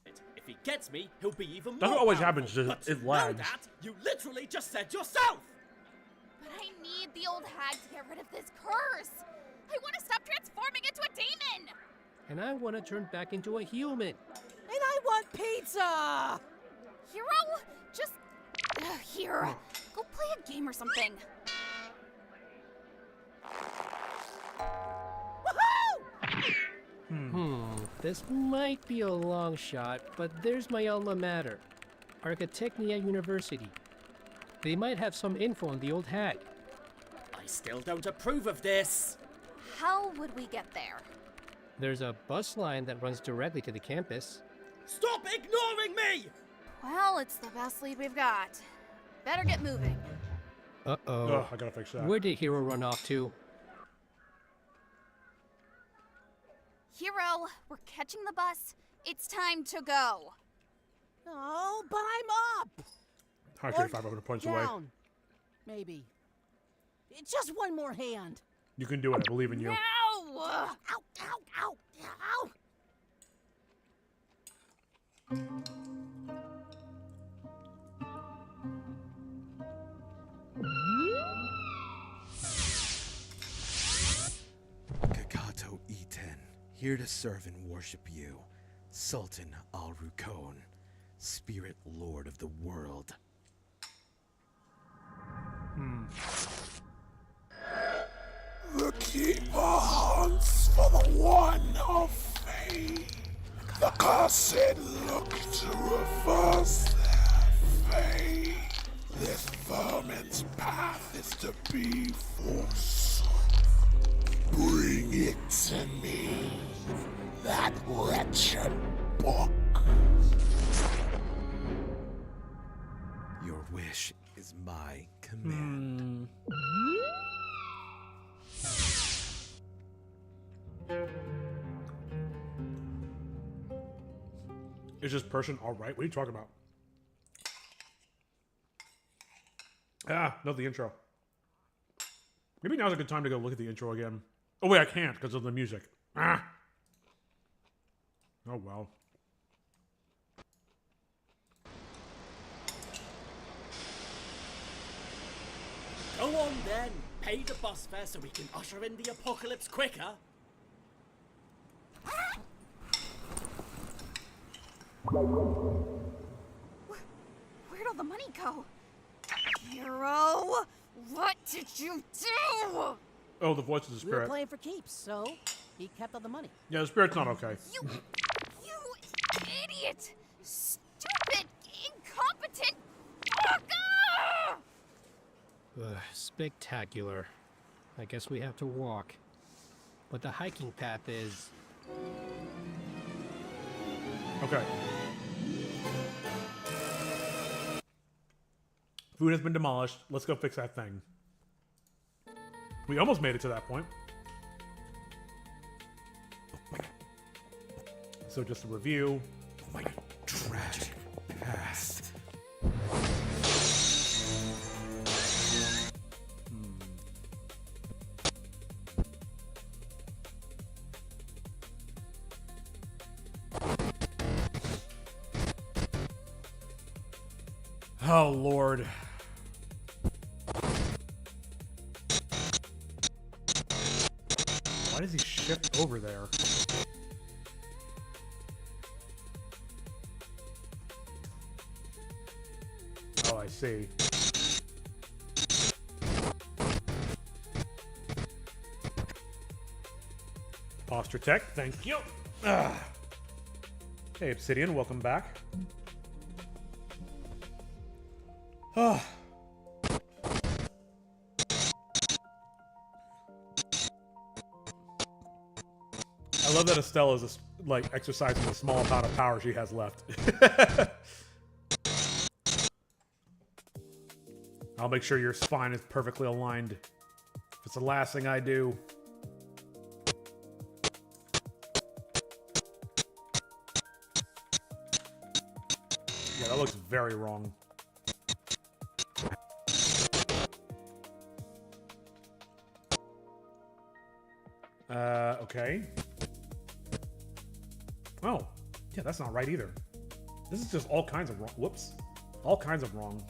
it. If he gets me, he'll be even more That's what always powerful. happens, just But it to know lags. that, you literally just said yourself! But I need the old hag to get rid of this curse. I want to stop transforming into a demon. And I want to turn back into a human. And I want pizza! Hero, just here. Go play a game or something. This might be a long shot, but there's my alma mater, Architecnia University. They might have some info on the old hag. I still don't approve of this. How would we get there? There's a bus line that runs directly to the campus. Stop ignoring me! Well, it's the best lead we've got. Better get moving. Uh-oh. Ugh, I gotta fix that. Where did Hero run off to? Hero, we're catching the bus. It's time to go. Oh, but I'm up! 135 points away. Down. Maybe. Just one more hand. You can do it. I believe in you. Ow! Ow, ow, ow, ow! Kakato Iten, here to serve and worship you, Sultan Al-Rukon, Spirit Lord of the world. The keeper hunts for the one of fate. The cursed look to reverse their fate. This vermin's path is to be forsook. Bring it to me, that wretched book. Your wish is my command. Is this person all right? What are you talking about? Ah, no, the intro. Maybe now's a good time to go look at the intro again. Oh wait, I can't because of the music. Ah. Oh well. Go on then. Pay the bus fare so we can usher in the apocalypse quicker. Where'd all the money go? Hero, what did you do? Oh, the voice of the We were spirit. playing for keeps, so he kept all the money. Yeah, the spirit's not okay. You idiot! Stupid, incompetent fucker! Spectacular. I guess we have to walk. But the hiking path is... Okay. Food has been demolished. Let's go fix that thing. We almost made it to that point. So just a review. My tragic past. Oh, Lord. Why does he shift over there? Oh, I see. Posture Tech, thank you. Hey, Obsidian, welcome back. I love that Estelle is just, like exercising the small amount of power she has left. I'll make sure your spine is perfectly aligned. If it's the last thing I do. Yeah, that looks very wrong. Okay. Oh, yeah, that's not right either. This is just all kinds of wrong. Whoops. All kinds of wrong.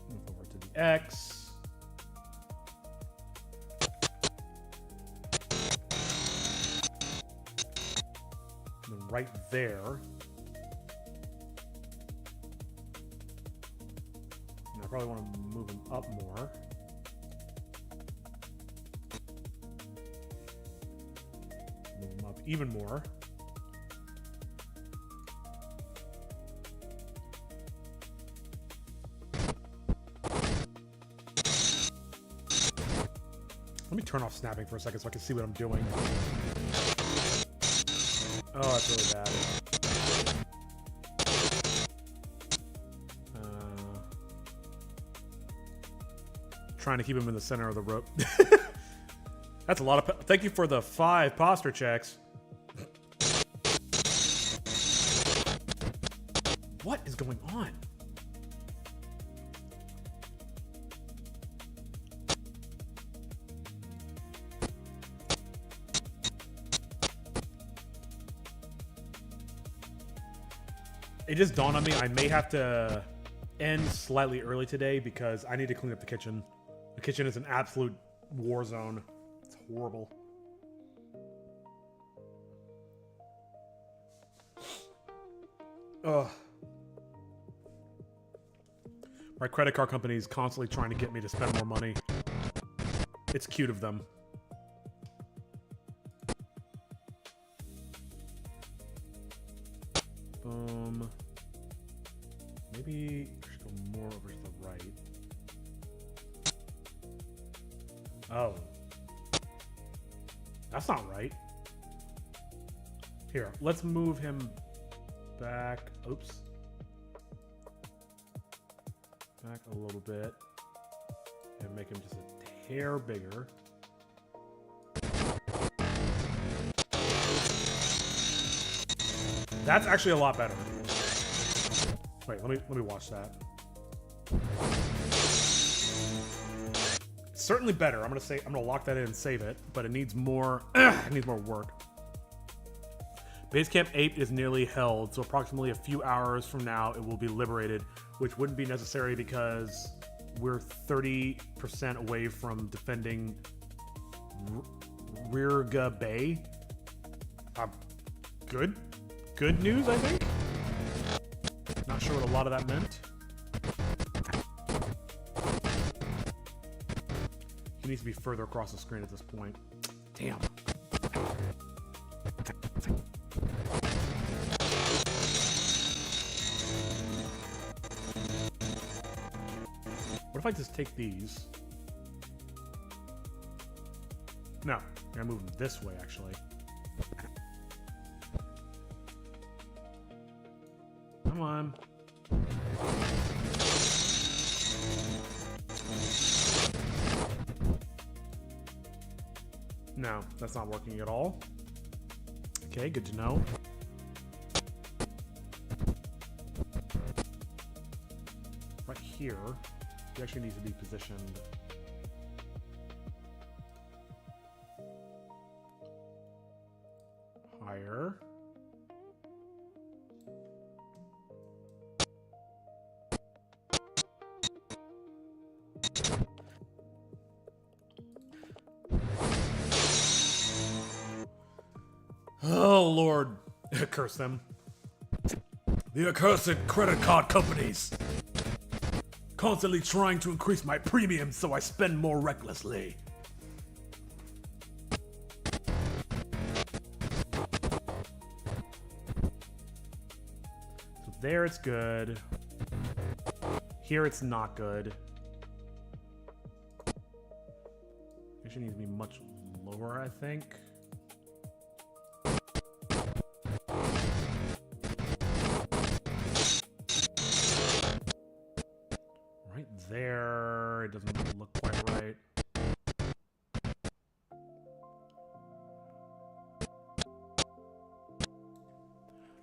Move over to the X. And then right there. And I probably want to move him up more. Move them up even more. Let me turn off snapping for a second so I can see what I'm doing. Oh, that's really bad. Trying to keep him in the center of the rope. That's a lot of... Thank you for the 5 posture checks. What is going on? It just dawned on me I may have to end slightly early today because I need to clean up the kitchen. The kitchen is an absolute war zone. It's horrible. Ugh. My credit card company is constantly trying to get me to spend more money. It's cute of them. Maybe I should go more over to the right. Oh. That's not right. Here, let's move him back. Oops. Back a little bit. And make him just a hair bigger. That's actually a lot better. Wait, let me watch that. It's certainly better. I'm gonna lock that in and save it, but it needs more it needs more work. Basecamp 8 is nearly held, so approximately a few hours from now it will be liberated, which wouldn't be necessary because we're 30% away from defending Rirga Bay. Good news, I think. Not sure what a lot of that meant. He needs to be further across the screen at this point. Damn. What if I just take these? No, I'm gonna move them this way, actually. Come on. No, that's not working at all. Okay, good to know. Right here, he actually needs to be positioned. Higher. Lord, curse them. The accursed credit card companies. Constantly trying to increase my premium so I spend more recklessly. So there it's good. Here it's not good. It should need to be much lower, I think. Right there, it doesn't look quite right.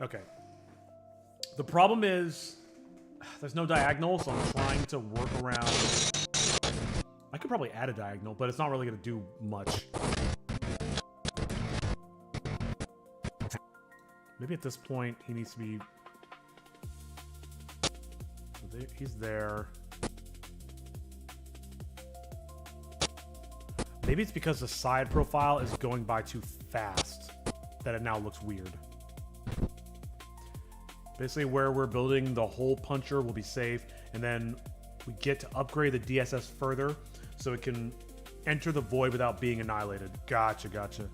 Okay. The problem is there's no diagonal, so I'm trying to work around. I could probably add a diagonal, but it's not really going to do much. Maybe at this point he needs to be... He's there. Maybe it's because the side profile is going by too fast that it now looks weird. Basically where we're building the hole puncher will be safe, and then we get to upgrade the DSS further so it can enter the void without being annihilated. Gotcha, gotcha.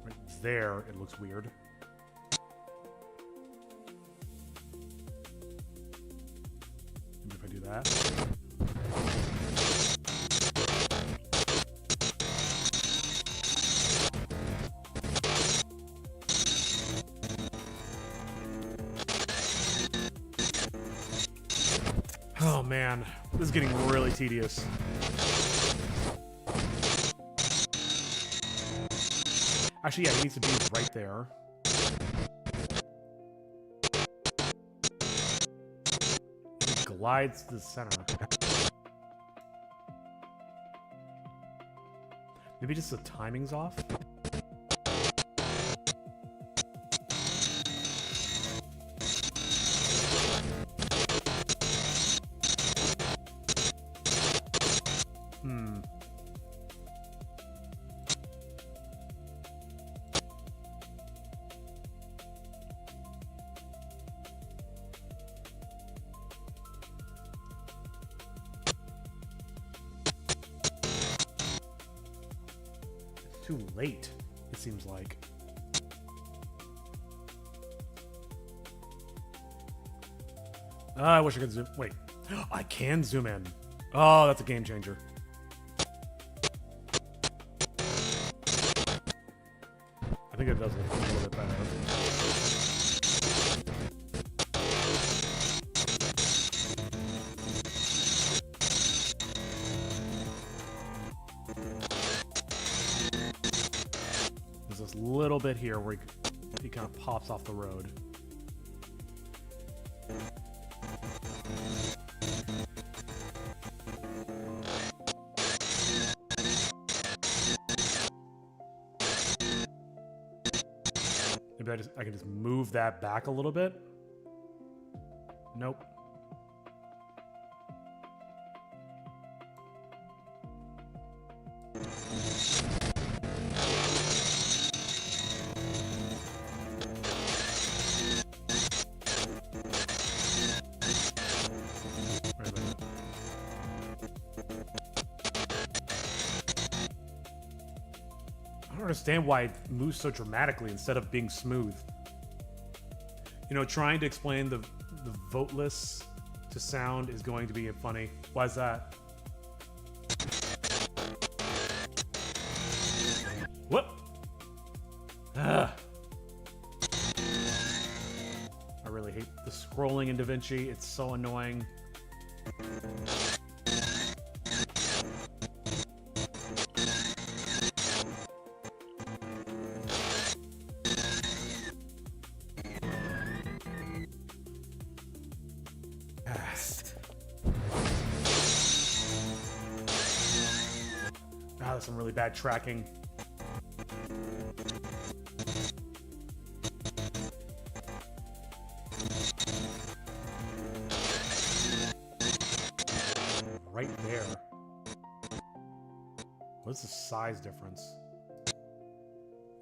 Right there, it looks weird. Maybe if I do that. Oh man, this is getting really tedious. Actually, yeah, he needs to be right there. It glides to the center. Maybe just the timing's off? Too late, it seems like. I wish I could zoom. Wait, I can zoom in. Oh, that's a game changer. I think it does look a little bit better. Little bit here where he kind of pops off the road. Maybe I can just move that back a little bit. Nope. I don't understand why it moves so dramatically instead of being smooth. You know, trying to explain the voteless to sound is going to be funny. Why is that? What? I really hate the scrolling in DaVinci. It's so annoying. That's some really bad tracking. right there. What's the size difference?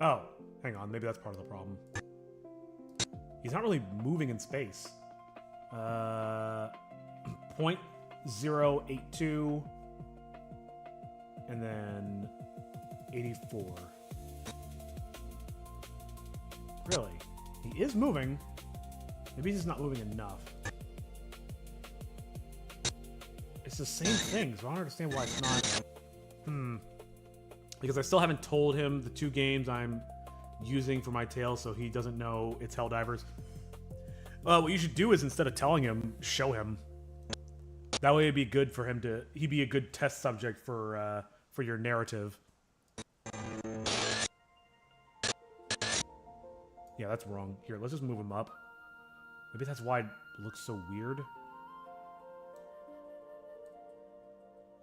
Oh, hang on. Maybe that's part of the problem. He's not really moving in space. 0.082 and then 84. Really? He is moving. Maybe he's just not moving enough. It's the same thing, so I don't understand why it's not. Because I still haven't told him the 2 games I'm using for my tail, so he doesn't know it's Helldivers. What you should do is, instead of telling him, show him. That way it'd be good for him to... He'd be a good test subject for your narrative. Yeah, that's wrong. Here, let's just move him up. Maybe that's why it looks so weird.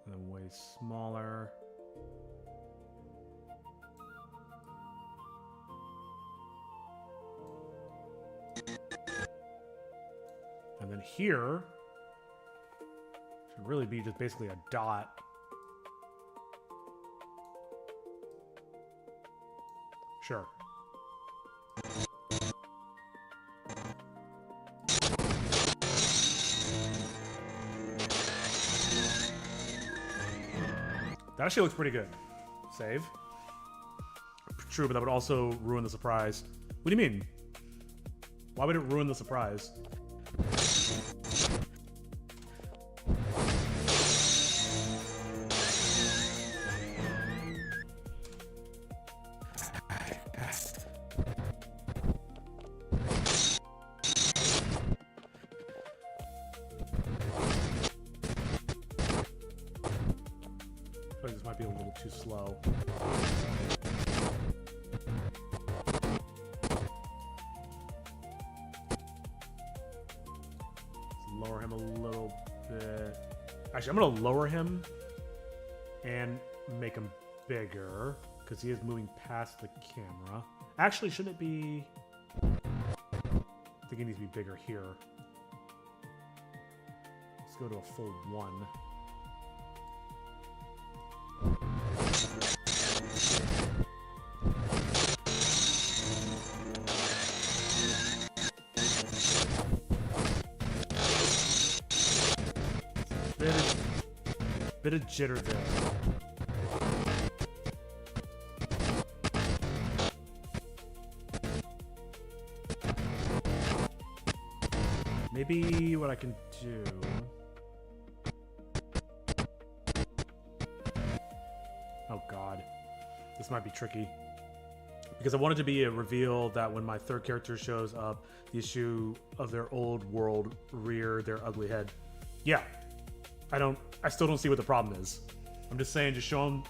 And then way smaller. And then here should really be just basically a dot. Sure. That actually looks pretty good. Save. True, but that would also ruin the surprise. What do you mean? Why would it ruin the surprise? This might be a little too slow. Let's lower him a little bit. Actually, I'm gonna lower him and make him bigger because he is moving past the camera. Actually, shouldn't it be? I think it needs to be bigger here. Let's go to a full 1. Bit of jitter there. Maybe what I can do... Oh god. This might be tricky. Because I want it to be a reveal that when my third character shows up, the issue of their old world rear their ugly head. Yeah. I still don't see what the problem is. I'm just saying, just show him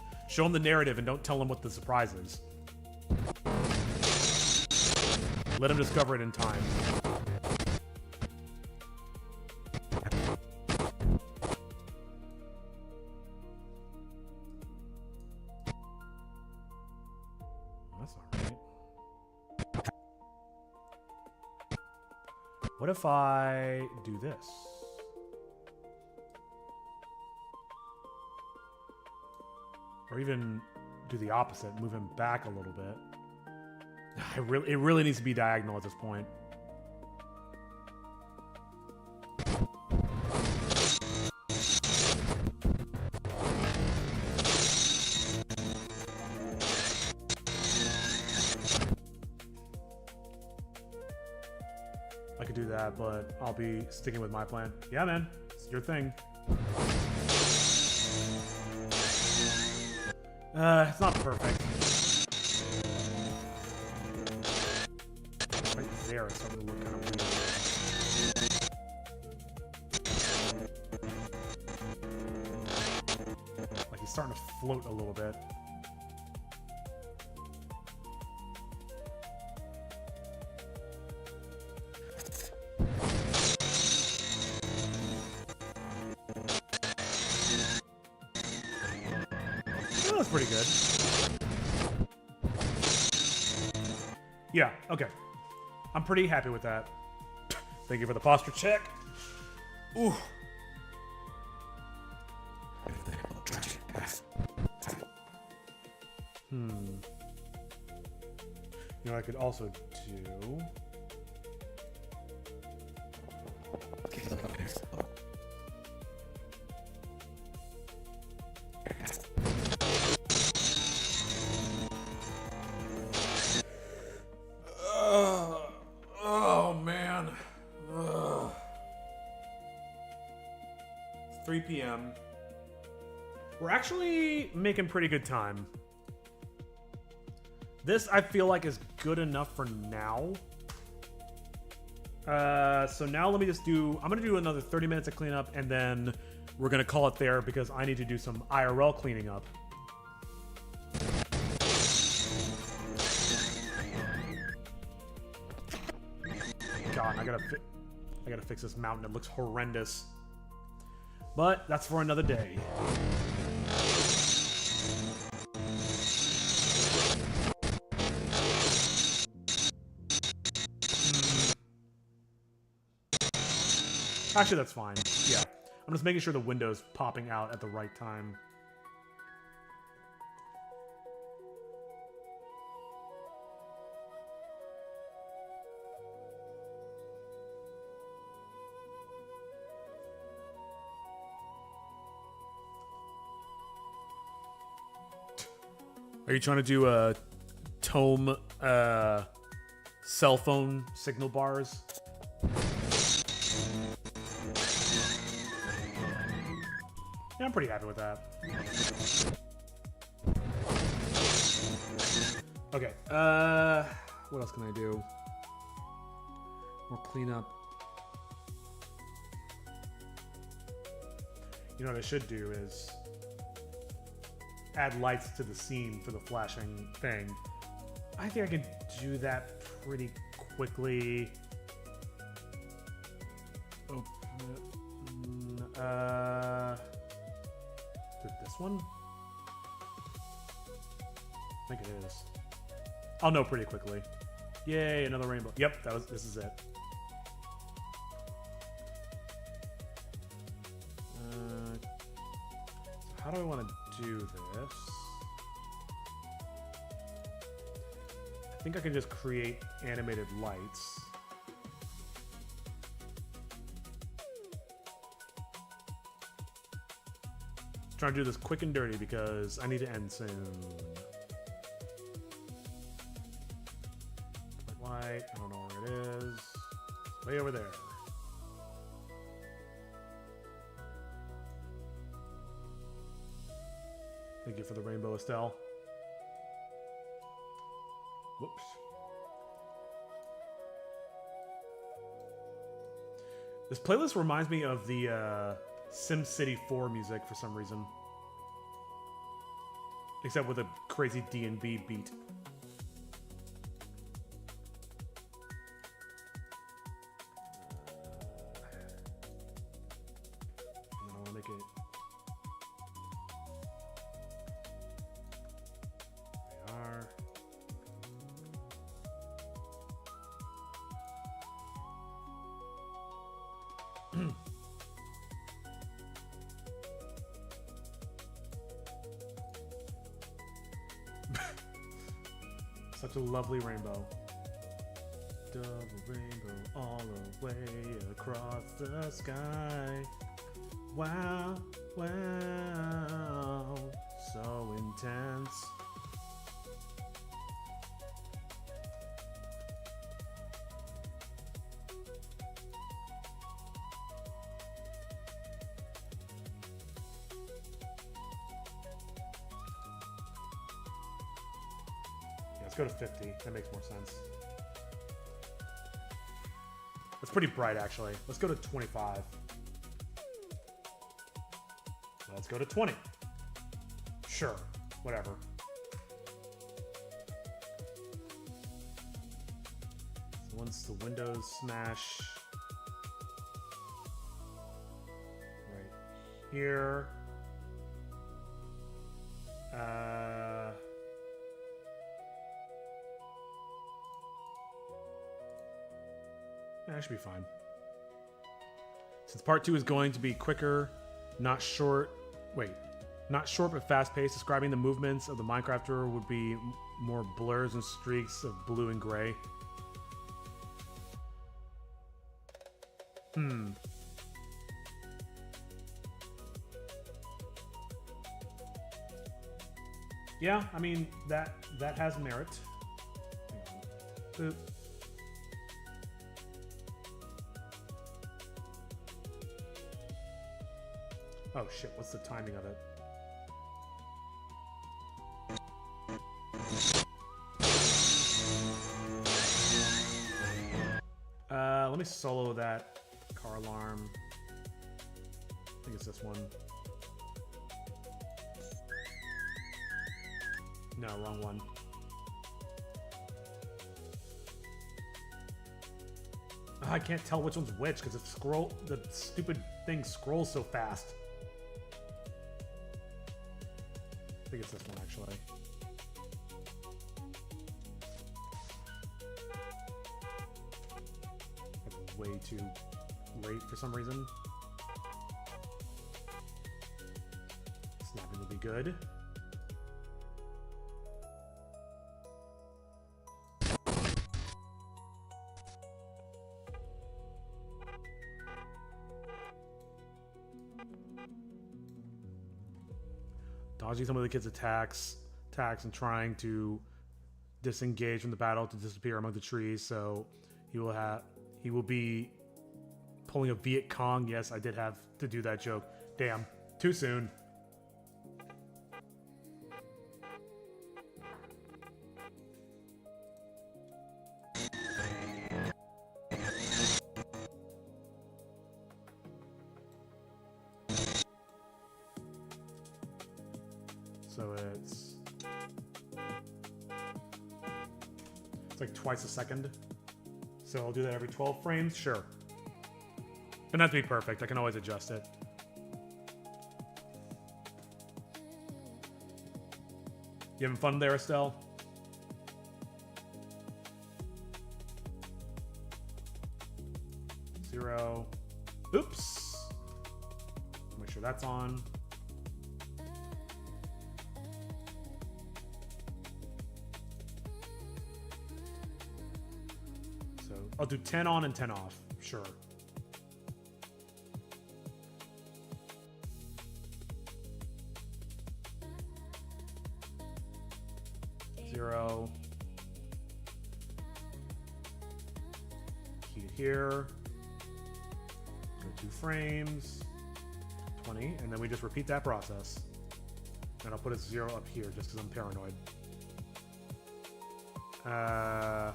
the narrative and don't tell him what the surprise is. Let him discover it in time. That's alright. What if I do this? Or even do the opposite, move him back a little bit. It really needs to be diagonal at this point. I could do that, but I'll be sticking with my plan. Yeah, man, it's your thing. It's not perfect. Right there, it's starting to look kind of weird. Like he's starting to float a little bit. That's pretty good. Yeah, okay. I'm pretty happy with that. Thank you for the posture check. Ooh. You know what I could also do? Oh man. 3 p.m. We're actually making pretty good time. This, I feel like, is good enough for now. So now let me just do... I'm going to do another 30 minutes of cleanup, and then we're going to call it there because I need to do some IRL cleaning up. God, I gotta fix this mountain. It looks horrendous. But that's for another day. Actually, that's fine. Yeah. I'm just making sure the window's popping out at the right time. Are you trying to do a tome cell phone signal bars? Yeah, I'm pretty happy with that. Okay, what else can I do? More cleanup. You know what I should do is add lights to the scene for the flashing thing. I think I can do that pretty quickly. This one? I think it is. I'll know pretty quickly. Yay, another rainbow. Yep, this is it. So how do I want to do this? I think I can just create animated lights. Trying to do this quick and dirty because I need to end soon. White, I don't know where it is. It's way over there. Thank you for the rainbow, Estelle. Whoops. This playlist reminds me of the SimCity 4 music for some reason. Except with a crazy D&B beat. And then I want to make it... There they are. Such a lovely rainbow. Double rainbow all the way across the sky. Wow, wow, so intense. Let's go to 50. That makes more sense. That's pretty bright, actually. Let's go to 25. Let's go to 20. Sure. Whatever. So once the windows smash... right here... That should be fine. Since part 2 is going to be quicker, not short... Wait. Not short but fast-paced. Describing the movements of the Minecrafter would be more blurs and streaks of blue and gray. Yeah, I mean, that has merit. Boop. Oh shit, what's the timing of it? Let me solo that car alarm. I think it's this one. No, wrong one. I can't tell which one's which because the stupid thing scrolls so fast. I think it's this one actually. That's way too late for some reason. Snapping would be good. Dodging some of the kids' attacks and trying to disengage from the battle to disappear among the trees. So he will be pulling a Viet Cong. Yes, I did have to do that joke. Damn, too soon. So it's like twice a second. So I'll do that every 12 frames? Sure. Doesn't have to be perfect. I can always adjust it. You having fun there, Estelle? Zero. Oops. Make sure that's on. I'll do 10 on and 10 off. Sure. Zero. Key it here. Go 2 frames. 20. And then we just repeat that process. And I'll put a 0 up here just because I'm paranoid. I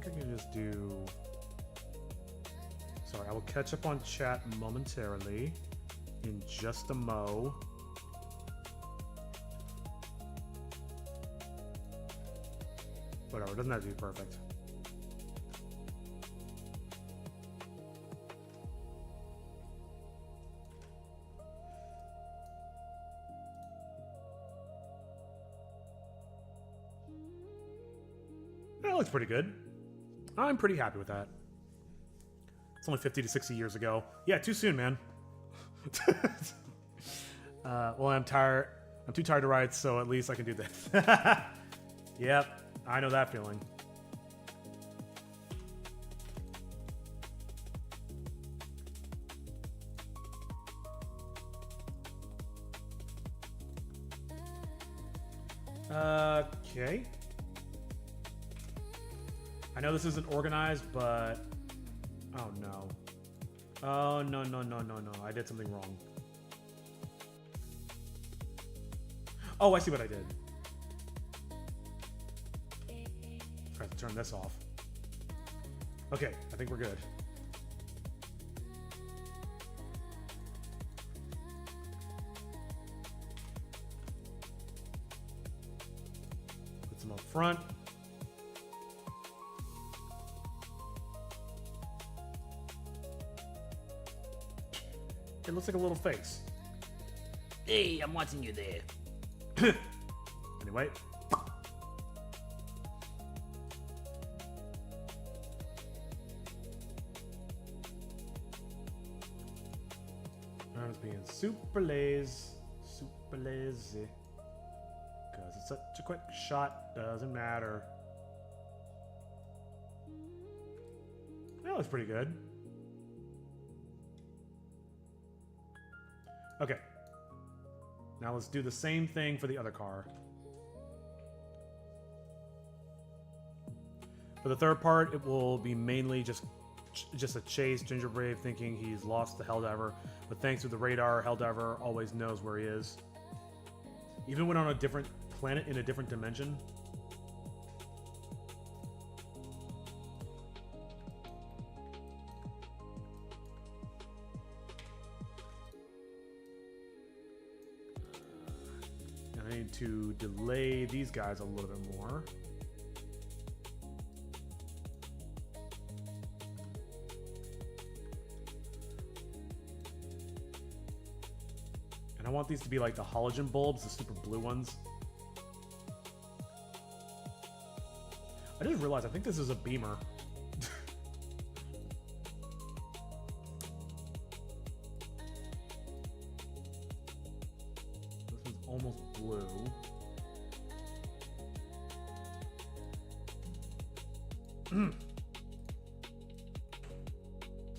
think I can just do... Sorry, I will catch up on chat momentarily in just a mo. Whatever, it doesn't have to be perfect. That looks pretty good. I'm pretty happy with that. It's only 50 to 60 years ago. Yeah, too soon, man. Well, I'm tired. I'm too tired to write, so at least I can do this. Yep, I know that feeling. Okay. I know this isn't organized, but... Oh, no. Oh, no, no, no, no, no. I did something wrong. Oh, I see what I did. I have to turn this off. Okay, I think we're good. Put some up front. It looks like a little face. Hey, I'm watching you there. Anyway. I'm just being super lazy. Super lazy. Because it's such a quick shot. Doesn't matter. That looks pretty good. Okay. Now let's do the same thing for the other car. For the third part, it will be mainly just a chase. Gingerbrave thinking he's lost the Helldiver, but thanks to the radar, Helldiver always knows where he is. Even when on a different planet in a different dimension. And I need to delay these guys a little bit more. I want these to be like the halogen bulbs, the super blue ones. I just realized I think this is a beamer. This one's almost blue.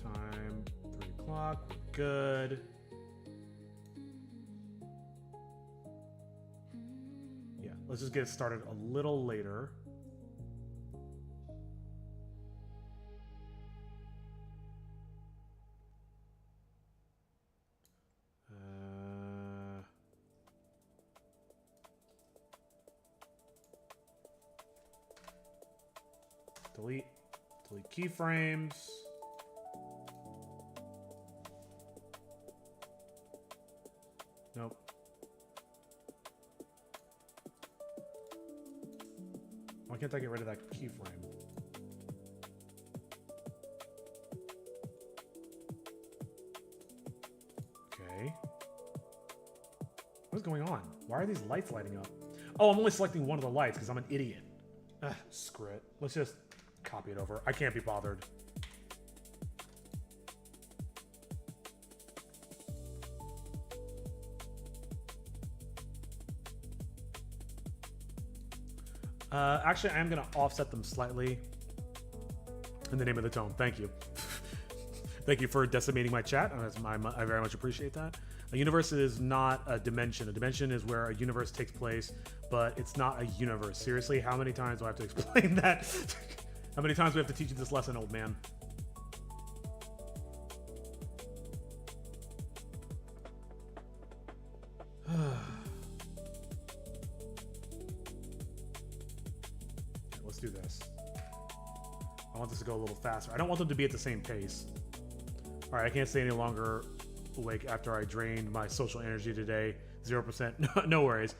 Time 3 o'clock. We're good. Let's just get it started a little later. Delete keyframes. Nope. Why can't I get rid of that keyframe? Okay. What's going on? Why are these lights lighting up? Oh, I'm only selecting one of the lights because I'm an idiot. Screw it. Let's just copy it over. I can't be bothered. Actually, I am going to offset them slightly in the name of the tone. Thank you. Thank you for decimating my chat. I very much appreciate that. A universe is not a dimension. A dimension is where a universe takes place, but it's not a universe. Seriously, how many times do I have to explain that? How many times do we have to teach you this lesson, old man? Let's do this. I want this to go a little faster. I don't want them to be at the same pace. All right, I can't stay any longer awake after I drained my social energy today. 0%. No worries.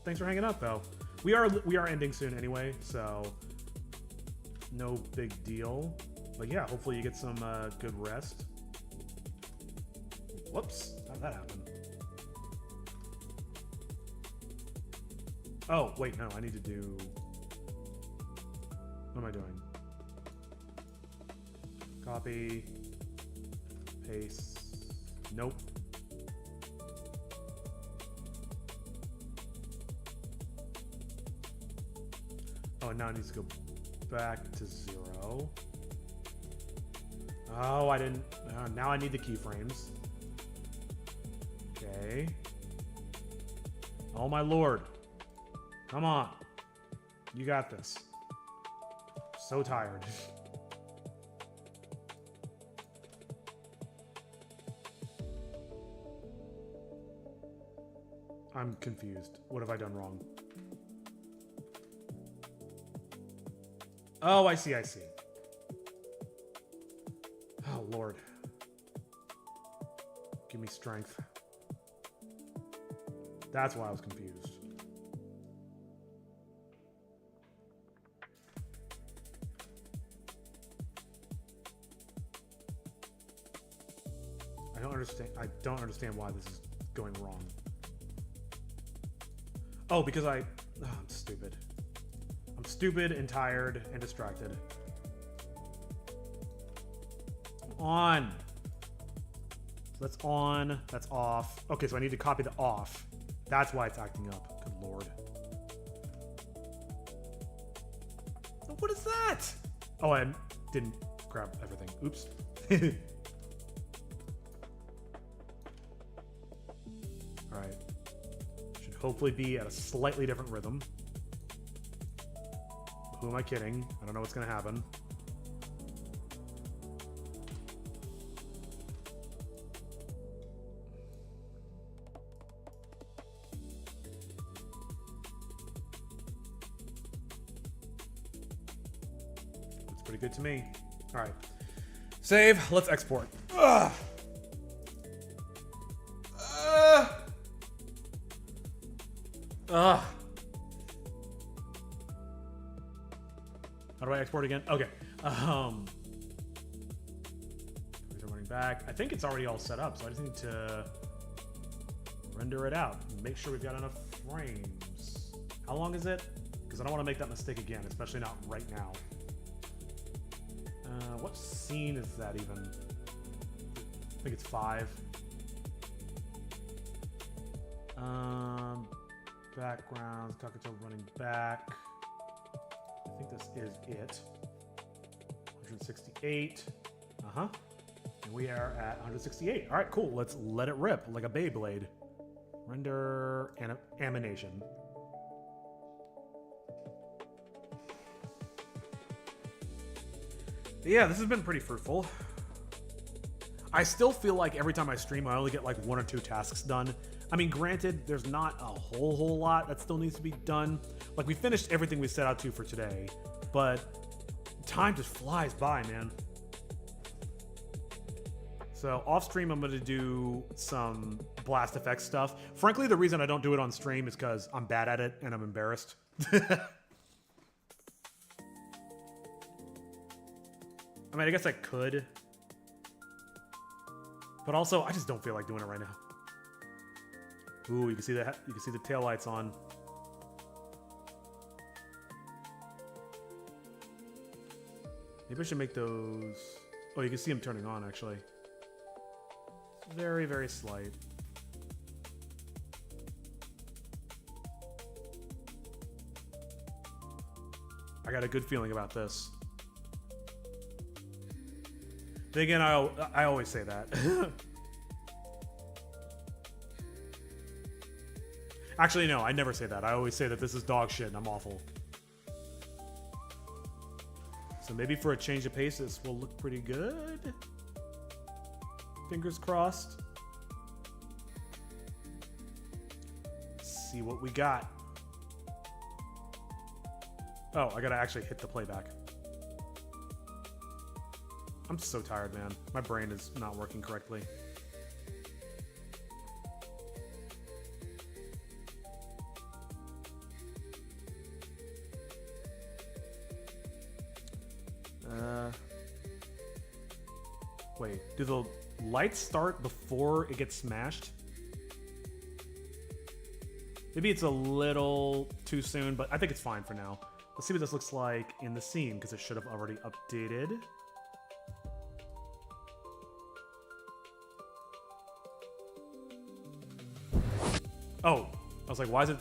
Thanks for hanging out, though. We are ending soon anyway, so no big deal. But yeah, hopefully you get some good rest. Whoops, how'd that happen? Oh, wait, no, I need to do... What am I doing? Copy. Paste. Nope. Oh, now it needs to go back to 0. Oh, I didn't... now I need the keyframes. Okay. Oh, my lord. Come on. You got this. So tired. I'm confused. What have I done wrong? Oh, I see. Oh, Lord. Give me strength. That's why I was confused. I don't understand why this is going wrong. Oh, because I'm stupid. I'm stupid and tired and distracted. Come on. that's on. That's off. Okay, so I need to copy the off. That's why it's acting up. Good lord. What is that? Oh, I didn't grab everything. Oops. Alright. Should hopefully be at a slightly different rhythm. Who am I kidding? I don't know what's going to happen. Looks pretty good to me. All right. Save. Let's export. Ugh. Ugh. How do I export again? Okay. These are running back. I think it's already all set up, so I just need to render it out and make sure we've got enough frames. How long is it? Because I don't want to make that mistake again, especially not right now. What scene is that even? I think it's 5. Backgrounds, Kakato running back. I think this is it. 168. Uh-huh. And we are at 168. All right, cool. Let's let it rip like a Beyblade. Render animation. Yeah, this has been pretty fruitful. I still feel like every time I stream, I only get like 1 or 2 tasks done. I mean, granted, there's not a whole lot that still needs to be done. Like, we finished everything we set out to for today, but time just flies by, man. So off stream, I'm going to do some Blast Effects stuff. Frankly, the reason I don't do it on stream is because I'm bad at it and I'm embarrassed. I mean, I guess I could. But also, I just don't feel like doing it right now. Ooh, you can see that. You can see the taillights on. Maybe I should make those. Oh, you can see them turning on actually. Very, very slight. I got a good feeling about this. Then again, I always say that. Actually, no, I never say that. I always say that this is dog shit and I'm awful. So maybe for a change of pace, this will look pretty good. Fingers crossed. Let's see what we got. Oh, I gotta actually hit the playback. I'm so tired, man. My brain is not working correctly. Wait, do the lights start before it gets smashed? Maybe it's a little too soon, but I think it's fine for now. Let's see what this looks like in the scene, because it should have already updated. Oh, I was like, why don't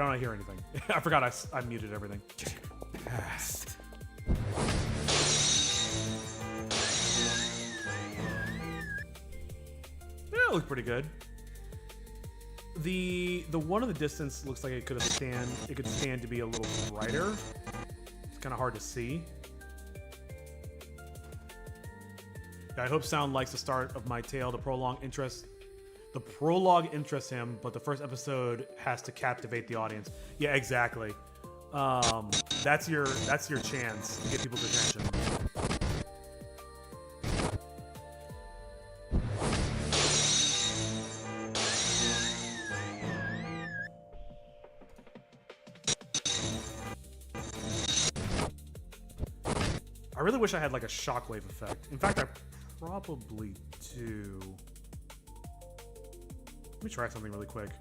I hear anything? I forgot I muted everything. Past. Yeah, it looked pretty good. The one in the distance looks like it could stand to be a little brighter. It's kind of hard to see. Yeah, I hope sound likes the start of my tale. The prologue interests him, but the first episode has to captivate the audience. Yeah, exactly. That's your chance to get people's attention. I really wish I had like a shockwave effect. In fact, I probably do. Let me try something really quick.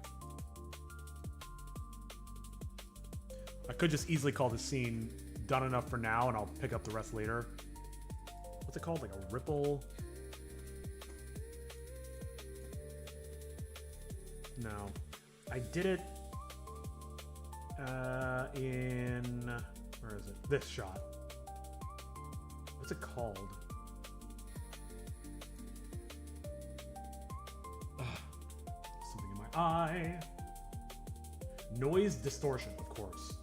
I could just easily call the scene done enough for now, and I'll pick up the rest later. What's it called? Like a ripple? No. I did it in... Where is it? This shot. What's it called? Ugh. Something in my eye. Noise distortion, of course.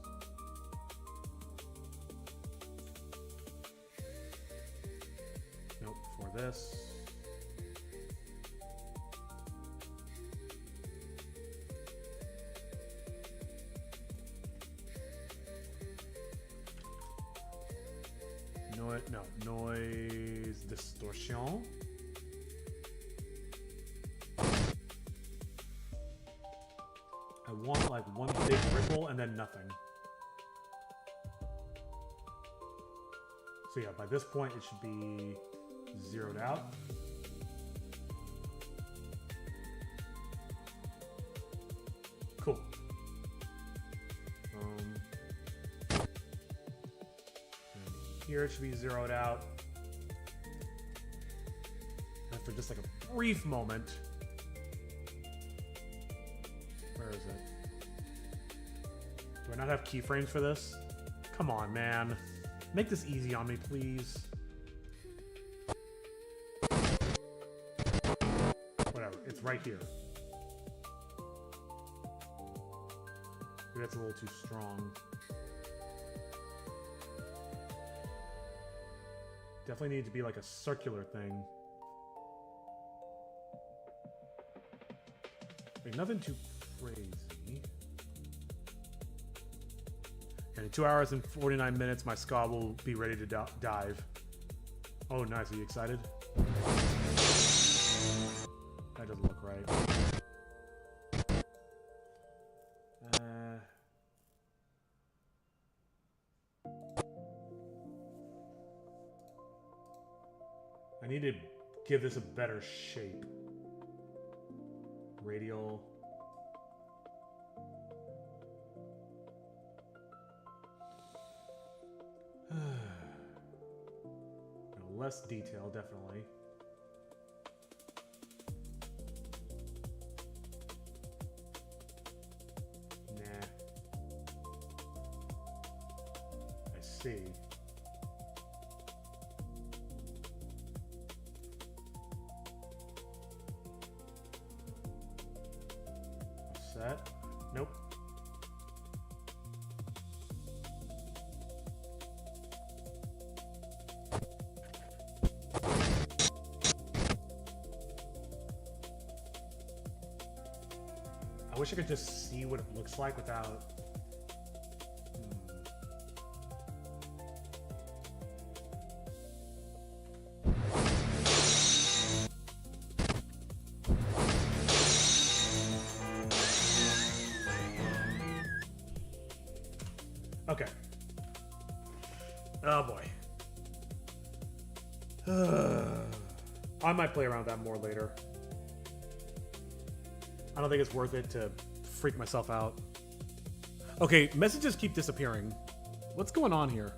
Nope, for this. No, noise distortion. I want like one big ripple and then nothing. So yeah, by this point it should be zeroed out. Cool. Here it should be zeroed out. And for just like a brief moment. Where is it? Do I not have keyframes for this? Come on, man. Make this easy on me, please. Whatever, it's right here. Maybe that's a little too strong. Definitely need to be like a circular thing. Wait, nothing too crazy. And in 2 hours and 49 minutes, my ska will be ready to dive. Oh, nice. Are you excited? That doesn't look right. I need to give this a better shape. Radial. Less detail, definitely. Nah. I see. Set. Nope. I wish I could just see what it looks like without... Okay. Oh boy. I might play around with that more later. I don't think it's worth it to freak myself out. Okay, messages keep disappearing. What's going on here?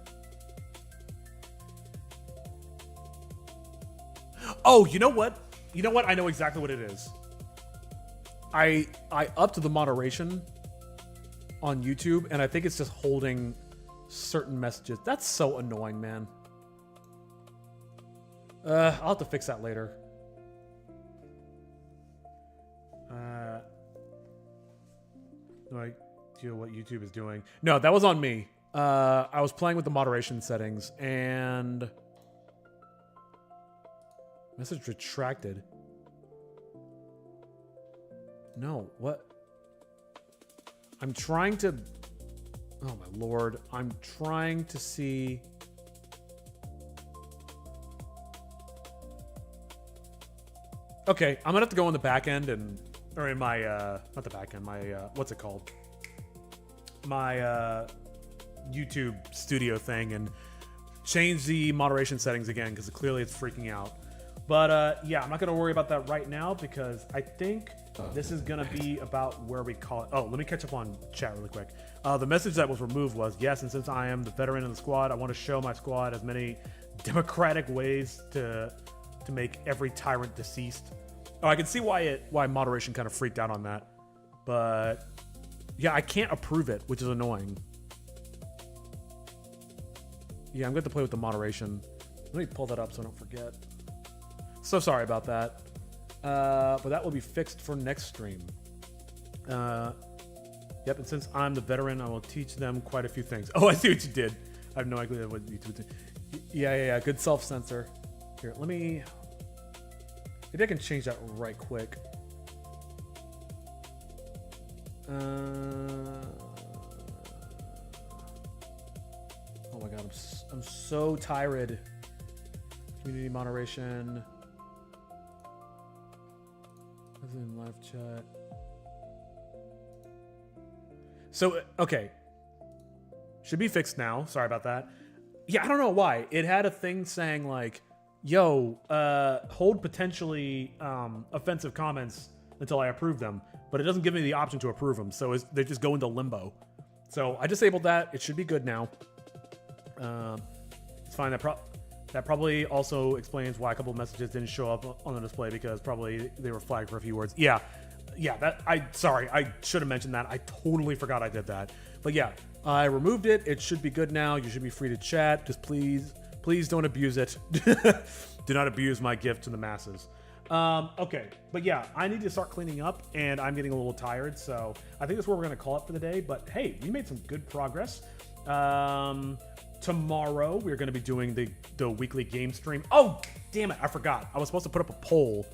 Oh, you know what? You know what? I know exactly what it is. I upped the moderation on YouTube, and I think it's just holding certain messages. That's so annoying, man. I'll have to fix that later. No idea what YouTube is doing. No, that was on me. I was playing with the moderation settings, and message retracted. No, what? I'm trying to... Oh my lord. I'm trying to see... Okay, I'm gonna have to go in the back end and... Or in my, not the back end, my, what's it called? My, YouTube studio thing and change the moderation settings again, because clearly it's freaking out. But, yeah, I'm not gonna worry about that right now, because I think this is gonna be about where we call it. Oh, let me catch up on chat really quick. The message that was removed was, yes, and since I am the veteran of the squad, I want to show my squad as many democratic ways to make every tyrant deceased. Oh, I can see why moderation kind of freaked out on that. But yeah, I can't approve it, which is annoying. Yeah, I'm going to play with the moderation. Let me pull that up so I don't forget. So sorry about that. But that will be fixed for next stream. Yep, and since I'm the veteran, I will teach them quite a few things. Oh, I see what you did. I have no idea what you did. Yeah. Good self-censor. Here, let me... Maybe I can change that right quick. Oh my god, I'm so tired. Community moderation. This is in live chat. So, okay. Should be fixed now. Sorry about that. Yeah, I don't know why. It had a thing saying like, yo, hold potentially offensive comments until I approve them. But it doesn't give me the option to approve them. So they just go into limbo. So I disabled that. It should be good now. It's fine. That probably also explains why a couple of messages didn't show up on the display, because probably they were flagged for a few words. Yeah, sorry, I should have mentioned that. I totally forgot I did that. But yeah, I removed it. It should be good now. You should be free to chat. Just please don't abuse it. Do not abuse my gift to the masses. Okay, but yeah, I need to start cleaning up, and I'm getting a little tired, so I think that's where we're going to call it for the day. But hey, we made some good progress. Tomorrow, we're going to be doing the weekly game stream. Oh, damn it, I forgot. I was supposed to put up a poll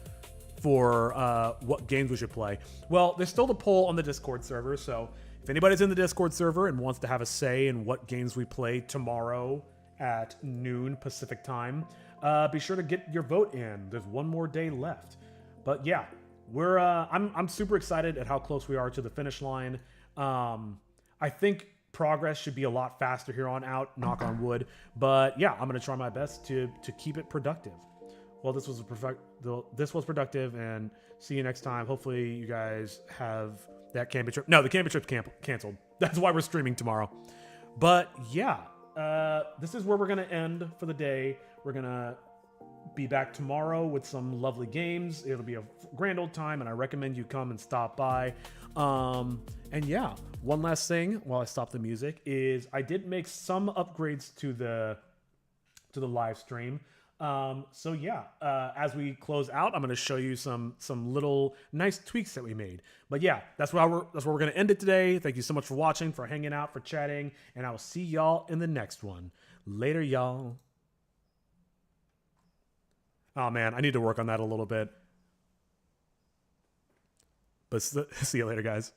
for what games we should play. Well, there's still the poll on the Discord server, so if anybody's in the Discord server and wants to have a say in what games we play tomorrow at noon Pacific time, be sure to get your vote in. There's one more day left. But yeah, I'm super excited at how close we are to the finish line. I think progress should be a lot faster here on out, knock on wood. But yeah, I'm going to try my best to keep it productive. Well, this was productive, and see you next time. Hopefully you guys have that camping trip. No, the camping trip's canceled. That's why we're streaming tomorrow. But yeah, this is where we're going to end for the day. We're going to be back tomorrow with some lovely games. It'll be a grand old time, and I recommend you come and stop by. And yeah, one last thing while I stop the music is I did make some upgrades to the live stream. So yeah, as we close out, I'm going to show you some little nice tweaks that we made. But yeah, that's where we're going to end it today. Thank you so much for watching, for hanging out, for chatting, and I will see y'all in the next one. Later, y'all. Oh man, I need to work on that a little bit. But see you later, guys.